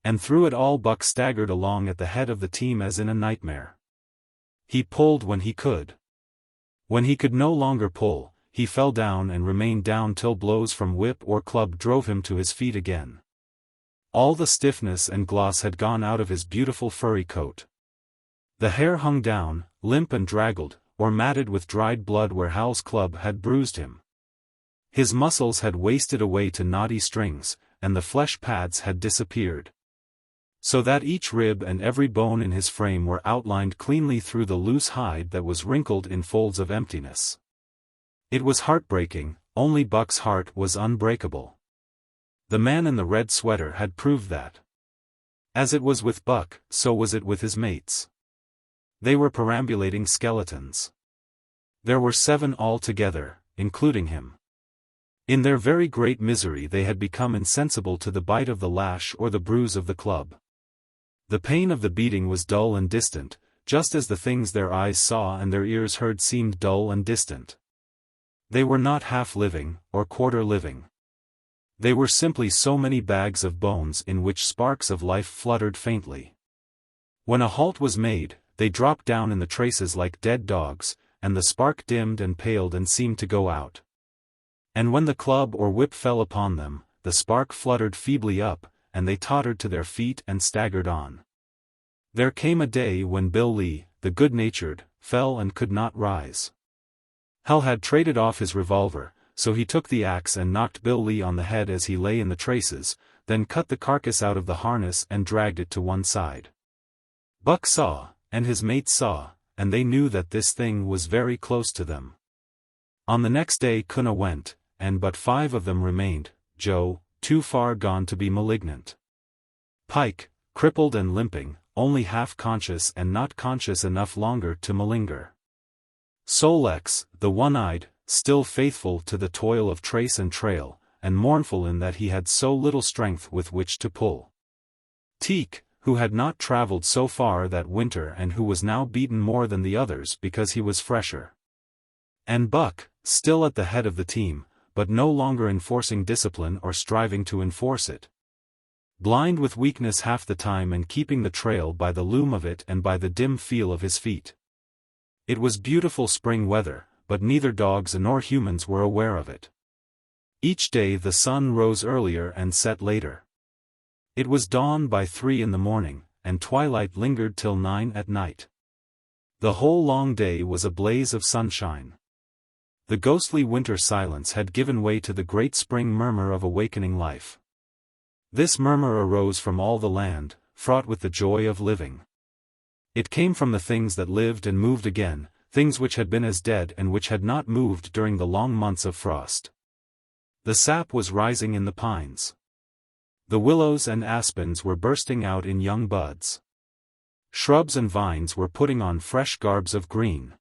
And through it all Buck staggered along at the head of the team as in a nightmare. He pulled when he could. When he could no longer pull, he fell down and remained down till blows from whip or club drove him to his feet again. All the stiffness and gloss had gone out of his beautiful furry coat. The hair hung down, limp and draggled, or matted with dried blood where Hal's club had bruised him. His muscles had wasted away to knotty strings, and the flesh pads had disappeared. So that each rib and every bone in his frame were outlined cleanly through the loose hide that was wrinkled in folds of emptiness. It was heartbreaking, only Buck's heart was unbreakable. The man in the red sweater had proved that. As it was with Buck, so was it with his mates. They were perambulating skeletons. There were 7 altogether, including him. In their very great misery they had become insensible to the bite of the lash or the bruise of the club. The pain of the beating was dull and distant, just as the things their eyes saw and their ears heard seemed dull and distant. They were not half living, or quarter living. They were simply so many bags of bones in which sparks of life fluttered faintly. When a halt was made, they dropped down in the traces like dead dogs, and the spark dimmed and paled and seemed to go out. And when the club or whip fell upon them, the spark fluttered feebly up, and they tottered to their feet and staggered on. There came a day when Bill Lee, the good-natured, fell and could not rise. Hal had traded off his revolver, so he took the axe and knocked Bill Lee on the head as he lay in the traces, then cut the carcass out of the harness and dragged it to one side. Buck saw, and his mates saw, and they knew that this thing was very close to them. On the next day Kuna went, and but 5 of them remained, Joe, too far gone to be malignant. Pike, crippled and limping, only half conscious and not conscious enough longer to malinger. Sol-Leks, the one-eyed, still faithful to the toil of trace and trail, and mournful in that he had so little strength with which to pull. Teek, who had not traveled so far that winter and who was now beaten more than the others because he was fresher. And Buck, still at the head of the team, but no longer enforcing discipline or striving to enforce it. Blind with weakness half the time and keeping the trail by the loom of it and by the dim feel of his feet. It was beautiful spring weather, but neither dogs nor humans were aware of it. Each day the sun rose earlier and set later. It was dawn by 3 in the morning, and twilight lingered till 9 at night. The whole long day was a blaze of sunshine. The ghostly winter silence had given way to the great spring murmur of awakening life. This murmur arose from all the land, fraught with the joy of living. It came from the things that lived and moved again, things which had been as dead and which had not moved during the long months of frost. The sap was rising in the pines. The willows and aspens were bursting out in young buds. Shrubs and vines were putting on fresh garbs of green.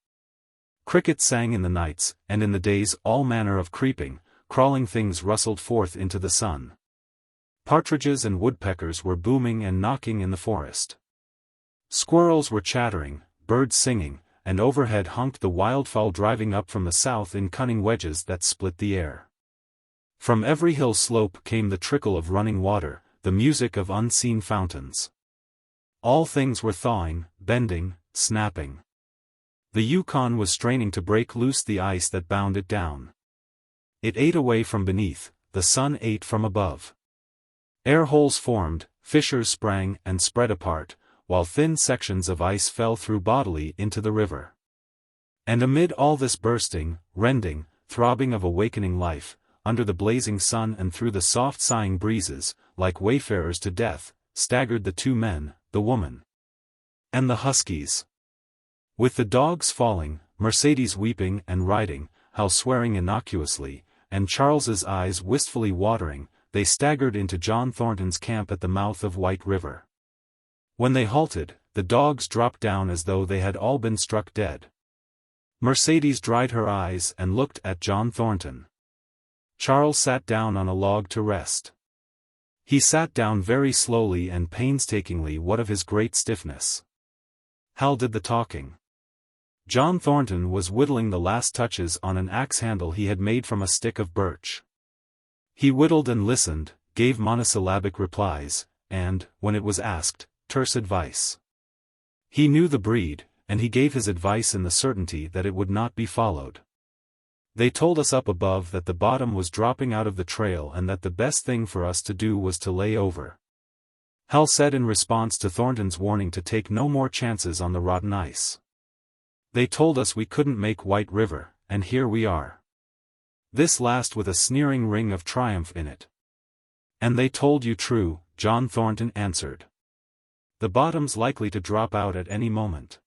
Crickets sang in the nights, and in the days all manner of creeping, crawling things rustled forth into the sun. Partridges and woodpeckers were booming and knocking in the forest. Squirrels were chattering, birds singing, and overhead honked the wildfowl driving up from the south in cunning wedges that split the air. From every hill slope came the trickle of running water, the music of unseen fountains. All things were thawing, bending, snapping. The Yukon was straining to break loose the ice that bound it down. It ate away from beneath, the sun ate from above. Air holes formed, fissures sprang and spread apart, while thin sections of ice fell through bodily into the river. And amid all this bursting, rending, throbbing of awakening life, under the blazing sun and through the soft sighing breezes, like wayfarers to death, staggered the 2 men, the woman, and the huskies. With the dogs falling, Mercedes weeping and riding, Hal swearing innocuously, and Charles's eyes wistfully watering, they staggered into John Thornton's camp at the mouth of White River. When they halted, the dogs dropped down as though they had all been struck dead. Mercedes dried her eyes and looked at John Thornton. Charles sat down on a log to rest. He sat down very slowly and painstakingly, what of his great stiffness. Hal did the talking. John Thornton was whittling the last touches on an axe handle he had made from a stick of birch. He whittled and listened, gave monosyllabic replies, and, when it was asked, terse advice. He knew the breed, and he gave his advice in the certainty that it would not be followed. They told us up above that the bottom was dropping out of the trail and that the best thing for us to do was to lay over. Hal said in response to Thornton's warning to take no more chances on the rotten ice. They told us we couldn't make White River, and here we are. This last with a sneering ring of triumph in it. And they told you true, John Thornton answered. The bottom's likely to drop out at any moment.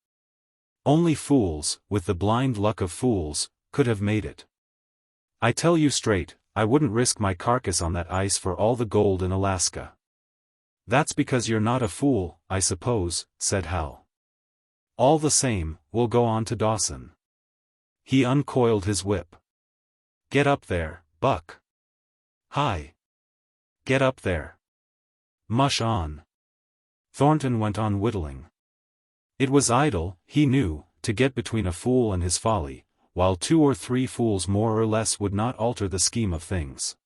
Only fools, with the blind luck of fools, could have made it. I tell you straight, I wouldn't risk my carcass on that ice for all the gold in Alaska. That's because you're not a fool, I suppose, said Hal. All the same, we'll go on to Dawson. He uncoiled his whip. Get up there, Buck. Hi. Get up there. Mush on. Thornton went on whittling. It was idle, he knew, to get between a fool and his folly, while 2 or 3 fools more or less would not alter the scheme of things.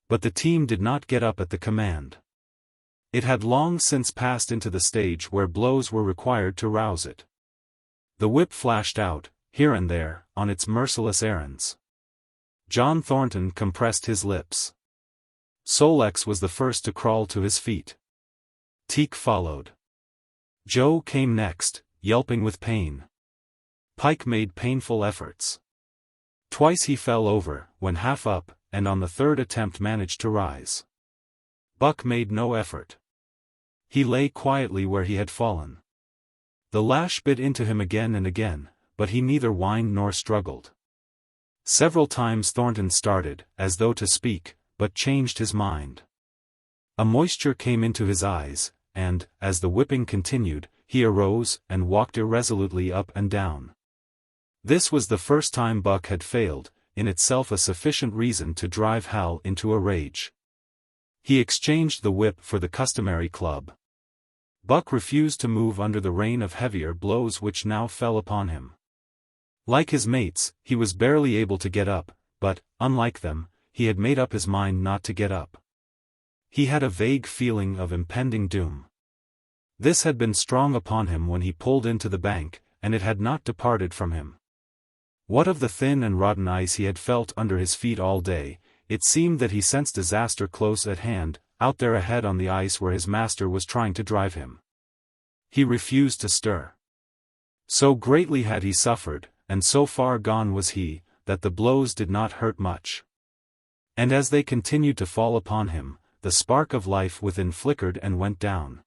But the team did not get up at the command. It had long since passed into the stage where blows were required to rouse it. The whip flashed out, here and there, on its merciless errands. John Thornton compressed his lips. Sol-leks was the first to crawl to his feet. Teek followed. Joe came next, yelping with pain. Pike made painful efforts. Twice he fell over, when half up, and on the third attempt managed to rise. Buck made no effort. He lay quietly where he had fallen. The lash bit into him again and again, but he neither whined nor struggled. Several times Thornton started, as though to speak, but changed his mind. A moisture came into his eyes, and, as the whipping continued, he arose and walked irresolutely up and down. This was the first time Buck had failed, in itself a sufficient reason to drive Hal into a rage. He exchanged the whip for the customary club. Buck refused to move under the rain of heavier blows which now fell upon him. Like his mates, he was barely able to get up, but, unlike them, he had made up his mind not to get up. He had a vague feeling of impending doom. This had been strong upon him when he pulled into the bank, and it had not departed from him. What of the thin and rotten ice he had felt under his feet all day, it seemed that he sensed disaster close at hand, out there ahead on the ice where his master was trying to drive him. He refused to stir. So greatly had he suffered, and so far gone was he, that the blows did not hurt much. And as they continued to fall upon him, the spark of life within flickered and went down.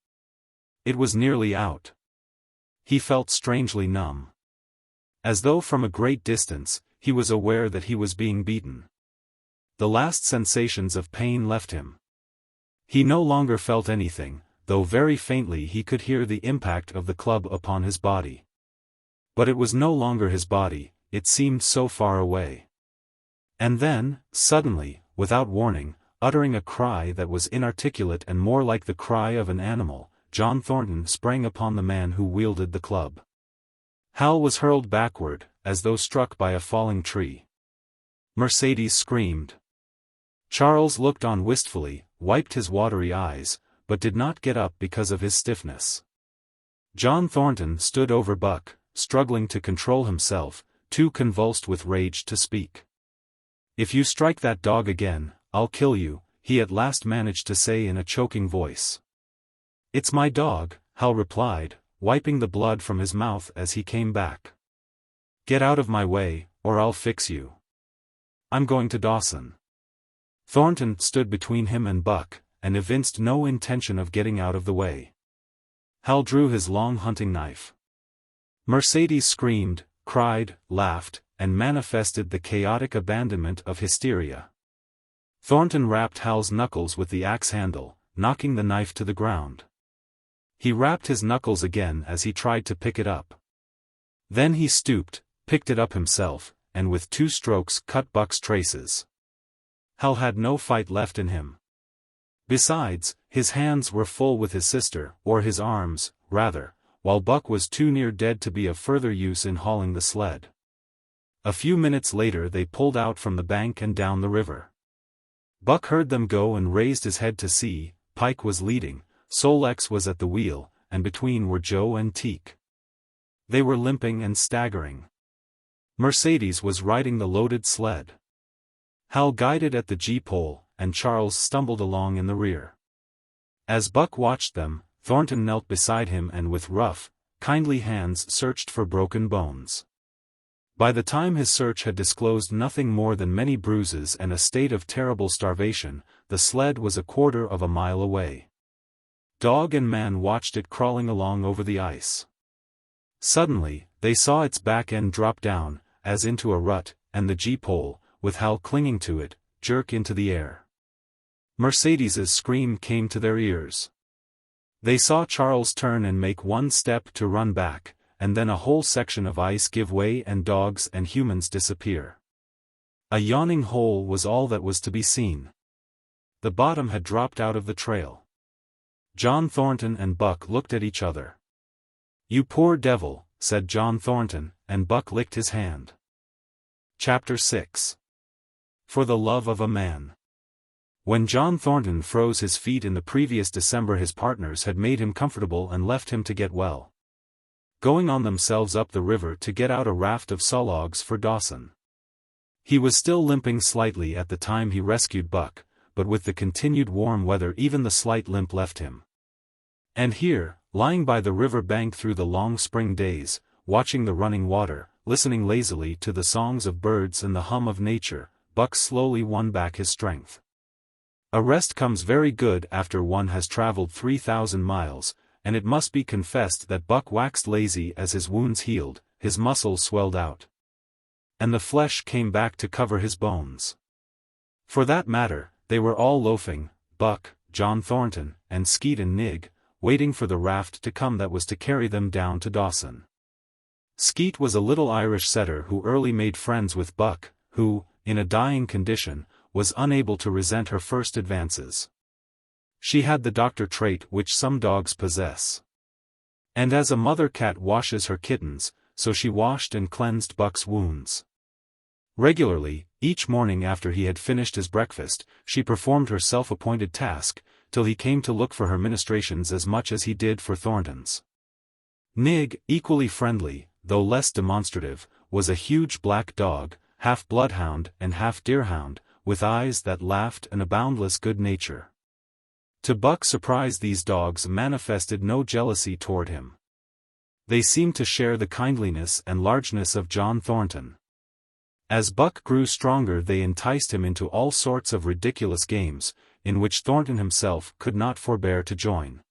It was nearly out. He felt strangely numb. As though from a great distance, he was aware that he was being beaten. The last sensations of pain left him. He no longer felt anything, though very faintly he could hear the impact of the club upon his body. But it was no longer his body, it seemed so far away. And then, suddenly, without warning, uttering a cry that was inarticulate and more like the cry of an animal, John Thornton sprang upon the man who wielded the club. Hal was hurled backward, as though struck by a falling tree. Mercedes screamed. Charles looked on wistfully, wiped his watery eyes, but did not get up because of his stiffness. John Thornton stood over Buck, struggling to control himself, too convulsed with rage to speak. "If you strike that dog again, I'll kill you," he at last managed to say in a choking voice. "It's my dog," Hal replied, wiping the blood from his mouth as he came back. "Get out of my way, or I'll fix you. I'm going to Dawson." Thornton stood between him and Buck, and evinced no intention of getting out of the way. Hal drew his long hunting knife. Mercedes screamed, cried, laughed, and manifested the chaotic abandonment of hysteria. Thornton rapped Hal's knuckles with the axe handle, knocking the knife to the ground. He rapped his knuckles again as he tried to pick it up. Then he stooped, picked it up himself, and with 2 strokes cut Buck's traces. Hal had no fight left in him. Besides, his hands were full with his sister, or his arms, rather, while Buck was too near dead to be of further use in hauling the sled. A few minutes later they pulled out from the bank and down the river. Buck heard them go and raised his head to see. Pike was leading, Sol-leks was at the wheel, and between were Joe and Teek. They were limping and staggering. Mercedes was riding the loaded sled. Hal guided at the G-pole, and Charles stumbled along in the rear. As Buck watched them, Thornton knelt beside him and with rough, kindly hands searched for broken bones. By the time his search had disclosed nothing more than many bruises and a state of terrible starvation, the sled was a quarter of a mile away. Dog and man watched it crawling along over the ice. Suddenly, they saw its back end drop down, as into a rut, and the G-pole, with Hal clinging to it, jerk into the air. Mercedes's scream came to their ears. They saw Charles turn and make one step to run back, and then a whole section of ice give way and dogs and humans disappear. A yawning hole was all that was to be seen. The bottom had dropped out of the trail. John Thornton and Buck looked at each other. "You poor devil," said John Thornton, and Buck licked his hand. Chapter 6. For the Love of a Man. When John Thornton froze his feet in the previous December, his partners had made him comfortable and left him to get well, going on themselves up the river to get out a raft of saw logs for Dawson. He was still limping slightly at the time he rescued Buck, but with the continued warm weather even the slight limp left him. And here, lying by the river bank through the long spring days, watching the running water, listening lazily to the songs of birds and the hum of nature, Buck slowly won back his strength. A rest comes very good after one has traveled 3,000 miles, and it must be confessed that Buck waxed lazy as his wounds healed, his muscles swelled out, and the flesh came back to cover his bones. For that matter, they were all loafing, Buck, John Thornton, and Skeet and Nig, waiting for the raft to come that was to carry them down to Dawson. Skeet was a little Irish setter who early made friends with Buck, who, in a dying condition, was unable to resent her first advances. She had the doctor trait which some dogs possess. And as a mother cat washes her kittens, so she washed and cleansed Buck's wounds. Regularly, each morning after he had finished his breakfast, she performed her self-appointed task, till he came to look for her ministrations as much as he did for Thornton's. Nig, equally friendly, though less demonstrative, was a huge black dog, half bloodhound and half deerhound, with eyes that laughed and a boundless good nature. To Buck's surprise, these dogs manifested no jealousy toward him. They seemed to share the kindliness and largeness of John Thornton. As Buck grew stronger, they enticed him into all sorts of ridiculous games, in which Thornton himself could not forbear to join.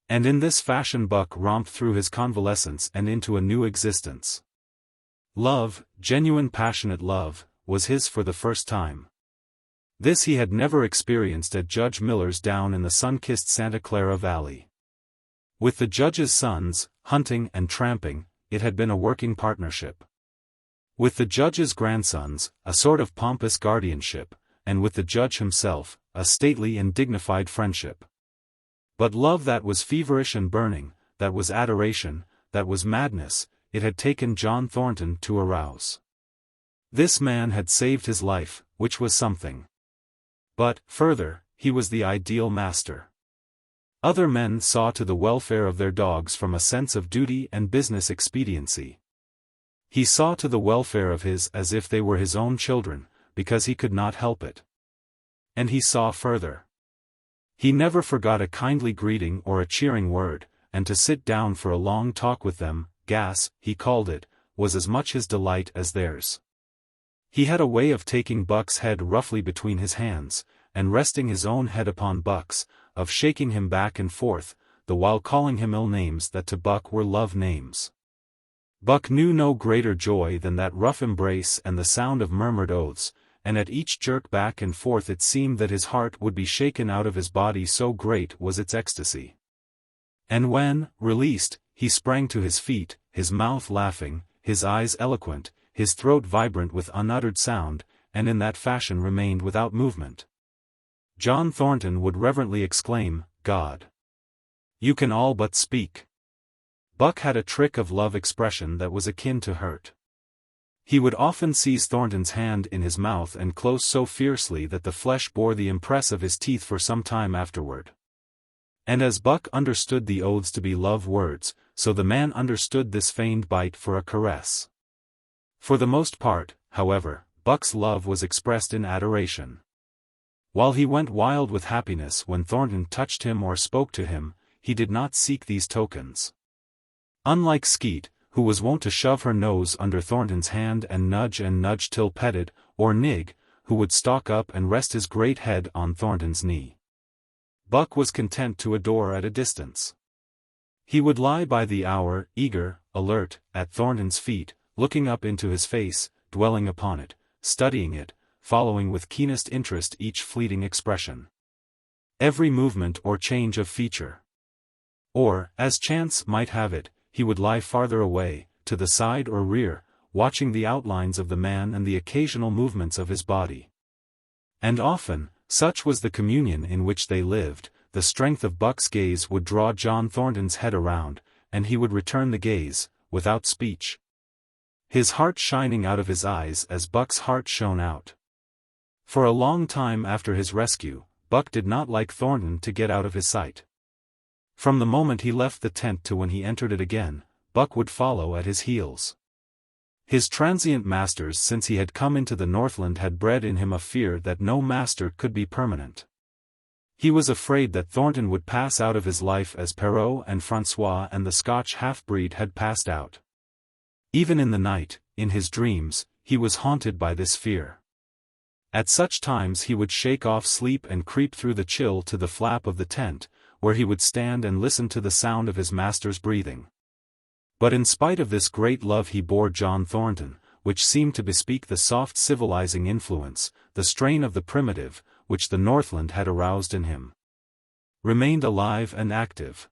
And in this fashion Buck romped through his convalescence and into a new existence. Love, genuine passionate love, was his for the first time. This he had never experienced at Judge Miller's down in the sun-kissed Santa Clara Valley. With the judge's sons, hunting and tramping, it had been a working partnership. With the judge's grandsons, a sort of pompous guardianship, and with the judge himself, a stately and dignified friendship. But love that was feverish and burning, that was adoration, that was madness, it had taken John Thornton to arouse. This man had saved his life, which was something. But, further, he was the ideal master. Other men saw to the welfare of their dogs from a sense of duty and business expediency. He saw to the welfare of his as if they were his own children, because he could not help it. And he saw further. He never forgot a kindly greeting or a cheering word, and to sit down for a long talk with them, gas, he called it, was as much his delight as theirs. He had a way of taking Buck's head roughly between his hands, and resting his own head upon Buck's, of shaking him back and forth, the while calling him ill names that to Buck were love names. Buck knew no greater joy than that rough embrace and the sound of murmured oaths, and at each jerk back and forth it seemed that his heart would be shaken out of his body, so great was its ecstasy. And when, released, he sprang to his feet, his mouth laughing, his eyes eloquent, his throat vibrant with unuttered sound, and in that fashion remained without movement, John Thornton would reverently exclaim, "God! You can all but speak." Buck had a trick of love expression that was akin to hurt. He would often seize Thornton's hand in his mouth and close so fiercely that the flesh bore the impress of his teeth for some time afterward. And as Buck understood the oaths to be love words, so the man understood this feigned bite for a caress. For the most part, however, Buck's love was expressed in adoration. While he went wild with happiness when Thornton touched him or spoke to him, he did not seek these tokens. Unlike Skeet, who was wont to shove her nose under Thornton's hand and nudge till petted, or Nig, who would stalk up and rest his great head on Thornton's knee, Buck was content to adore at a distance. He would lie by the hour, eager, alert, at Thornton's feet, looking up into his face, dwelling upon it, studying it, following with keenest interest each fleeting expression. Every movement or change of feature. Or, as chance might have it, he would lie farther away, to the side or rear, watching the outlines of the man and the occasional movements of his body. And often, such was the communion in which they lived, the strength of Buck's gaze would draw John Thornton's head around, and he would return the gaze, without speech. His heart shining out of his eyes as Buck's heart shone out. For a long time after his rescue, Buck did not like Thornton to get out of his sight. From the moment he left the tent to when he entered it again, Buck would follow at his heels. His transient masters since he had come into the Northland had bred in him a fear that no master could be permanent. He was afraid that Thornton would pass out of his life as Perrault and Francois and the Scotch half-breed had passed out. Even in the night, in his dreams, he was haunted by this fear. At such times he would shake off sleep and creep through the chill to the flap of the tent, where he would stand and listen to the sound of his master's breathing. But in spite of this great love he bore John Thornton, which seemed to bespeak the soft civilizing influence, the strain of the primitive, which the Northland had aroused in him, remained alive and active.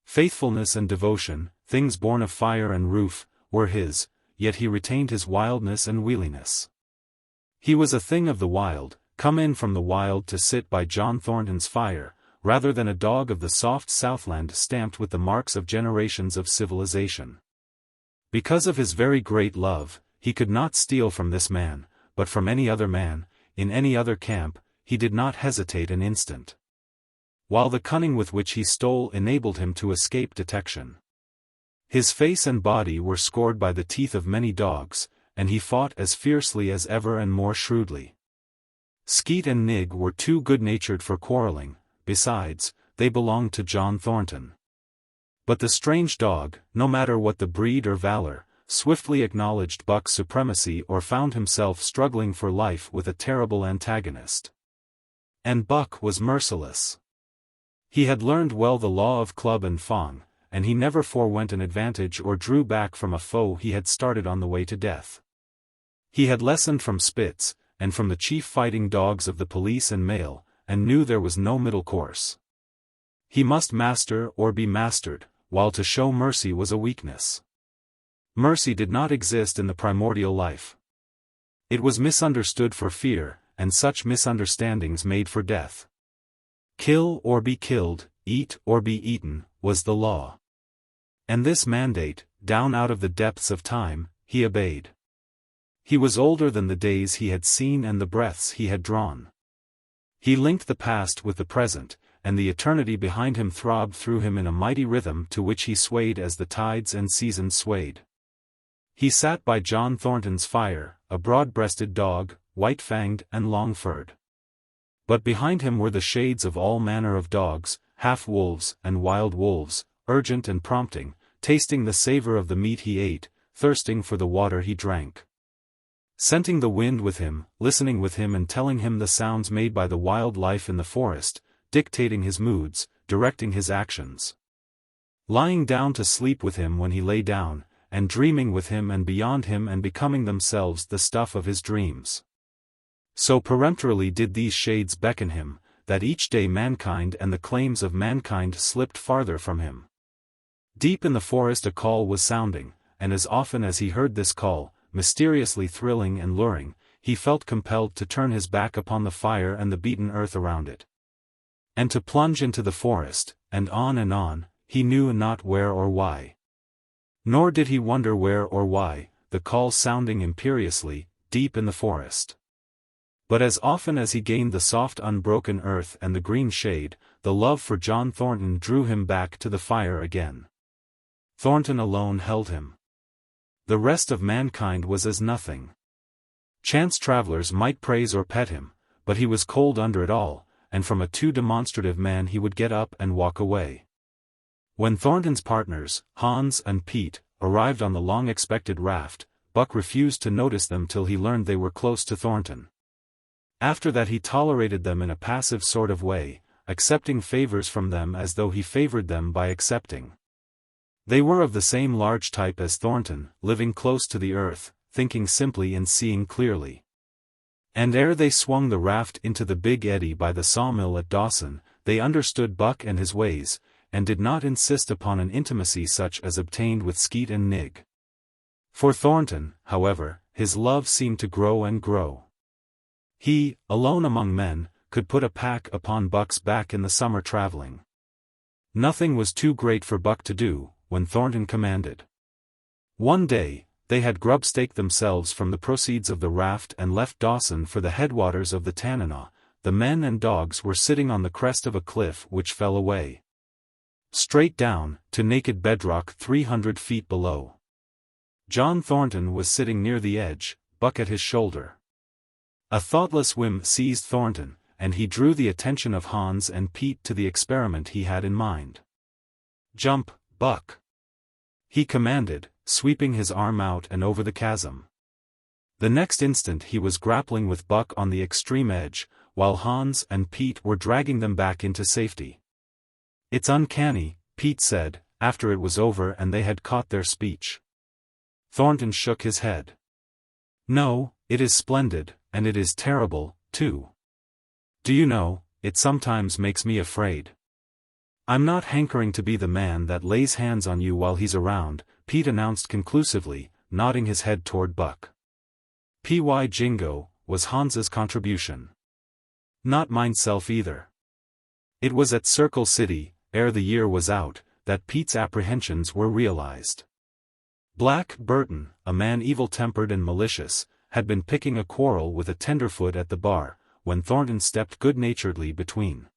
Faithfulness and devotion, things born of fire and roof, were his, yet he retained his wildness and wheeliness. He was a thing of the wild, come in from the wild to sit by John Thornton's fire, rather than a dog of the soft Southland stamped with the marks of generations of civilization. Because of his very great love, he could not steal from this man, but from any other man, in any other camp, he did not hesitate an instant. While the cunning with which he stole enabled him to escape detection. His face and body were scored by the teeth of many dogs, and he fought as fiercely as ever and more shrewdly. Skeet and Nig were too good-natured for quarreling, besides, they belonged to John Thornton. But the strange dog, no matter what the breed or valor, swiftly acknowledged Buck's supremacy or found himself struggling for life with a terrible antagonist. And Buck was merciless. He had learned well the law of club and Fang, and he never forewent an advantage or drew back from a foe he had started on the way to death. He had lessoned from Spitz, and from the chief fighting dogs of the police and mail, and knew there was no middle course. He must master or be mastered, while to show mercy was a weakness. Mercy did not exist in the primordial life. It was misunderstood for fear, and such misunderstandings made for death. Kill or be killed, eat or be eaten, was the law. And this mandate, down out of the depths of time, he obeyed. He was older than the days he had seen and the breaths he had drawn. He linked the past with the present, and the eternity behind him throbbed through him in a mighty rhythm to which he swayed as the tides and seasons swayed. He sat by John Thornton's fire, a broad-breasted dog, white-fanged and long-furred. But behind him were the shades of all manner of dogs, half-wolves and wild wolves, urgent and prompting, tasting the savor of the meat he ate, thirsting for the water he drank. Scenting the wind with him, listening with him and telling him the sounds made by the wild life in the forest, dictating his moods, directing his actions. Lying down to sleep with him when he lay down, and dreaming with him and beyond him and becoming themselves the stuff of his dreams. So peremptorily did these shades beckon him, that each day mankind and the claims of mankind slipped farther from him. Deep in the forest a call was sounding, and as often as he heard this call, mysteriously thrilling and luring, he felt compelled to turn his back upon the fire and the beaten earth around it. And to plunge into the forest, and on, he knew not where or why. Nor did he wonder where or why, the call sounding imperiously, deep in the forest. But as often as he gained the soft unbroken earth and the green shade, the love for John Thornton drew him back to the fire again. Thornton alone held him. The rest of mankind was as nothing. Chance travelers might praise or pet him, but he was cold under it all, and from a too demonstrative man he would get up and walk away. When Thornton's partners, Hans and Pete, arrived on the long-expected raft, Buck refused to notice them till he learned they were close to Thornton. After that he tolerated them in a passive sort of way, accepting favors from them as though he favored them by accepting. They were of the same large type as Thornton, living close to the earth, thinking simply and seeing clearly. And ere they swung the raft into the big eddy by the sawmill at Dawson, they understood Buck and his ways, and did not insist upon an intimacy such as obtained with Skeet and Nig. For Thornton, however, his love seemed to grow and grow. He, alone among men, could put a pack upon Buck's back in the summer traveling. Nothing was too great for Buck to do, when Thornton commanded. One day, they had grub-staked themselves from the proceeds of the raft and left Dawson for the headwaters of the Tanana. The men and dogs were sitting on the crest of a cliff which fell away straight down, to naked bedrock 300 feet below. John Thornton was sitting near the edge, Buck at his shoulder. A thoughtless whim seized Thornton, and he drew the attention of Hans and Pete to the experiment he had in mind. "Jump, Buck!" he commanded, sweeping his arm out and over the chasm. The next instant he was grappling with Buck on the extreme edge, while Hans and Pete were dragging them back into safety. "It's uncanny," Pete said, after it was over and they had caught their speech. Thornton shook his head. "No, it is splendid, and it is terrible, too. Do you know, it sometimes makes me afraid. I'm not hankering to be the man that lays hands on you while he's around," Pete announced conclusively, nodding his head toward Buck. "Py Jingo," was Hans's contribution. "Not mineself either." It was at Circle City, ere the year was out, that Pete's apprehensions were realized. Black Burton, a man evil-tempered and malicious, had been picking a quarrel with a tenderfoot at the bar, when Thornton stepped good-naturedly between.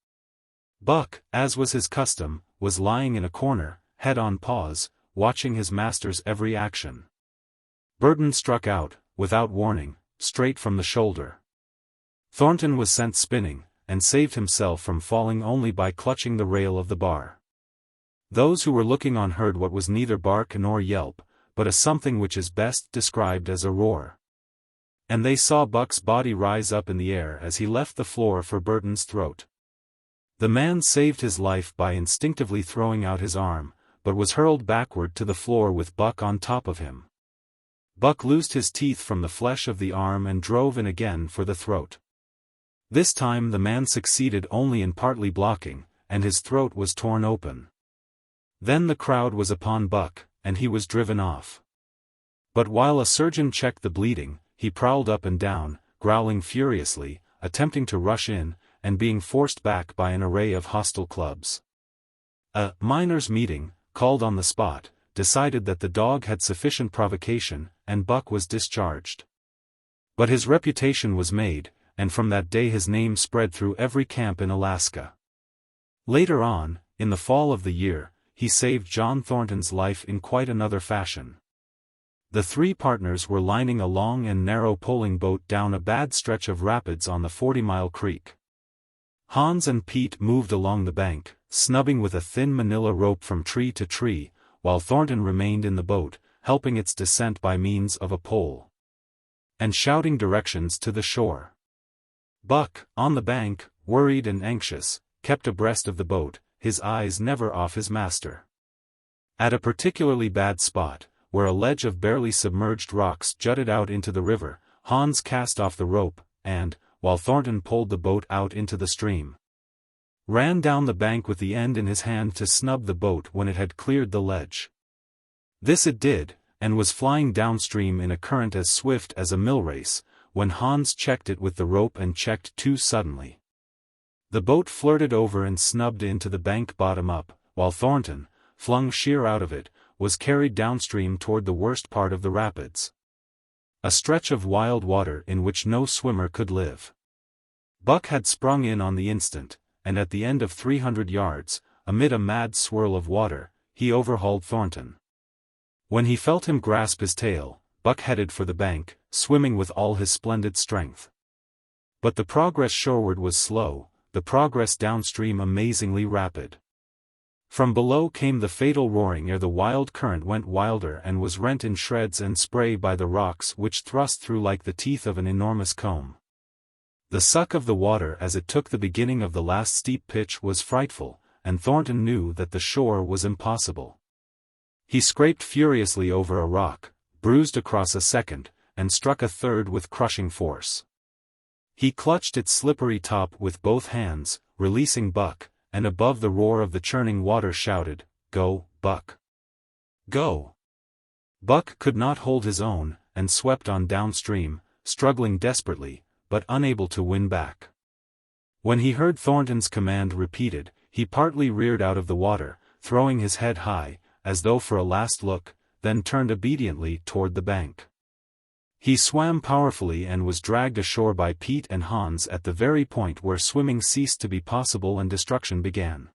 Buck, as was his custom, was lying in a corner, head on paws, watching his master's every action. Burton struck out, without warning, straight from the shoulder. Thornton was sent spinning, and saved himself from falling only by clutching the rail of the bar. Those who were looking on heard what was neither bark nor yelp, but a something which is best described as a roar. And they saw Buck's body rise up in the air as he left the floor for Burton's throat. The man saved his life by instinctively throwing out his arm, but was hurled backward to the floor with Buck on top of him. Buck loosed his teeth from the flesh of the arm and drove in again for the throat. This time the man succeeded only in partly blocking, and his throat was torn open. Then the crowd was upon Buck, and he was driven off. But while a surgeon checked the bleeding, he prowled up and down, growling furiously, attempting to rush in, and being forced back by an array of hostile clubs. A miners' meeting, called on the spot, decided that the dog had sufficient provocation, and Buck was discharged. But his reputation was made, and from that day his name spread through every camp in Alaska. Later on, in the fall of the year, he saved John Thornton's life in quite another fashion. The three partners were lining a long and narrow poling boat down a bad stretch of rapids on the 40-mile creek. Hans and Pete moved along the bank, snubbing with a thin manila rope from tree to tree, while Thornton remained in the boat, helping its descent by means of a pole, and shouting directions to the shore. Buck, on the bank, worried and anxious, kept abreast of the boat, his eyes never off his master. At a particularly bad spot, where a ledge of barely submerged rocks jutted out into the river, Hans cast off the rope, and, while Thornton pulled the boat out into the stream, ran down the bank with the end in his hand to snub the boat when it had cleared the ledge. This it did, and was flying downstream in a current as swift as a mill race, when Hans checked it with the rope and checked too suddenly. The boat flirted over and snubbed into the bank bottom up, while Thornton, flung sheer out of it, was carried downstream toward the worst part of the rapids. A stretch of wild water in which no swimmer could live. Buck had sprung in on the instant, and at the end of 300 yards, amid a mad swirl of water, he overhauled Thornton. When he felt him grasp his tail, Buck headed for the bank, swimming with all his splendid strength. But the progress shoreward was slow, the progress downstream amazingly rapid. From below came the fatal roaring ere the wild current went wilder and was rent in shreds and spray by the rocks which thrust through like the teeth of an enormous comb. The suck of the water as it took the beginning of the last steep pitch was frightful, and Thornton knew that the shore was impossible. He scraped furiously over a rock, bruised across a second, and struck a third with crushing force. He clutched its slippery top with both hands, releasing Buck, and above the roar of the churning water shouted, "Go, Buck! Go!" Buck could not hold his own, and swept on downstream, struggling desperately, but unable to win back. When he heard Thornton's command repeated, he partly reared out of the water, throwing his head high, as though for a last look, then turned obediently toward the bank. He swam powerfully and was dragged ashore by Pete and Hans at the very point where swimming ceased to be possible and destruction began.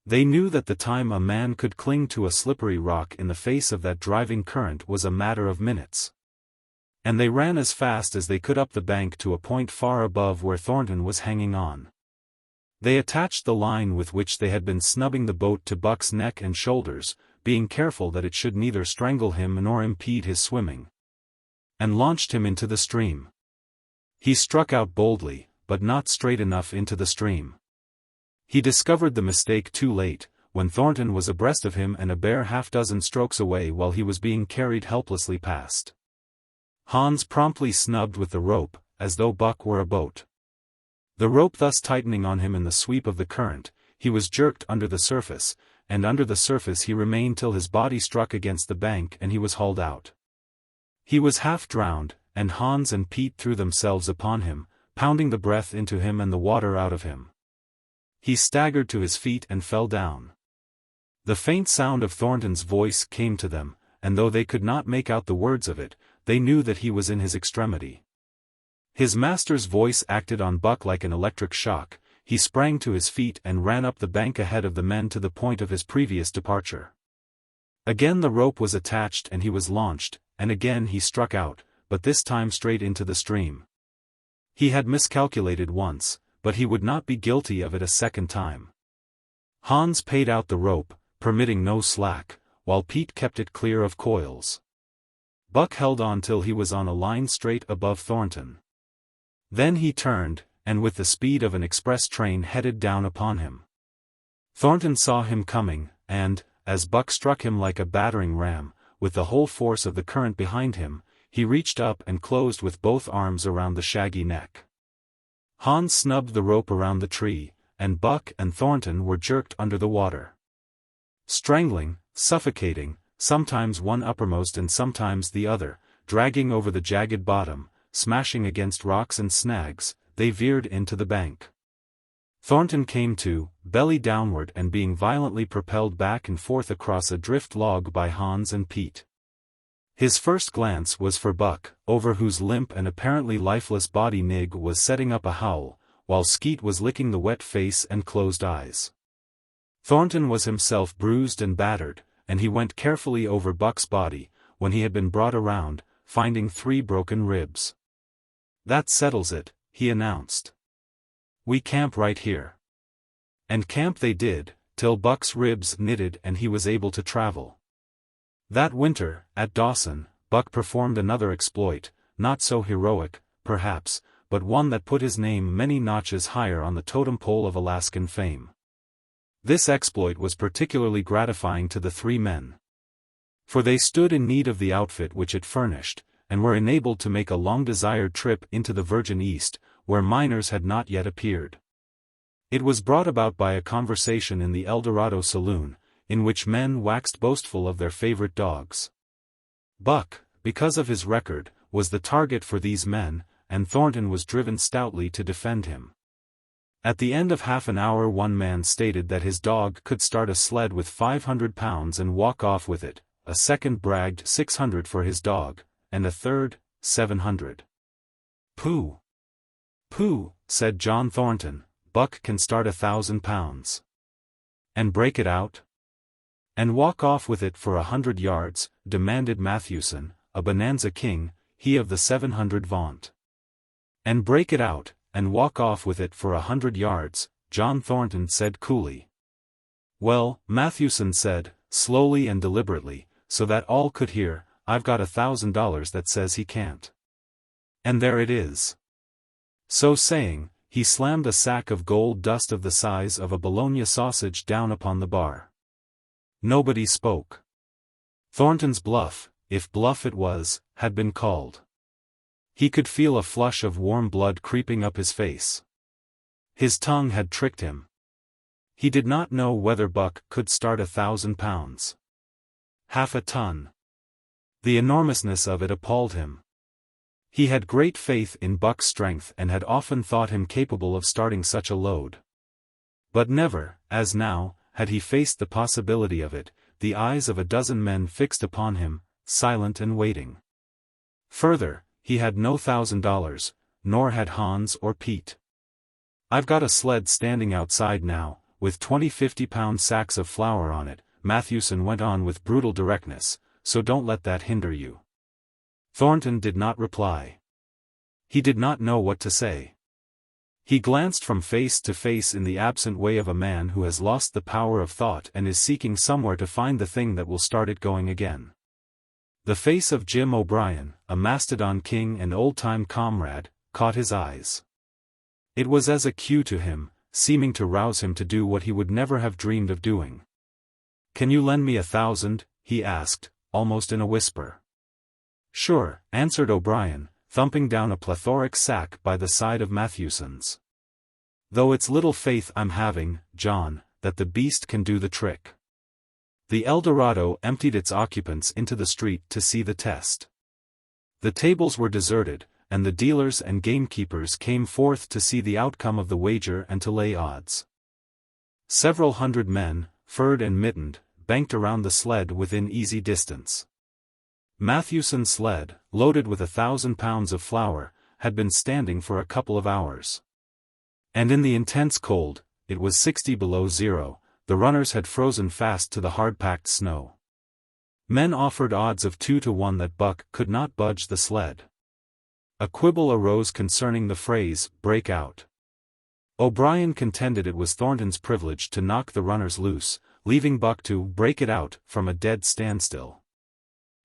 They knew that the time a man could cling to a slippery rock in the face of that driving current was a matter of minutes. And they ran as fast as they could up the bank to a point far above where Thornton was hanging on. They attached the line with which they had been snubbing the boat to Buck's neck and shoulders, being careful that it should neither strangle him nor impede his swimming, and launched him into the stream. He struck out boldly, but not straight enough into the stream. He discovered the mistake too late, when Thornton was abreast of him and a bare half-dozen strokes away while he was being carried helplessly past. Hans promptly snubbed with the rope, as though Buck were a boat. The rope thus tightening on him in the sweep of the current, he was jerked under the surface, and under the surface he remained till his body struck against the bank and he was hauled out. He was half drowned, and Hans and Pete threw themselves upon him, pounding the breath into him and the water out of him. He staggered to his feet and fell down. The faint sound of Thornton's voice came to them, and though they could not make out the words of it, they knew that he was in his extremity. His master's voice acted on Buck like an electric shock. He sprang to his feet and ran up the bank ahead of the men to the point of his previous departure. Again the rope was attached and he was launched, and again he struck out, but this time straight into the stream. He had miscalculated once, but he would not be guilty of it a second time. Hans paid out the rope, permitting no slack, while Pete kept it clear of coils. Buck held on till he was on a line straight above Thornton. Then he turned, and with the speed of an express train headed down upon him. Thornton saw him coming, and, as Buck struck him like a battering ram, with the whole force of the current behind him, he reached up and closed with both arms around the shaggy neck. Hans snubbed the rope around the tree, and Buck and Thornton were jerked under the water. Strangling, suffocating, sometimes one uppermost and sometimes the other, dragging over the jagged bottom, smashing against rocks and snags, they veered into the bank. Thornton came to, belly downward and being violently propelled back and forth across a drift log by Hans and Pete. His first glance was for Buck, over whose limp and apparently lifeless body Nig was setting up a howl, while Skeet was licking the wet face and closed eyes. Thornton was himself bruised and battered, and he went carefully over Buck's body, when he had been brought around, finding 3 broken ribs. "That settles it," he announced. "We camp right here." And camp they did, till Buck's ribs knitted and he was able to travel. That winter, at Dawson, Buck performed another exploit, not so heroic, perhaps, but one that put his name many notches higher on the totem pole of Alaskan fame. This exploit was particularly gratifying to the 3 men. For they stood in need of the outfit which it furnished, and were enabled to make a long-desired trip into the Virgin East, where miners had not yet appeared. It was brought about by a conversation in the El Dorado saloon, in which men waxed boastful of their favorite dogs. Buck, because of his record, was the target for these men, and Thornton was driven stoutly to defend him. At the end of half an hour one man stated that his dog could start a sled with 500 pounds and walk off with it, a second bragged 600 for his dog, and a third, 700. "Pooh! Pooh," said John Thornton, "Buck can start 1,000 pounds. And break it out? And walk off with it for 100 yards, demanded Mathewson, a bonanza king, he of the 700 vaunt. And break it out, and walk off with it for 100 yards, John Thornton said coolly. "Well," Mathewson said, slowly and deliberately, so that all could hear, "I've got $1,000 that says he can't. And there it is." So saying, he slammed a sack of gold dust of the size of a bologna sausage down upon the bar. Nobody spoke. Thornton's bluff, if bluff it was, had been called. He could feel a flush of warm blood creeping up his face. His tongue had tricked him. He did not know whether Buck could start 1,000 pounds. Half a ton. The enormousness of it appalled him. He had great faith in Buck's strength and had often thought him capable of starting such a load. But never, as now, had he faced the possibility of it, the eyes of a dozen men fixed upon him, silent and waiting. Further, he had no $1,000, nor had Hans or Pete. "I've got a sled standing outside now, with 20 50-pound sacks of flour on it," Mathewson went on with brutal directness, "so don't let that hinder you." Thornton did not reply. He did not know what to say. He glanced from face to face in the absent way of a man who has lost the power of thought and is seeking somewhere to find the thing that will start it going again. The face of Jim O'Brien, a Mastodon king and old-time comrade, caught his eyes. It was as a cue to him, seeming to rouse him to do what he would never have dreamed of doing. "Can you lend me 1,000?" he asked, almost in a whisper. "Sure," answered O'Brien, thumping down a plethoric sack by the side of Mathewson's. "Though it's little faith I'm having, John, that the beast can do the trick." The Eldorado emptied its occupants into the street to see the test. The tables were deserted, and the dealers and gamekeepers came forth to see the outcome of the wager and to lay odds. Several hundred men, furred and mittened, banked around the sled within easy distance. Mathewson's sled, loaded with 1,000 pounds of flour, had been standing for a couple of hours. And in the intense cold, it was 60 below zero, the runners had frozen fast to the hard-packed snow. Men offered odds of 2 to 1 that Buck could not budge the sled. A quibble arose concerning the phrase, "break out." O'Brien contended it was Thornton's privilege to knock the runners loose, leaving Buck to "break it out" from a dead standstill.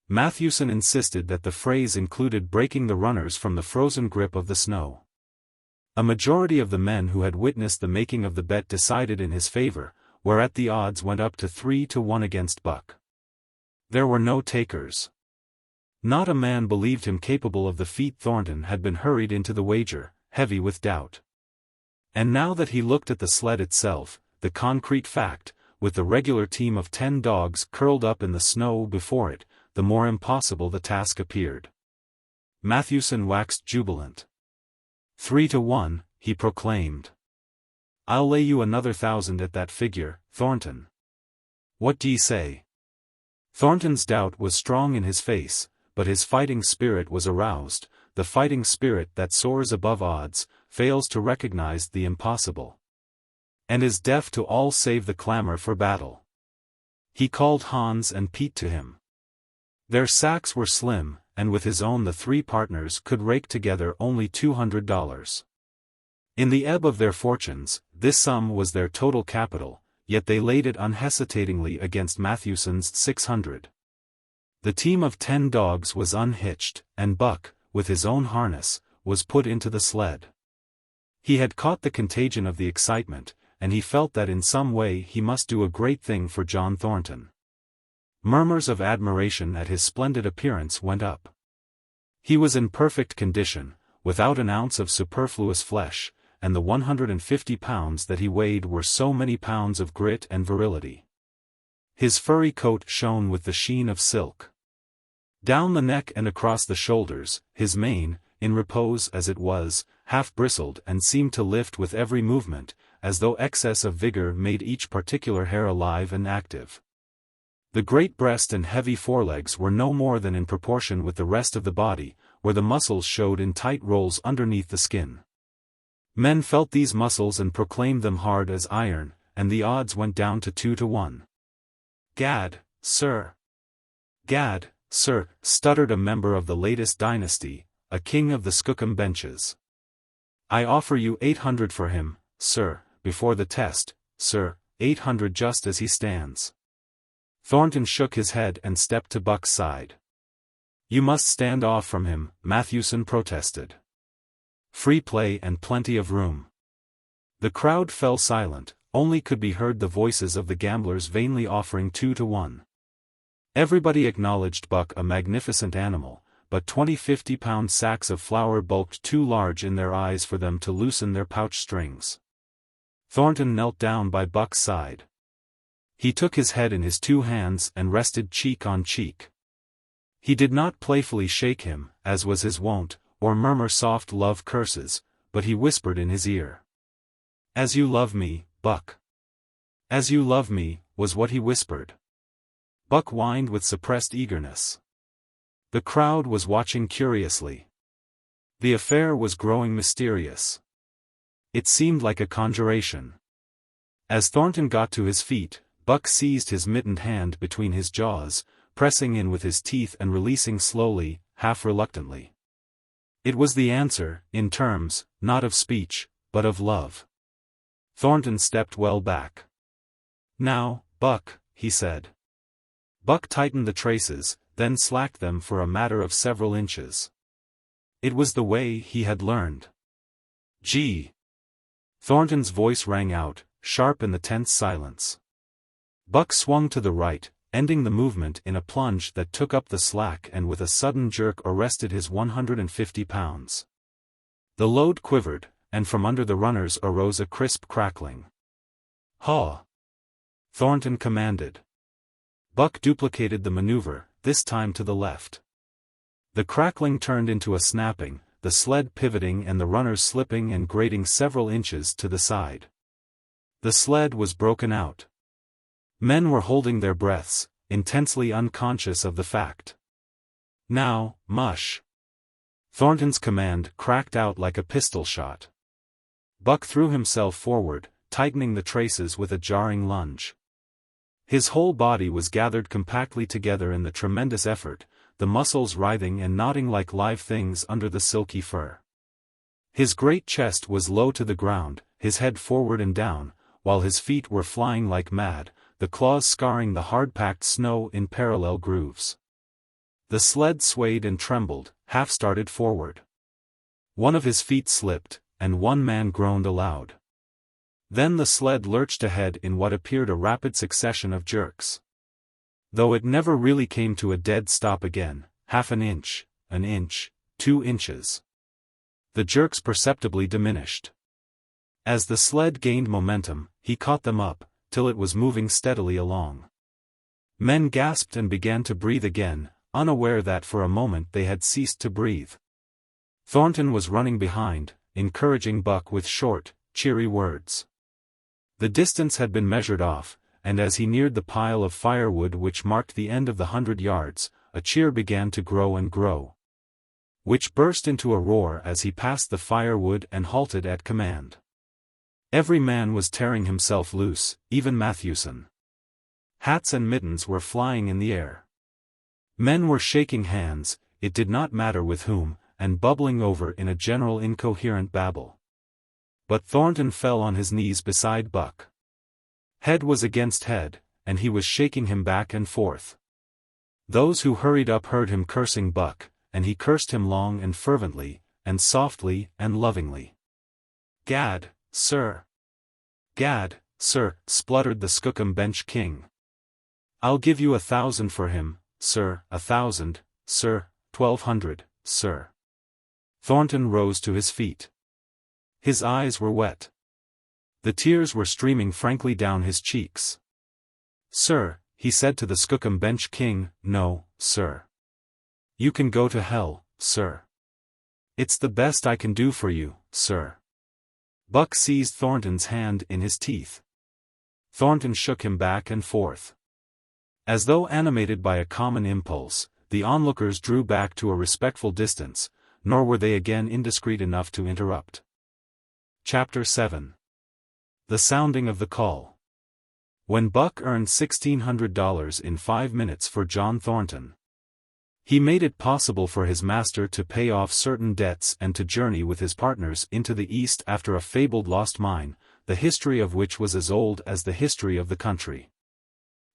Mathewson insisted that the phrase included breaking the runners from the frozen grip of the snow. A majority of the men who had witnessed the making of the bet decided in his favor, whereat the odds went up to 3 to 1 against Buck. There were no takers. Not a man believed him capable of the feat. Thornton had been hurried into the wager, heavy with doubt. And now that he looked at the sled itself, the concrete fact, with the regular team of 10 dogs curled up in the snow before it, the more impossible the task appeared. Mathewson waxed jubilant. 3 to 1, he proclaimed. "I'll lay you another 1,000 at that figure, Thornton. What d'ye say?" Thornton's doubt was strong in his face, but his fighting spirit was aroused, the fighting spirit that soars above odds, fails to recognize the impossible, and is deaf to all save the clamor for battle. He called Hans and Pete to him. Their sacks were slim, and with his own the 3 partners could rake together only $200. In the ebb of their fortunes, this sum was their total capital, yet they laid it unhesitatingly against Mathewson's 600. The team of 10 dogs was unhitched, and Buck, with his own harness, was put into the sled. He had caught the contagion of the excitement, and he felt that in some way he must do a great thing for John Thornton. Murmurs of admiration at his splendid appearance went up. He was in perfect condition, without an ounce of superfluous flesh, and the 150 pounds that he weighed were so many pounds of grit and virility. His furry coat shone with the sheen of silk. Down the neck and across the shoulders, his mane, in repose as it was, half bristled and seemed to lift with every movement, as though excess of vigor made each particular hair alive and active. The great breast and heavy forelegs were no more than in proportion with the rest of the body, where the muscles showed in tight rolls underneath the skin. Men felt these muscles and proclaimed them hard as iron, and the odds went down to 2 to 1. "Gad, sir! Gad, sir," stuttered a member of the latest dynasty, a king of the Skookum benches. "I offer you 800 for him, sir, before the test, sir, 800 just as he stands." Thornton shook his head and stepped to Buck's side. "You must stand off from him," Mathewson protested. "Free play and plenty of room." The crowd fell silent, only could be heard the voices of the gamblers vainly offering 2 to 1. Everybody acknowledged Buck a magnificent animal, but 20 50-pound sacks of flour bulked too large in their eyes for them to loosen their pouch strings. Thornton knelt down by Buck's side. He took his head in his two hands and rested cheek on cheek. He did not playfully shake him, as was his wont, or murmur soft love curses, but he whispered in his ear. "As you love me, Buck. As you love me," was what he whispered. Buck whined with suppressed eagerness. The crowd was watching curiously. The affair was growing mysterious. It seemed like a conjuration. As Thornton got to his feet, Buck seized his mittened hand between his jaws, pressing in with his teeth and releasing slowly, half reluctantly. It was the answer, in terms, not of speech, but of love. Thornton stepped well back. "Now, Buck," he said. Buck tightened the traces, then slacked them for a matter of several inches. It was the way he had learned. "Gee!" Thornton's voice rang out, sharp in the tense silence. Buck swung to the right, ending the movement in a plunge that took up the slack and with a sudden jerk arrested his 150 pounds. The load quivered, and from under the runners arose a crisp crackling. "Haw!" Thornton commanded. Buck duplicated the maneuver, this time to the left. The crackling turned into a snapping, the sled pivoting and the runners slipping and grating several inches to the side. The sled was broken out. Men were holding their breaths, intensely unconscious of the fact. "Now, mush!" Thornton's command cracked out like a pistol shot. Buck threw himself forward, tightening the traces with a jarring lunge. His whole body was gathered compactly together in the tremendous effort, the muscles writhing and knotting like live things under the silky fur. His great chest was low to the ground, his head forward and down, while his feet were flying like mad, the claws scarring the hard-packed snow in parallel grooves. The sled swayed and trembled, half-started forward. One of his feet slipped, and one man groaned aloud. Then the sled lurched ahead in what appeared a rapid succession of jerks. Though it never really came to a dead stop again, half an inch, 2 inches. The jerks perceptibly diminished. As the sled gained momentum, he caught them up, till it was moving steadily along. Men gasped and began to breathe again, unaware that for a moment they had ceased to breathe. Thornton was running behind, encouraging Buck with short, cheery words. The distance had been measured off, and as he neared the pile of firewood which marked the end of the 100 yards, a cheer began to grow and grow, which burst into a roar as he passed the firewood and halted at command. Every man was tearing himself loose, even Matthewson. Hats and mittens were flying in the air. Men were shaking hands, it did not matter with whom, and bubbling over in a general incoherent babble. But Thornton fell on his knees beside Buck. Head was against head, and he was shaking him back and forth. Those who hurried up heard him cursing Buck, and he cursed him long and fervently, and softly and lovingly. "Gad, sir! Gad, sir!" spluttered the Skookum Bench King. "I'll give you 1,000 for him, sir, 1,000, sir, 1,200, sir." Thornton rose to his feet. His eyes were wet. The tears were streaming frankly down his cheeks. "Sir," he said to the Skookum Bench King, "no, sir. You can go to hell, sir. It's the best I can do for you, sir." Buck seized Thornton's hand in his teeth. Thornton shook him back and forth. As though animated by a common impulse, the onlookers drew back to a respectful distance, nor were they again indiscreet enough to interrupt. Chapter 7. The Sounding of the Call. When Buck earned $1,600 in 5 minutes for John Thornton, he made it possible for his master to pay off certain debts and to journey with his partners into the East after a fabled lost mine, the history of which was as old as the history of the country.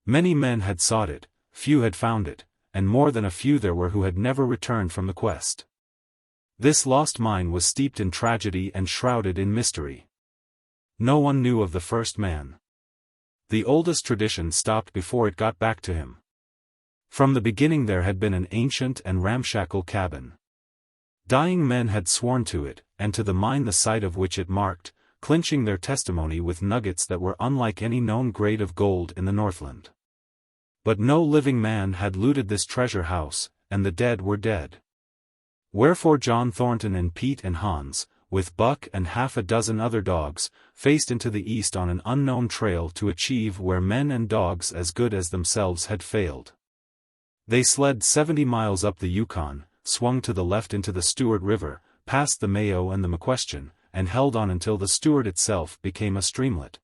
Many men had sought it, few had found it, and more than a few there were who had never returned from the quest. This lost mine was steeped in tragedy and shrouded in mystery. No one knew of the first man. The oldest tradition stopped before it got back to him. From the beginning there had been an ancient and ramshackle cabin. Dying men had sworn to it, and to the mine the site of which it marked, clinching their testimony with nuggets that were unlike any known grade of gold in the Northland. But no living man had looted this treasure house, and the dead were dead. Wherefore John Thornton and Pete and Hans, with Buck and half a dozen other dogs, faced into the east on an unknown trail to achieve where men and dogs as good as themselves had failed. They sled 70 miles up the Yukon, swung to the left into the Stewart River, past the Mayo and the McQuestion, and held on until the Stewart itself became a streamlet,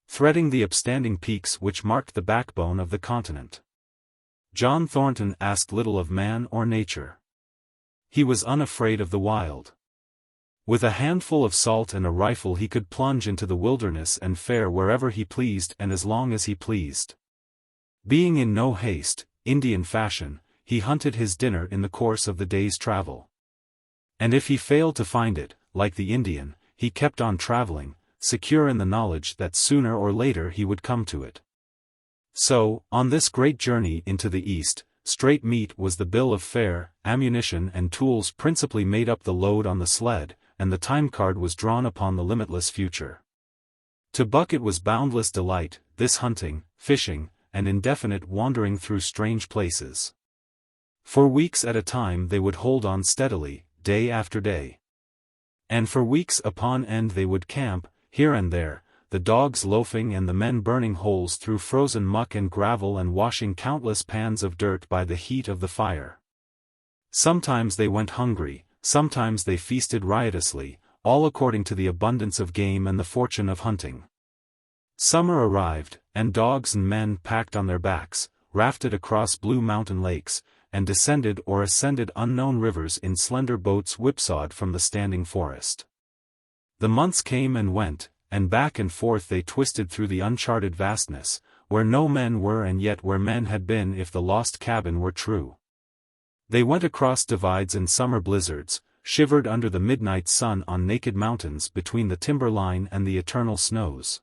threading the upstanding peaks which marked the backbone of the continent. John Thornton asked little of man or nature. He was unafraid of the wild. With a handful of salt and a rifle he could plunge into the wilderness and fare wherever he pleased and as long as he pleased. Being in no haste, Indian fashion, he hunted his dinner in the course of the day's travel. And if he failed to find it, like the Indian, he kept on traveling, secure in the knowledge that sooner or later he would come to it. So, on this great journey into the east, straight meat was the bill of fare, ammunition and tools principally made up the load on the sled, and the time card was drawn upon the limitless future. To Buck it was boundless delight, this hunting, fishing, and indefinite wandering through strange places. For weeks at a time they would hold on steadily, day after day. And for weeks upon end they would camp, here and there, the dogs loafing and the men burning holes through frozen muck and gravel and washing countless pans of dirt by the heat of the fire. Sometimes they went hungry, sometimes they feasted riotously, all according to the abundance of game and the fortune of hunting. Summer arrived, and dogs and men packed on their backs, rafted across blue mountain lakes, and descended or ascended unknown rivers in slender boats whipsawed from the standing forest. The months came and went, and back and forth they twisted through the uncharted vastness, where no men were and yet where men had been if the lost cabin were true. They went across divides and summer blizzards, shivered under the midnight sun on naked mountains between the timberline and the eternal snows.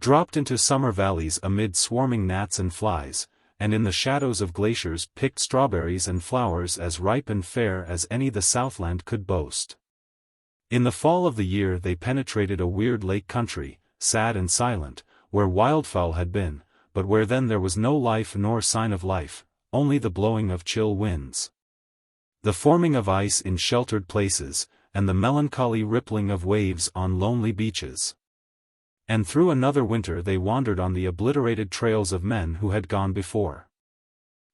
Dropped into summer valleys amid swarming gnats and flies, and in the shadows of glaciers picked strawberries and flowers as ripe and fair as any the Southland could boast. In the fall of the year they penetrated a weird lake country, sad and silent, where wildfowl had been, but where then there was no life nor sign of life, only the blowing of chill winds, the forming of ice in sheltered places, and the melancholy rippling of waves on lonely beaches. And through another winter they wandered on the obliterated trails of men who had gone before.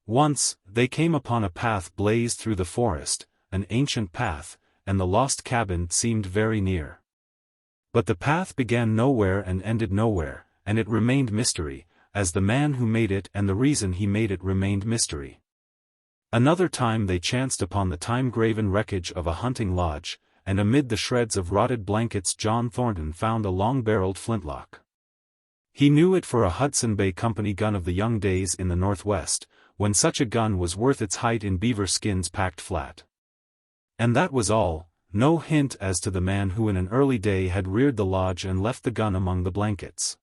Once, they came upon a path blazed through the forest, an ancient path, and the lost cabin seemed very near. But the path began nowhere and ended nowhere, and it remained mystery, as the man who made it and the reason he made it remained mystery. Another time they chanced upon the time-graven wreckage of a hunting lodge, and amid the shreds of rotted blankets John Thornton found a long-barreled flintlock. He knew it for a Hudson Bay Company gun of the young days in the Northwest, when such a gun was worth its height in beaver skins packed flat. And that was all, no hint as to the man who in an early day had reared the lodge and left the gun among the blankets.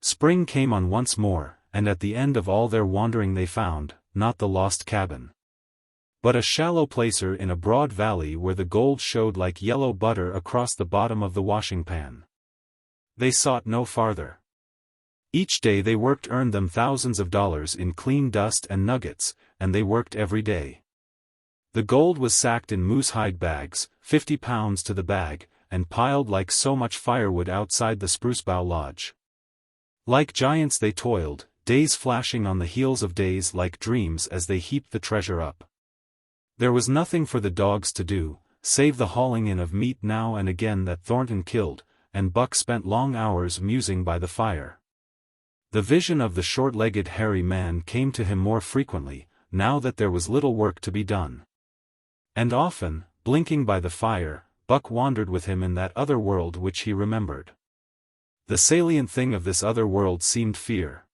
Spring came on once more, and at the end of all their wandering they found, not the lost cabin, but a shallow placer in a broad valley where the gold showed like yellow butter across the bottom of the washing pan. They sought no farther. Each day they worked earned them thousands of dollars in clean dust and nuggets, and they worked every day. The gold was sacked in moose-hide bags, 50 pounds to the bag, and piled like so much firewood outside the Spruce Bough Lodge. Like giants they toiled, days flashing on the heels of days like dreams as they heaped the treasure up. There was nothing for the dogs to do, save the hauling in of meat now and again that Thornton killed, and Buck spent long hours musing by the fire. The vision of the short-legged hairy man came to him more frequently, now that there was little work to be done. And often, blinking by the fire, Buck wandered with him in that other world which he remembered. The salient thing of this other world seemed fear.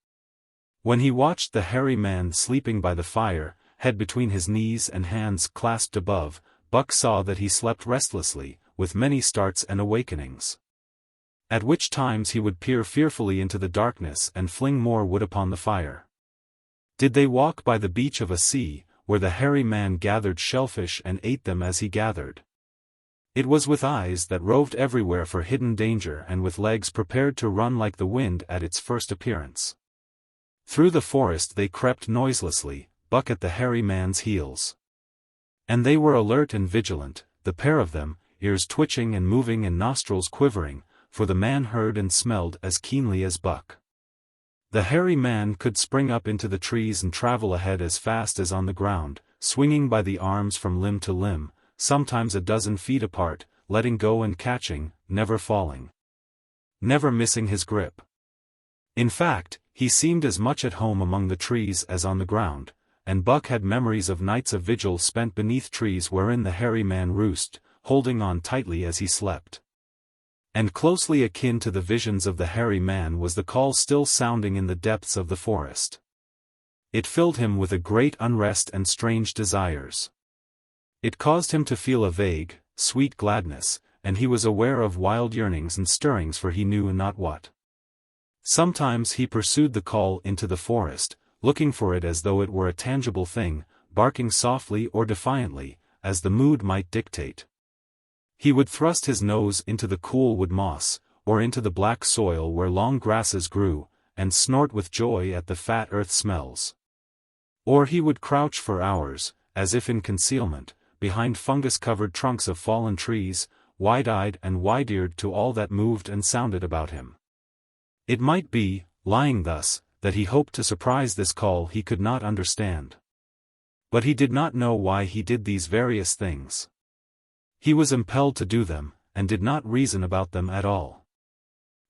When he watched the hairy man sleeping by the fire, head between his knees and hands clasped above, Buck saw that he slept restlessly, with many starts and awakenings. At which times he would peer fearfully into the darkness and fling more wood upon the fire. Did they walk by the beach of a sea, where the hairy man gathered shellfish and ate them as he gathered? It was with eyes that roved everywhere for hidden danger and with legs prepared to run like the wind at its first appearance. Through the forest they crept noiselessly, Buck at the hairy man's heels. And they were alert and vigilant, the pair of them, ears twitching and moving and nostrils quivering, for the man heard and smelled as keenly as Buck. The hairy man could spring up into the trees and travel ahead as fast as on the ground, swinging by the arms from limb to limb, sometimes a dozen feet apart, letting go and catching, never falling. Never missing his grip. In fact, he seemed as much at home among the trees as on the ground, and Buck had memories of nights of vigil spent beneath trees wherein the hairy man roosted, holding on tightly as he slept. And closely akin to the visions of the hairy man was the call still sounding in the depths of the forest. It filled him with a great unrest and strange desires. It caused him to feel a vague, sweet gladness, and he was aware of wild yearnings and stirrings for he knew not what. Sometimes he pursued the call into the forest, looking for it as though it were a tangible thing, barking softly or defiantly, as the mood might dictate. He would thrust his nose into the cool wood moss, or into the black soil where long grasses grew, and snort with joy at the fat earth smells. Or he would crouch for hours, as if in concealment, behind fungus-covered trunks of fallen trees, wide-eyed and wide-eared to all that moved and sounded about him. It might be, lying thus, that he hoped to surprise this call he could not understand. But he did not know why he did these various things. He was impelled to do them, and did not reason about them at all.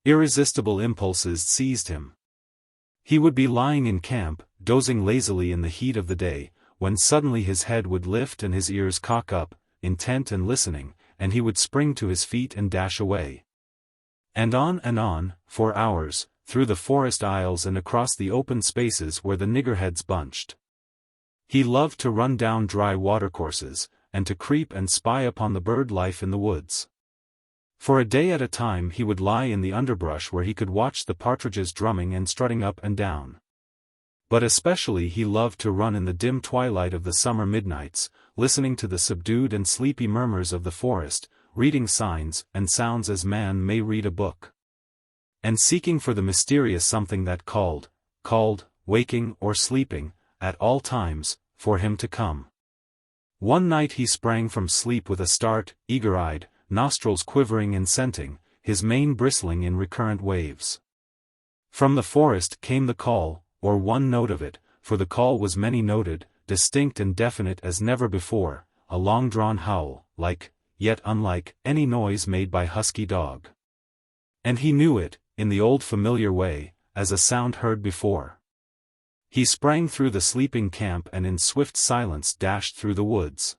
Irresistible impulses seized him. He would be lying in camp, dozing lazily in the heat of the day, when suddenly his head would lift and his ears cock up, intent and listening, and he would spring to his feet and dash away. And on, for hours, through the forest aisles and across the open spaces where the niggerheads bunched. He loved to run down dry watercourses, and to creep and spy upon the bird life in the woods. For a day at a time he would lie in the underbrush where he could watch the partridges drumming and strutting up and down. But especially he loved to run in the dim twilight of the summer midnights, listening to the subdued and sleepy murmurs of the forest, reading signs and sounds as man may read a book. And seeking for the mysterious something that called, waking or sleeping, at all times, for him to come. One night he sprang from sleep with a start, eager-eyed, nostrils quivering and scenting, his mane bristling in recurrent waves. From the forest came the call, or one note of it, for the call was many-noted, distinct and definite as never before, a long-drawn howl, like, yet unlike, any noise made by husky dog. And he knew it, in the old familiar way, as a sound heard before. He sprang through the sleeping camp and in swift silence dashed through the woods.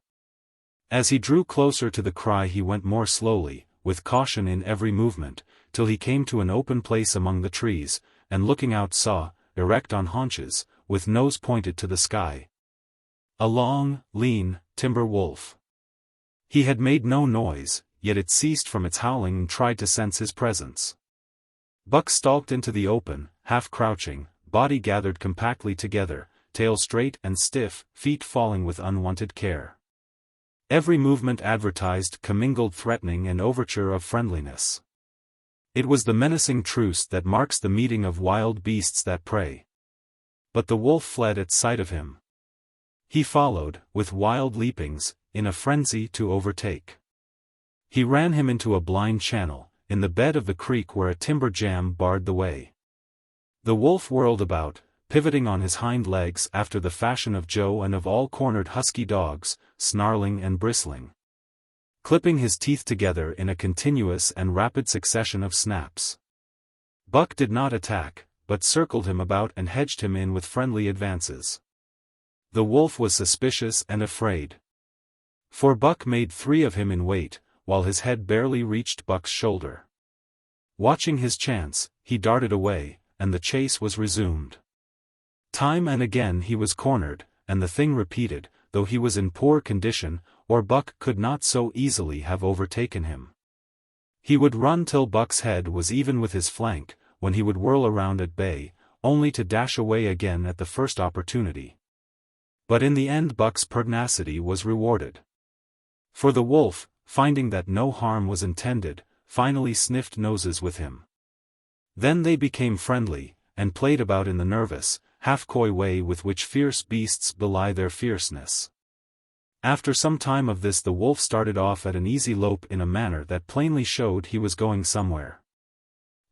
As he drew closer to the cry he went more slowly, with caution in every movement, till he came to an open place among the trees, and looking out saw, erect on haunches, with nose pointed to the sky, a long, lean, timber wolf. He had made no noise, yet it ceased from its howling and tried to sense his presence. Buck stalked into the open, half crouching, body gathered compactly together, tail straight and stiff, feet falling with unwonted care. Every movement advertised commingled threatening and overture of friendliness. It was the menacing truce that marks the meeting of wild beasts that prey. But the wolf fled at sight of him. He followed, with wild leapings, in a frenzy to overtake. He ran him into a blind channel, in the bed of the creek where a timber jam barred the way. The wolf whirled about, pivoting on his hind legs after the fashion of Joe and of all cornered husky dogs, snarling and bristling, clipping his teeth together in a continuous and rapid succession of snaps. Buck did not attack, but circled him about and hedged him in with friendly advances. The wolf was suspicious and afraid. For Buck made 3 of him in weight, while his head barely reached Buck's shoulder. Watching his chance, he darted away, and the chase was resumed. Time and again he was cornered, and the thing repeated, though he was in poor condition, or Buck could not so easily have overtaken him. He would run till Buck's head was even with his flank, when he would whirl around at bay, only to dash away again at the first opportunity. But in the end Buck's pertinacity was rewarded. For the wolf, finding that no harm was intended, finally sniffed noses with him. Then they became friendly, and played about in the nervous, half-coy way with which fierce beasts belie their fierceness. After some time of this the wolf started off at an easy lope in a manner that plainly showed he was going somewhere.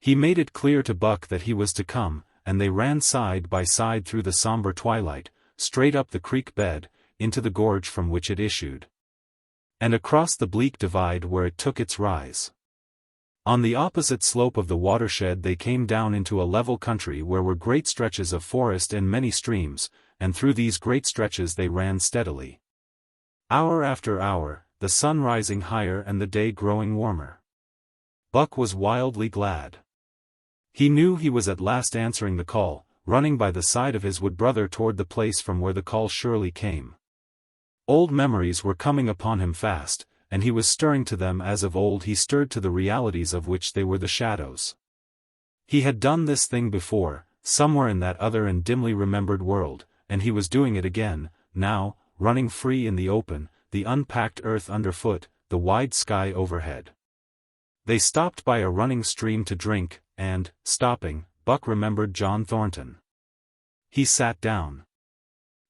He made it clear to Buck that he was to come, and they ran side by side through the somber twilight, straight up the creek bed, into the gorge from which it issued, and across the bleak divide where it took its rise. On the opposite slope of the watershed they came down into a level country where were great stretches of forest and many streams, and through these great stretches they ran steadily. Hour after hour, the sun rising higher and the day growing warmer. Buck was wildly glad. He knew he was at last answering the call, running by the side of his wood brother toward the place from where the call surely came. Old memories were coming upon him fast, and he was stirring to them as of old he stirred to the realities of which they were the shadows. He had done this thing before, somewhere in that other and dimly remembered world, and he was doing it again, now, running free in the open, the unpacked earth underfoot, the wide sky overhead. They stopped by a running stream to drink, and, stopping, Buck remembered John Thornton. He sat down.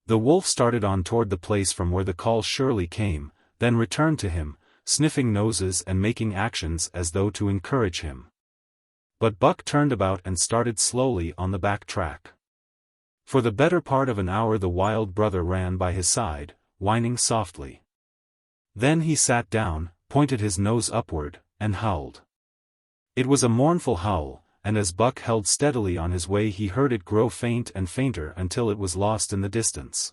The wolf started on toward the place from where the call surely came, then returned to him, sniffing noses and making actions as though to encourage him. But Buck turned about and started slowly on the back track. For the better part of an hour the wild brother ran by his side, whining softly. Then he sat down, pointed his nose upward, and howled. It was a mournful howl, and as Buck held steadily on his way he heard it grow faint and fainter until it was lost in the distance.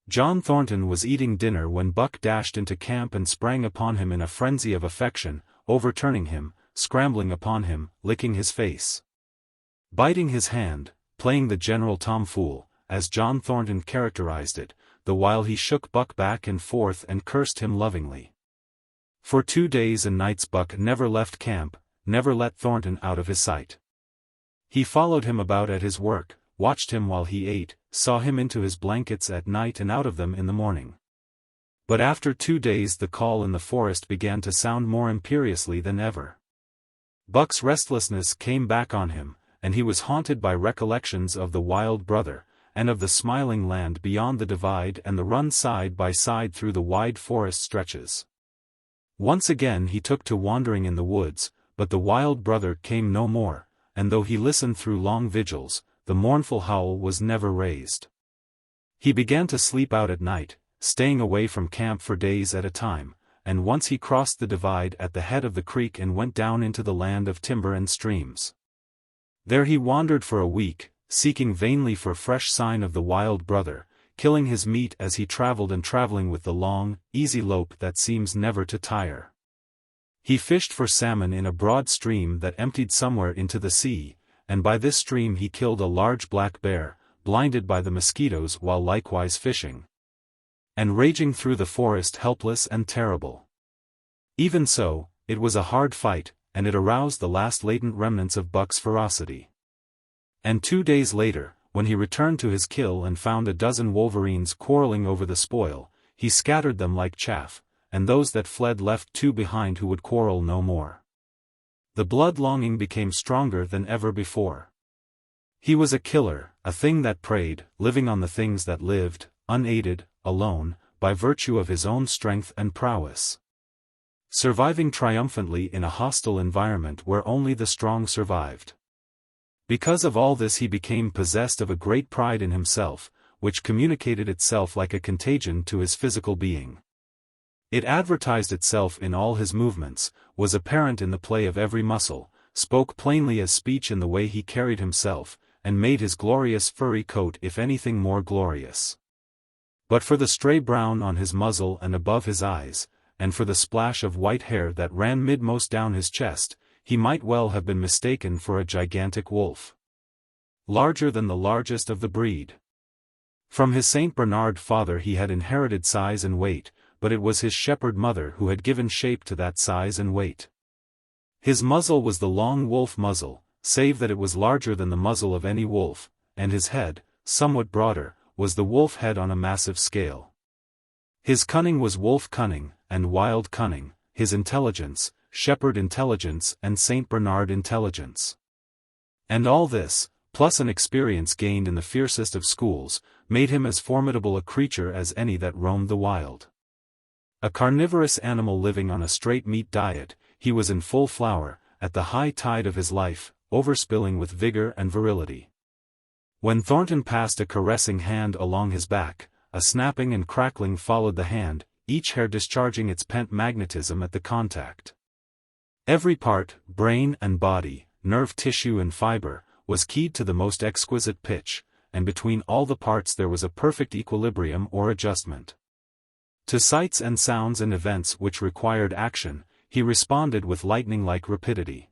John Thornton was eating dinner when Buck dashed into camp and sprang upon him in a frenzy of affection, overturning him, scrambling upon him, licking his face, biting his hand, playing the general tomfool, as John Thornton characterized it, the while he shook Buck back and forth and cursed him lovingly. For 2 days and nights Buck never left camp, never let Thornton out of his sight. He followed him about at his work, watched him while he ate, saw him into his blankets at night and out of them in the morning. But after 2 days the call in the forest began to sound more imperiously than ever. Buck's restlessness came back on him, and he was haunted by recollections of the wild brother, and of the smiling land beyond the divide and the run side by side through the wide forest stretches. Once again he took to wandering in the woods, but the wild brother came no more, and though he listened through long vigils, the mournful howl was never raised. He began to sleep out at night, staying away from camp for days at a time, and once he crossed the divide at the head of the creek and went down into the land of timber and streams. There he wandered for a week, seeking vainly for fresh sign of the wild brother, killing his meat as he traveled and traveling with the long, easy lope that seems never to tire. He fished for salmon in a broad stream that emptied somewhere into the sea, and by this stream he killed a large black bear, blinded by the mosquitoes while likewise fishing, and raging through the forest helpless and terrible. Even so, it was a hard fight, and it aroused the last latent remnants of Buck's ferocity. And 2 days later, when he returned to his kill and found a dozen wolverines quarreling over the spoil, he scattered them like chaff, and those that fled left 2 behind who would quarrel no more. The blood-longing became stronger than ever before. He was a killer, a thing that preyed, living on the things that lived, unaided, alone, by virtue of his own strength and prowess. Surviving triumphantly in a hostile environment where only the strong survived. Because of all this he became possessed of a great pride in himself, which communicated itself like a contagion to his physical being. It advertised itself in all his movements, was apparent in the play of every muscle, spoke plainly as speech in the way he carried himself, and made his glorious furry coat if anything more glorious. But for the stray brown on his muzzle and above his eyes, and for the splash of white hair that ran midmost down his chest, he might well have been mistaken for a gigantic wolf. Larger than the largest of the breed. From his Saint Bernard father he had inherited size and weight, but it was his shepherd mother who had given shape to that size and weight. His muzzle was the long wolf muzzle, save that it was larger than the muzzle of any wolf, and his head, somewhat broader, was the wolf head on a massive scale. His cunning was wolf cunning, and wild cunning, his intelligence, shepherd intelligence and Saint Bernard intelligence. And all this, plus an experience gained in the fiercest of schools, made him as formidable a creature as any that roamed the wild. A carnivorous animal living on a straight meat diet, he was in full flower, at the high tide of his life, overspilling with vigor and virility. When Thornton passed a caressing hand along his back, a snapping and crackling followed the hand, each hair discharging its pent magnetism at the contact. Every part, brain and body, nerve tissue and fiber, was keyed to the most exquisite pitch, and between all the parts there was a perfect equilibrium or adjustment. To sights and sounds and events which required action, he responded with lightning-like rapidity.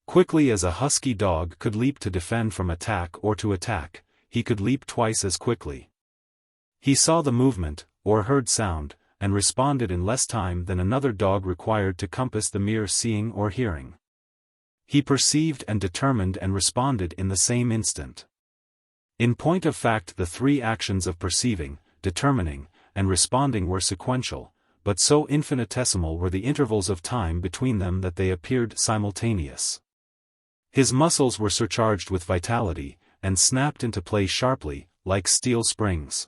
Quickly as a husky dog could leap to defend from attack or to attack, he could leap twice as quickly. He saw the movement, or heard sound, and responded in less time than another dog required to compass the mere seeing or hearing. He perceived and determined and responded in the same instant. In point of fact, the three actions of perceiving, determining, and responding were sequential, but so infinitesimal were the intervals of time between them that they appeared simultaneous. His muscles were surcharged with vitality, and snapped into play sharply, like steel springs.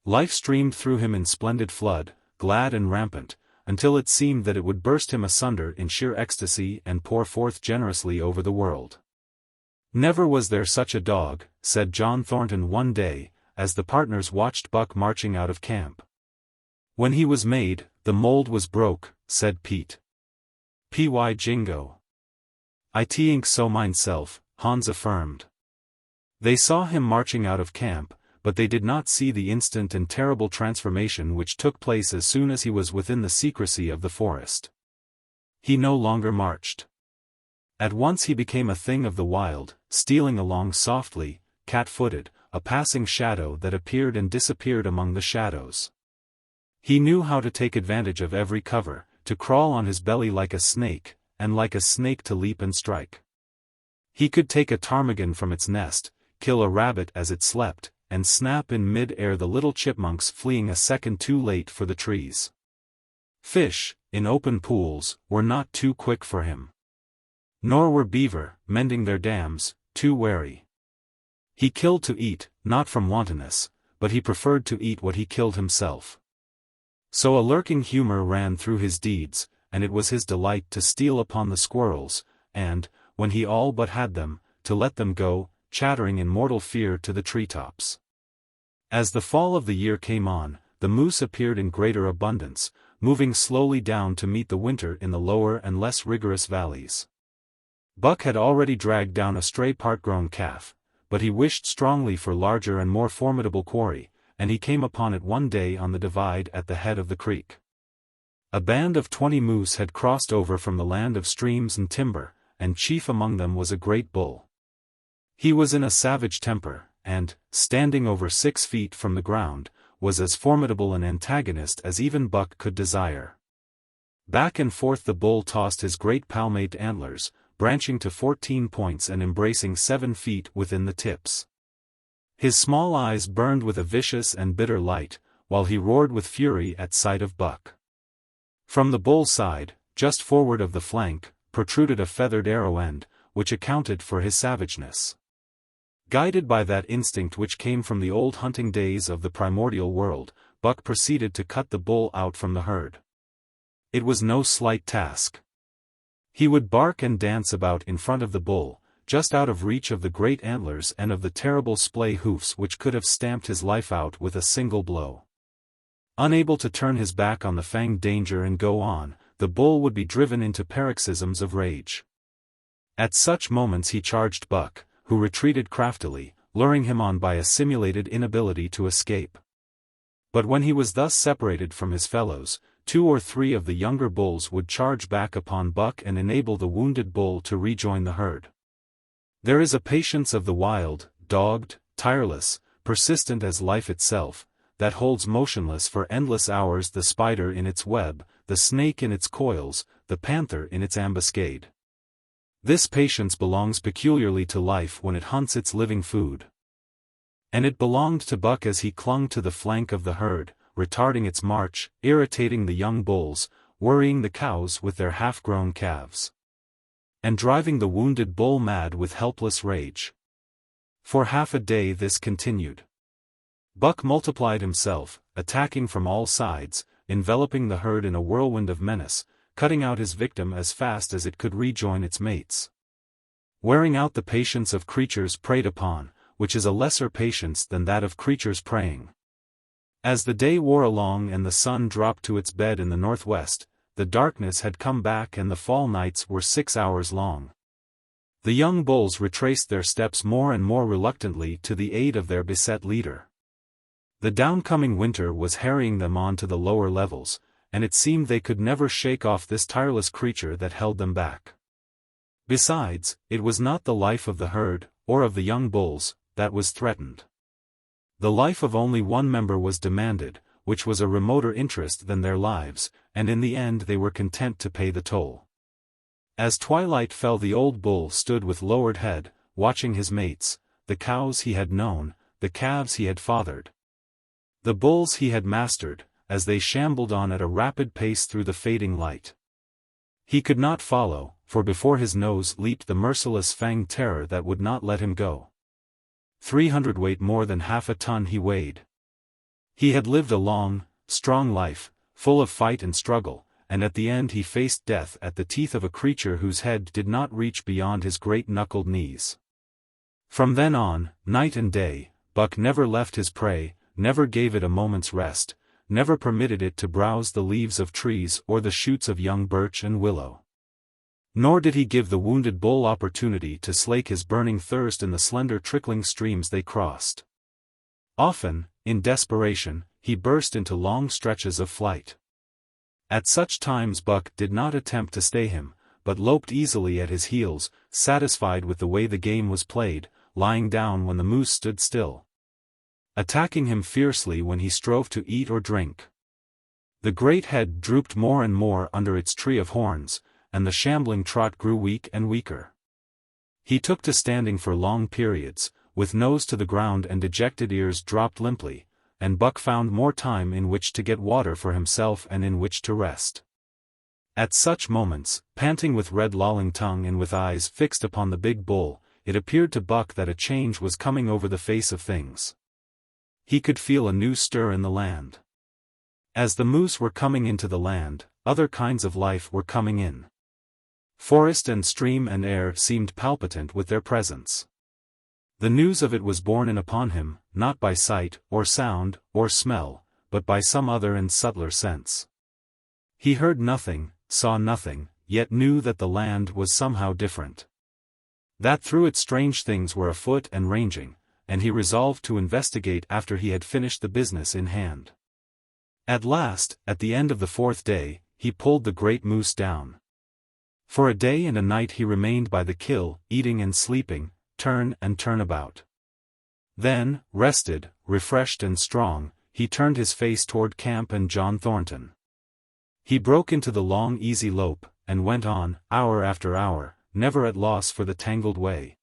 Life streamed through him in splendid flood, glad and rampant, until it seemed that it would burst him asunder in sheer ecstasy and pour forth generously over the world. "Never was there such a dog," said John Thornton one day, as the partners watched Buck marching out of camp. "When he was made, the mold was broke," said Pete. "Py Jingo. I think so myself," Hans affirmed. They saw him marching out of camp, but they did not see the instant and terrible transformation which took place as soon as he was within the secrecy of the forest. He no longer marched. At once he became a thing of the wild, stealing along softly, cat-footed, a passing shadow that appeared and disappeared among the shadows. He knew how to take advantage of every cover, to crawl on his belly like a snake, and like a snake to leap and strike. He could take a ptarmigan from its nest, kill a rabbit as it slept, and snap in mid-air the little chipmunks fleeing a second too late for the trees. Fish, in open pools, were not too quick for him. Nor were beaver, mending their dams, too wary. He killed to eat, not from wantonness, but he preferred to eat what he killed himself. So a lurking humor ran through his deeds, and it was his delight to steal upon the squirrels, and, when he all but had them, to let them go, chattering in mortal fear to the treetops. As the fall of the year came on, the moose appeared in greater abundance, moving slowly down to meet the winter in the lower and less rigorous valleys. Buck had already dragged down a stray part-grown calf, but he wished strongly for larger and more formidable quarry, and he came upon it one day on the divide at the head of the creek. A band of 20 moose had crossed over from the land of streams and timber, and chief among them was a great bull. He was in a savage temper, and, standing over 6 feet from the ground, was as formidable an antagonist as even Buck could desire. Back and forth the bull tossed his great palmate antlers, branching to 14 points and embracing 7 feet within the tips. His small eyes burned with a vicious and bitter light, while he roared with fury at sight of Buck. From the bull's side, just forward of the flank, protruded a feathered arrow end, which accounted for his savageness. Guided by that instinct which came from the old hunting days of the primordial world, Buck proceeded to cut the bull out from the herd. It was no slight task. He would bark and dance about in front of the bull, just out of reach of the great antlers and of the terrible splay hoofs which could have stamped his life out with a single blow. Unable to turn his back on the fanged danger and go on, the bull would be driven into paroxysms of rage. At such moments he charged Buck, who retreated craftily, luring him on by a simulated inability to escape. But when he was thus separated from his fellows, 2 or 3 of the younger bulls would charge back upon Buck and enable the wounded bull to rejoin the herd. There is a patience of the wild, dogged, tireless, persistent as life itself, that holds motionless for endless hours the spider in its web, the snake in its coils, the panther in its ambuscade. This patience belongs peculiarly to life when it hunts its living food. And it belonged to Buck as he clung to the flank of the herd, retarding its march, irritating the young bulls, worrying the cows with their half-grown calves, and driving the wounded bull mad with helpless rage. For half a day this continued. Buck multiplied himself, attacking from all sides, enveloping the herd in a whirlwind of menace, cutting out his victim as fast as it could rejoin its mates. Wearing out the patience of creatures preyed upon, which is a lesser patience than that of creatures preying. As the day wore along and the sun dropped to its bed in the northwest, the darkness had come back and the fall nights were 6 hours long. The young bulls retraced their steps more and more reluctantly to the aid of their beset leader. The downcoming winter was harrying them on to the lower levels, and it seemed they could never shake off this tireless creature that held them back. Besides, it was not the life of the herd, or of the young bulls, that was threatened. The life of only one member was demanded, which was a remoter interest than their lives, and in the end they were content to pay the toll. As twilight fell, the old bull stood with lowered head, watching his mates, the cows he had known, the calves he had fathered, the bulls he had mastered, as they shambled on at a rapid pace through the fading light. He could not follow, for before his nose leaped the merciless Fang terror that would not let him go. 300 weight, more than half a ton he weighed. He had lived a long, strong life, full of fight and struggle, and at the end he faced death at the teeth of a creature whose head did not reach beyond his great knuckled knees. From then on, night and day, Buck never left his prey, never gave it a moment's rest, never permitted it to browse the leaves of trees or the shoots of young birch and willow. Nor did he give the wounded bull opportunity to slake his burning thirst in the slender trickling streams they crossed. Often, in desperation, he burst into long stretches of flight. At such times Buck did not attempt to stay him, but loped easily at his heels, satisfied with the way the game was played, lying down when the moose stood still, attacking him fiercely when he strove to eat or drink. The great head drooped more and more under its tree of horns, and the shambling trot grew weak and weaker. He took to standing for long periods, with nose to the ground and dejected ears dropped limply, and Buck found more time in which to get water for himself and in which to rest. At such moments, panting with red lolling tongue and with eyes fixed upon the big bull, it appeared to Buck that a change was coming over the face of things. He could feel a new stir in the land. As the moose were coming into the land, other kinds of life were coming in. Forest and stream and air seemed palpitant with their presence. The news of it was borne in upon him, not by sight, or sound, or smell, but by some other and subtler sense. He heard nothing, saw nothing, yet knew that the land was somehow different. That through it strange things were afoot and ranging, and he resolved to investigate after he had finished the business in hand. At last, at the end of the 4th day, he pulled the great moose down. For a day and a night he remained by the kill, eating and sleeping, turn and turn about. Then, rested, refreshed and strong, he turned his face toward camp and John Thornton. He broke into the long easy lope, and went on, hour after hour, never at loss for the tangled way,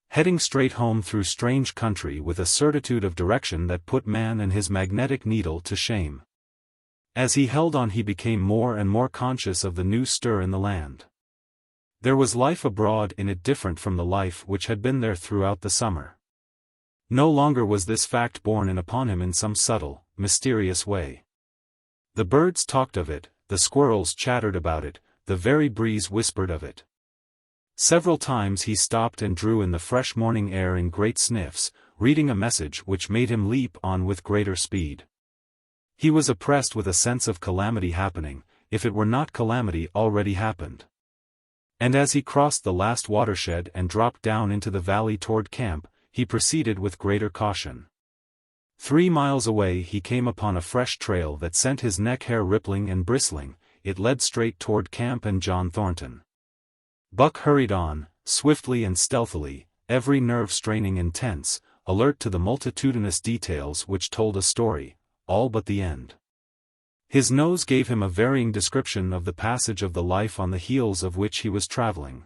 heading straight home through strange country with a certitude of direction that put man and his magnetic needle to shame. As he held on he became more and more conscious of the new stir in the land. There was life abroad in it different from the life which had been there throughout the summer. No longer was this fact borne in upon him in some subtle, mysterious way. The birds talked of it, the squirrels chattered about it, the very breeze whispered of it. Several times he stopped and drew in the fresh morning air in great sniffs, reading a message which made him leap on with greater speed. He was oppressed with a sense of calamity happening, if it were not calamity already happened. And as he crossed the last watershed and dropped down into the valley toward camp, he proceeded with greater caution. 3 miles away he came upon a fresh trail that sent his neck hair rippling and bristling. It led straight toward camp and John Thornton. Buck hurried on, swiftly and stealthily, every nerve straining and tense, alert to the multitudinous details which told a story, all but the end. His nose gave him a varying description of the passage of the life on the heels of which he was traveling.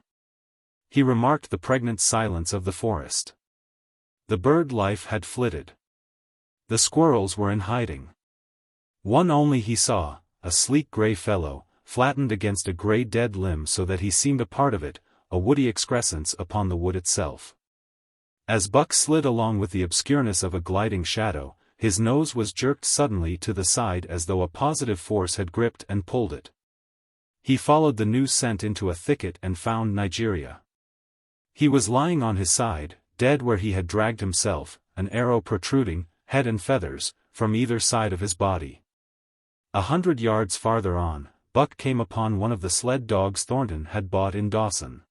He remarked the pregnant silence of the forest. The bird life had flitted. The squirrels were in hiding. One only he saw, a sleek grey fellow, flattened against a grey dead limb so that he seemed a part of it, a woody excrescence upon the wood itself. As Buck slid along with the obscureness of a gliding shadow, his nose was jerked suddenly to the side as though a positive force had gripped and pulled it. He followed the new scent into a thicket and found Nigeria. He was lying on his side, dead where he had dragged himself, an arrow protruding, head and feathers, from either side of his body. 100 yards farther on, Buck came upon one of the sled dogs Thornton had bought in Dawson.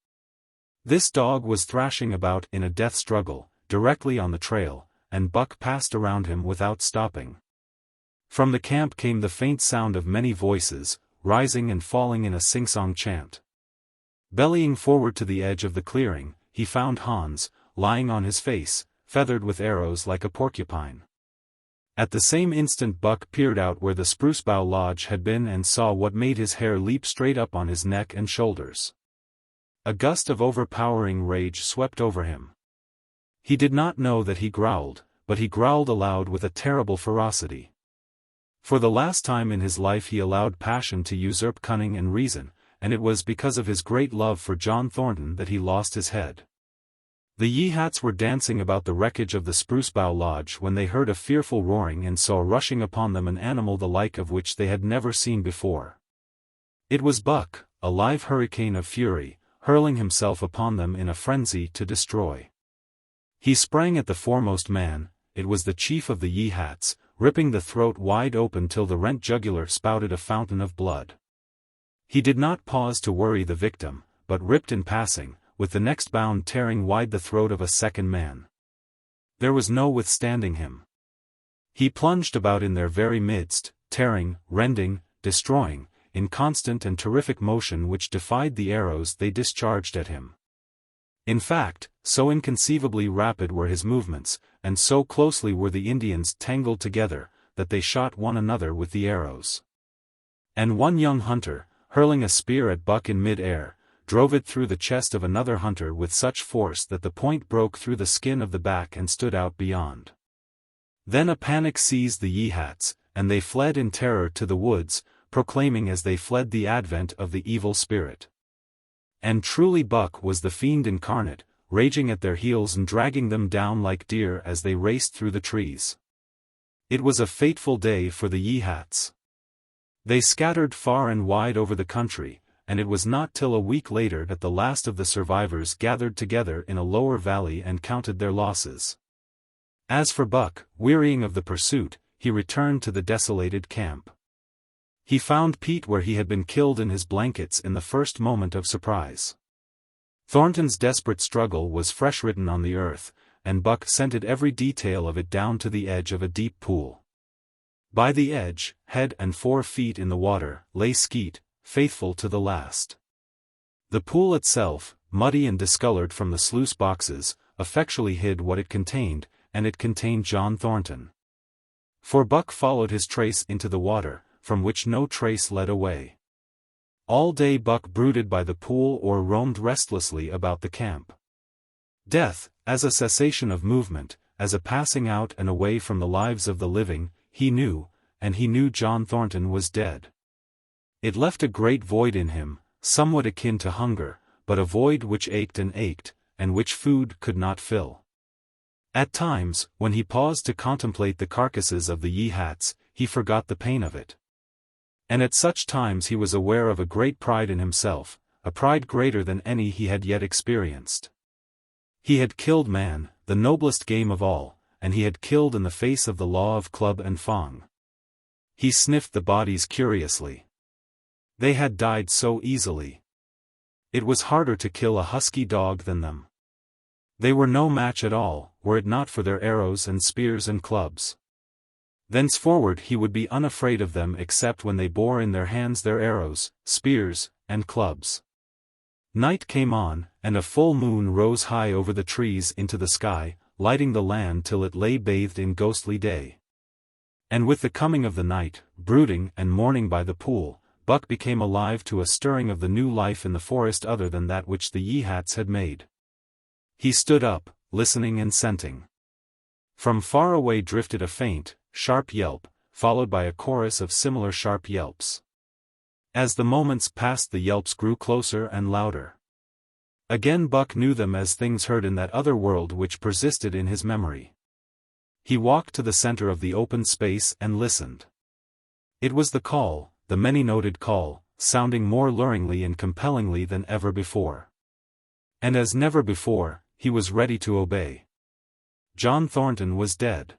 This dog was thrashing about in a death struggle, directly on the trail, and Buck passed around him without stopping. From the camp came the faint sound of many voices, rising and falling in a sing-song chant. Bellying forward to the edge of the clearing, he found Hans, lying on his face, feathered with arrows like a porcupine. At the same instant Buck peered out where the spruce bough lodge had been and saw what made his hair leap straight up on his neck and shoulders. A gust of overpowering rage swept over him. He did not know that he growled, but he growled aloud with a terrible ferocity. For the last time in his life he allowed passion to usurp cunning and reason, and it was because of his great love for John Thornton that he lost his head. The Yeehats were dancing about the wreckage of the Spruce Bough Lodge when they heard a fearful roaring and saw rushing upon them an animal the like of which they had never seen before. It was Buck, a live hurricane of fury, hurling himself upon them in a frenzy to destroy. He sprang at the foremost man, it was the chief of the Yeehats, ripping the throat wide open till the rent jugular spouted a fountain of blood. He did not pause to worry the victim, but ripped in passing, with the next bound tearing wide the throat of a second man. There was no withstanding him. He plunged about in their very midst, tearing, rending, destroying, in constant and terrific motion which defied the arrows they discharged at him. In fact, so inconceivably rapid were his movements, and so closely were the Indians tangled together, that they shot one another with the arrows. And one young hunter, hurling a spear at Buck in mid-air, drove it through the chest of another hunter with such force that the point broke through the skin of the back and stood out beyond. Then a panic seized the Yeehats, and they fled in terror to the woods, proclaiming as they fled the advent of the evil spirit. And truly Buck was the fiend incarnate, raging at their heels and dragging them down like deer as they raced through the trees. It was a fateful day for the Yeehats. They scattered far and wide over the country, and it was not till a week later that the last of the survivors gathered together in a lower valley and counted their losses. As for Buck, wearying of the pursuit, he returned to the desolated camp. He found Pete where he had been killed in his blankets in the first moment of surprise. Thornton's desperate struggle was fresh written on the earth, and Buck scented every detail of it down to the edge of a deep pool. By the edge, head and 4 feet in the water, lay Skeet, faithful to the last. The pool itself, muddy and discolored from the sluice boxes, effectually hid what it contained, and it contained John Thornton. For Buck followed his trace into the water, from which no trace led away. All day Buck brooded by the pool or roamed restlessly about the camp. Death, as a cessation of movement, as a passing out and away from the lives of the living, he knew, and he knew John Thornton was dead. It left a great void in him, somewhat akin to hunger, but a void which ached and which food could not fill. At times, when he paused to contemplate the carcasses of the Yeehats, he forgot the pain of it. And at such times he was aware of a great pride in himself, a pride greater than any he had yet experienced. He had killed man, the noblest game of all, and he had killed in the face of the law of club and Fang. He sniffed the bodies curiously. They had died so easily. It was harder to kill a husky dog than them. They were no match at all, were it not for their arrows and spears and clubs. Thenceforward he would be unafraid of them except when they bore in their hands their arrows, spears, and clubs. Night came on, and a full moon rose high over the trees into the sky, lighting the land till it lay bathed in ghostly day. And with the coming of the night, brooding and mourning by the pool, Buck became alive to a stirring of the new life in the forest other than that which the Yeehats had made. He stood up, listening and scenting. From far away drifted a faint, sharp yelp, followed by a chorus of similar sharp yelps. As the moments passed, the yelps grew closer and louder. Again Buck knew them as things heard in that other world which persisted in his memory. He walked to the center of the open space and listened. It was the call, the many-noted call, sounding more luringly and compellingly than ever before. And as never before, he was ready to obey. John Thornton was dead.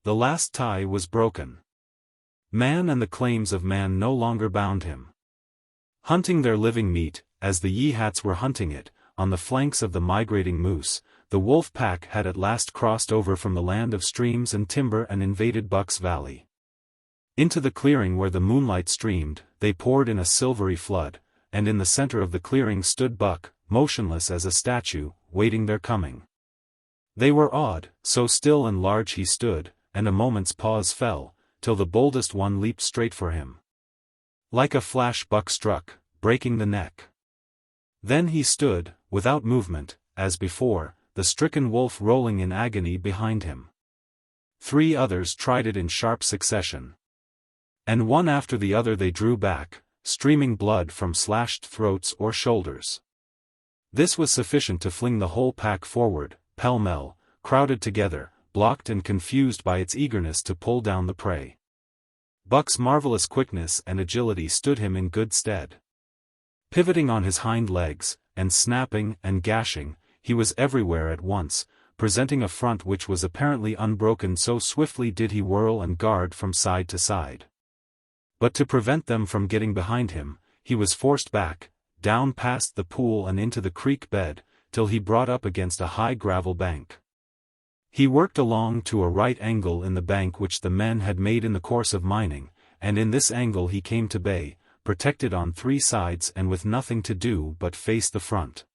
The last tie was broken. Man and the claims of man no longer bound him. Hunting their living meat, as the Yeehats were hunting it, on the flanks of the migrating moose, the wolf pack had at last crossed over from the land of streams and timber and invaded Buck's Valley. Into the clearing where the moonlight streamed, they poured in a silvery flood, and in the center of the clearing stood Buck, motionless as a statue, waiting their coming. They were awed, so still and large he stood, and a moment's pause fell, till the boldest one leaped straight for him. Like a flash Buck struck, breaking the neck. Then he stood, without movement, as before, the stricken wolf rolling in agony behind him. 3 others tried it in sharp succession. And one after the other they drew back, streaming blood from slashed throats or shoulders. This was sufficient to fling the whole pack forward, pell-mell, crowded together, blocked and confused by its eagerness to pull down the prey. Buck's marvelous quickness and agility stood him in good stead. Pivoting on his hind legs, and snapping and gashing, he was everywhere at once, presenting a front which was apparently unbroken, so swiftly did he whirl and guard from side to side. But to prevent them from getting behind him, he was forced back, down past the pool and into the creek bed, till he brought up against a high gravel bank. He worked along to a right angle in the bank which the men had made in the course of mining, and in this angle he came to bay, protected on 3 sides and with nothing to do but face the front.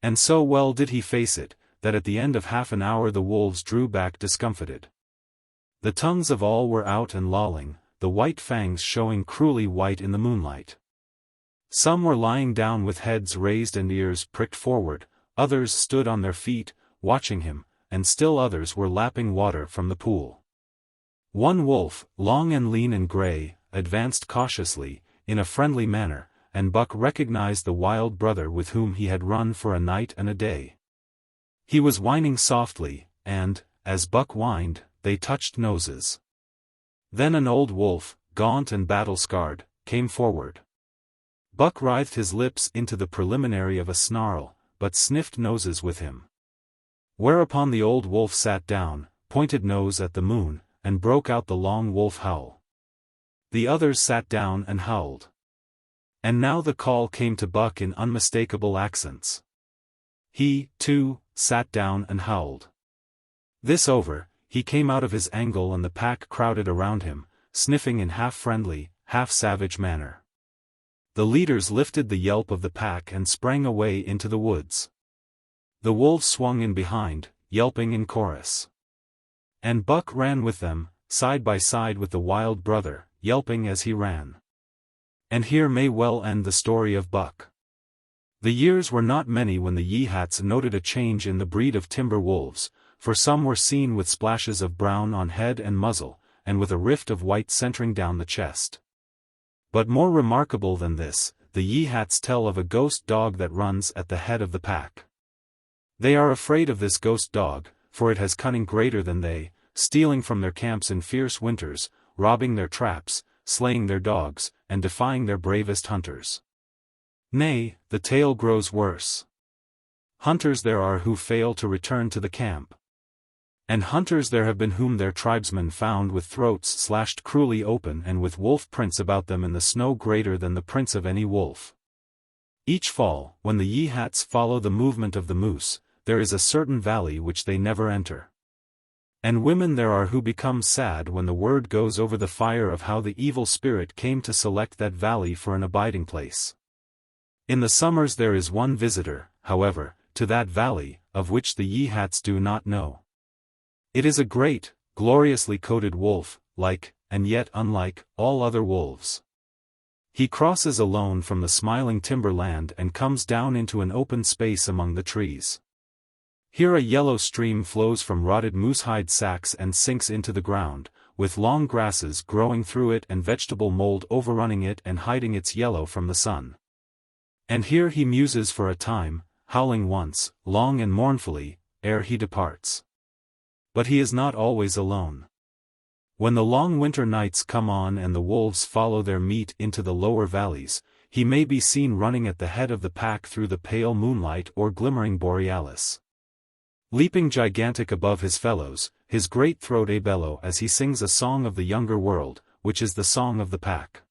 And so well did he face it, that at the end of half an hour the wolves drew back discomfited. The tongues of all were out and lolling, the white fangs showing cruelly white in the moonlight. Some were lying down with heads raised and ears pricked forward, others stood on their feet, watching him, and still others were lapping water from the pool. One wolf, long and lean and gray, advanced cautiously, in a friendly manner, and Buck recognized the wild brother with whom he had run for a night and a day. He was whining softly, and, as Buck whined, they touched noses. Then an old wolf, gaunt and battle-scarred, came forward. Buck writhed his lips into the preliminary of a snarl, but sniffed noses with him. Whereupon the old wolf sat down, pointed nose at the moon, and broke out the long wolf howl. The others sat down and howled. And now the call came to Buck in unmistakable accents. He, too, sat down and howled. This over, he came out of his angle and the pack crowded around him, sniffing in half-friendly, half-savage manner. The leaders lifted the yelp of the pack and sprang away into the woods. The wolves swung in behind, yelping in chorus. And Buck ran with them, side by side with the wild brother, yelping as he ran. And here may well end the story of Buck. The years were not many when the Yeehats noted a change in the breed of timber wolves, for some were seen with splashes of brown on head and muzzle, and with a rift of white centering down the chest. But more remarkable than this, the Yeehats tell of a ghost dog that runs at the head of the pack. They are afraid of this ghost dog, for it has cunning greater than they, stealing from their camps in fierce winters, robbing their traps, slaying their dogs, and defying their bravest hunters. Nay, the tale grows worse. Hunters there are who fail to return to the camp. And hunters there have been whom their tribesmen found with throats slashed cruelly open and with wolf prints about them in the snow greater than the prints of any wolf. Each fall, when the Yeehats follow the movement of the moose, there is a certain valley which they never enter. And women there are who become sad when the word goes over the fire of how the evil spirit came to select that valley for an abiding place. In the summers there is one visitor, however, to that valley, of which the Yeehats do not know. It is a great, gloriously coated wolf, like, and yet unlike, all other wolves. He crosses alone from the smiling timberland and comes down into an open space among the trees. Here a yellow stream flows from rotted moosehide sacks and sinks into the ground, with long grasses growing through it and vegetable mold overrunning it and hiding its yellow from the sun. And here he muses for a time, howling once, long and mournfully, ere he departs. But he is not always alone. When the long winter nights come on and the wolves follow their meat into the lower valleys, he may be seen running at the head of the pack through the pale moonlight or glimmering borealis. Leaping gigantic above his fellows, his great throat a bellow as he sings a song of the younger world, which is the song of the pack.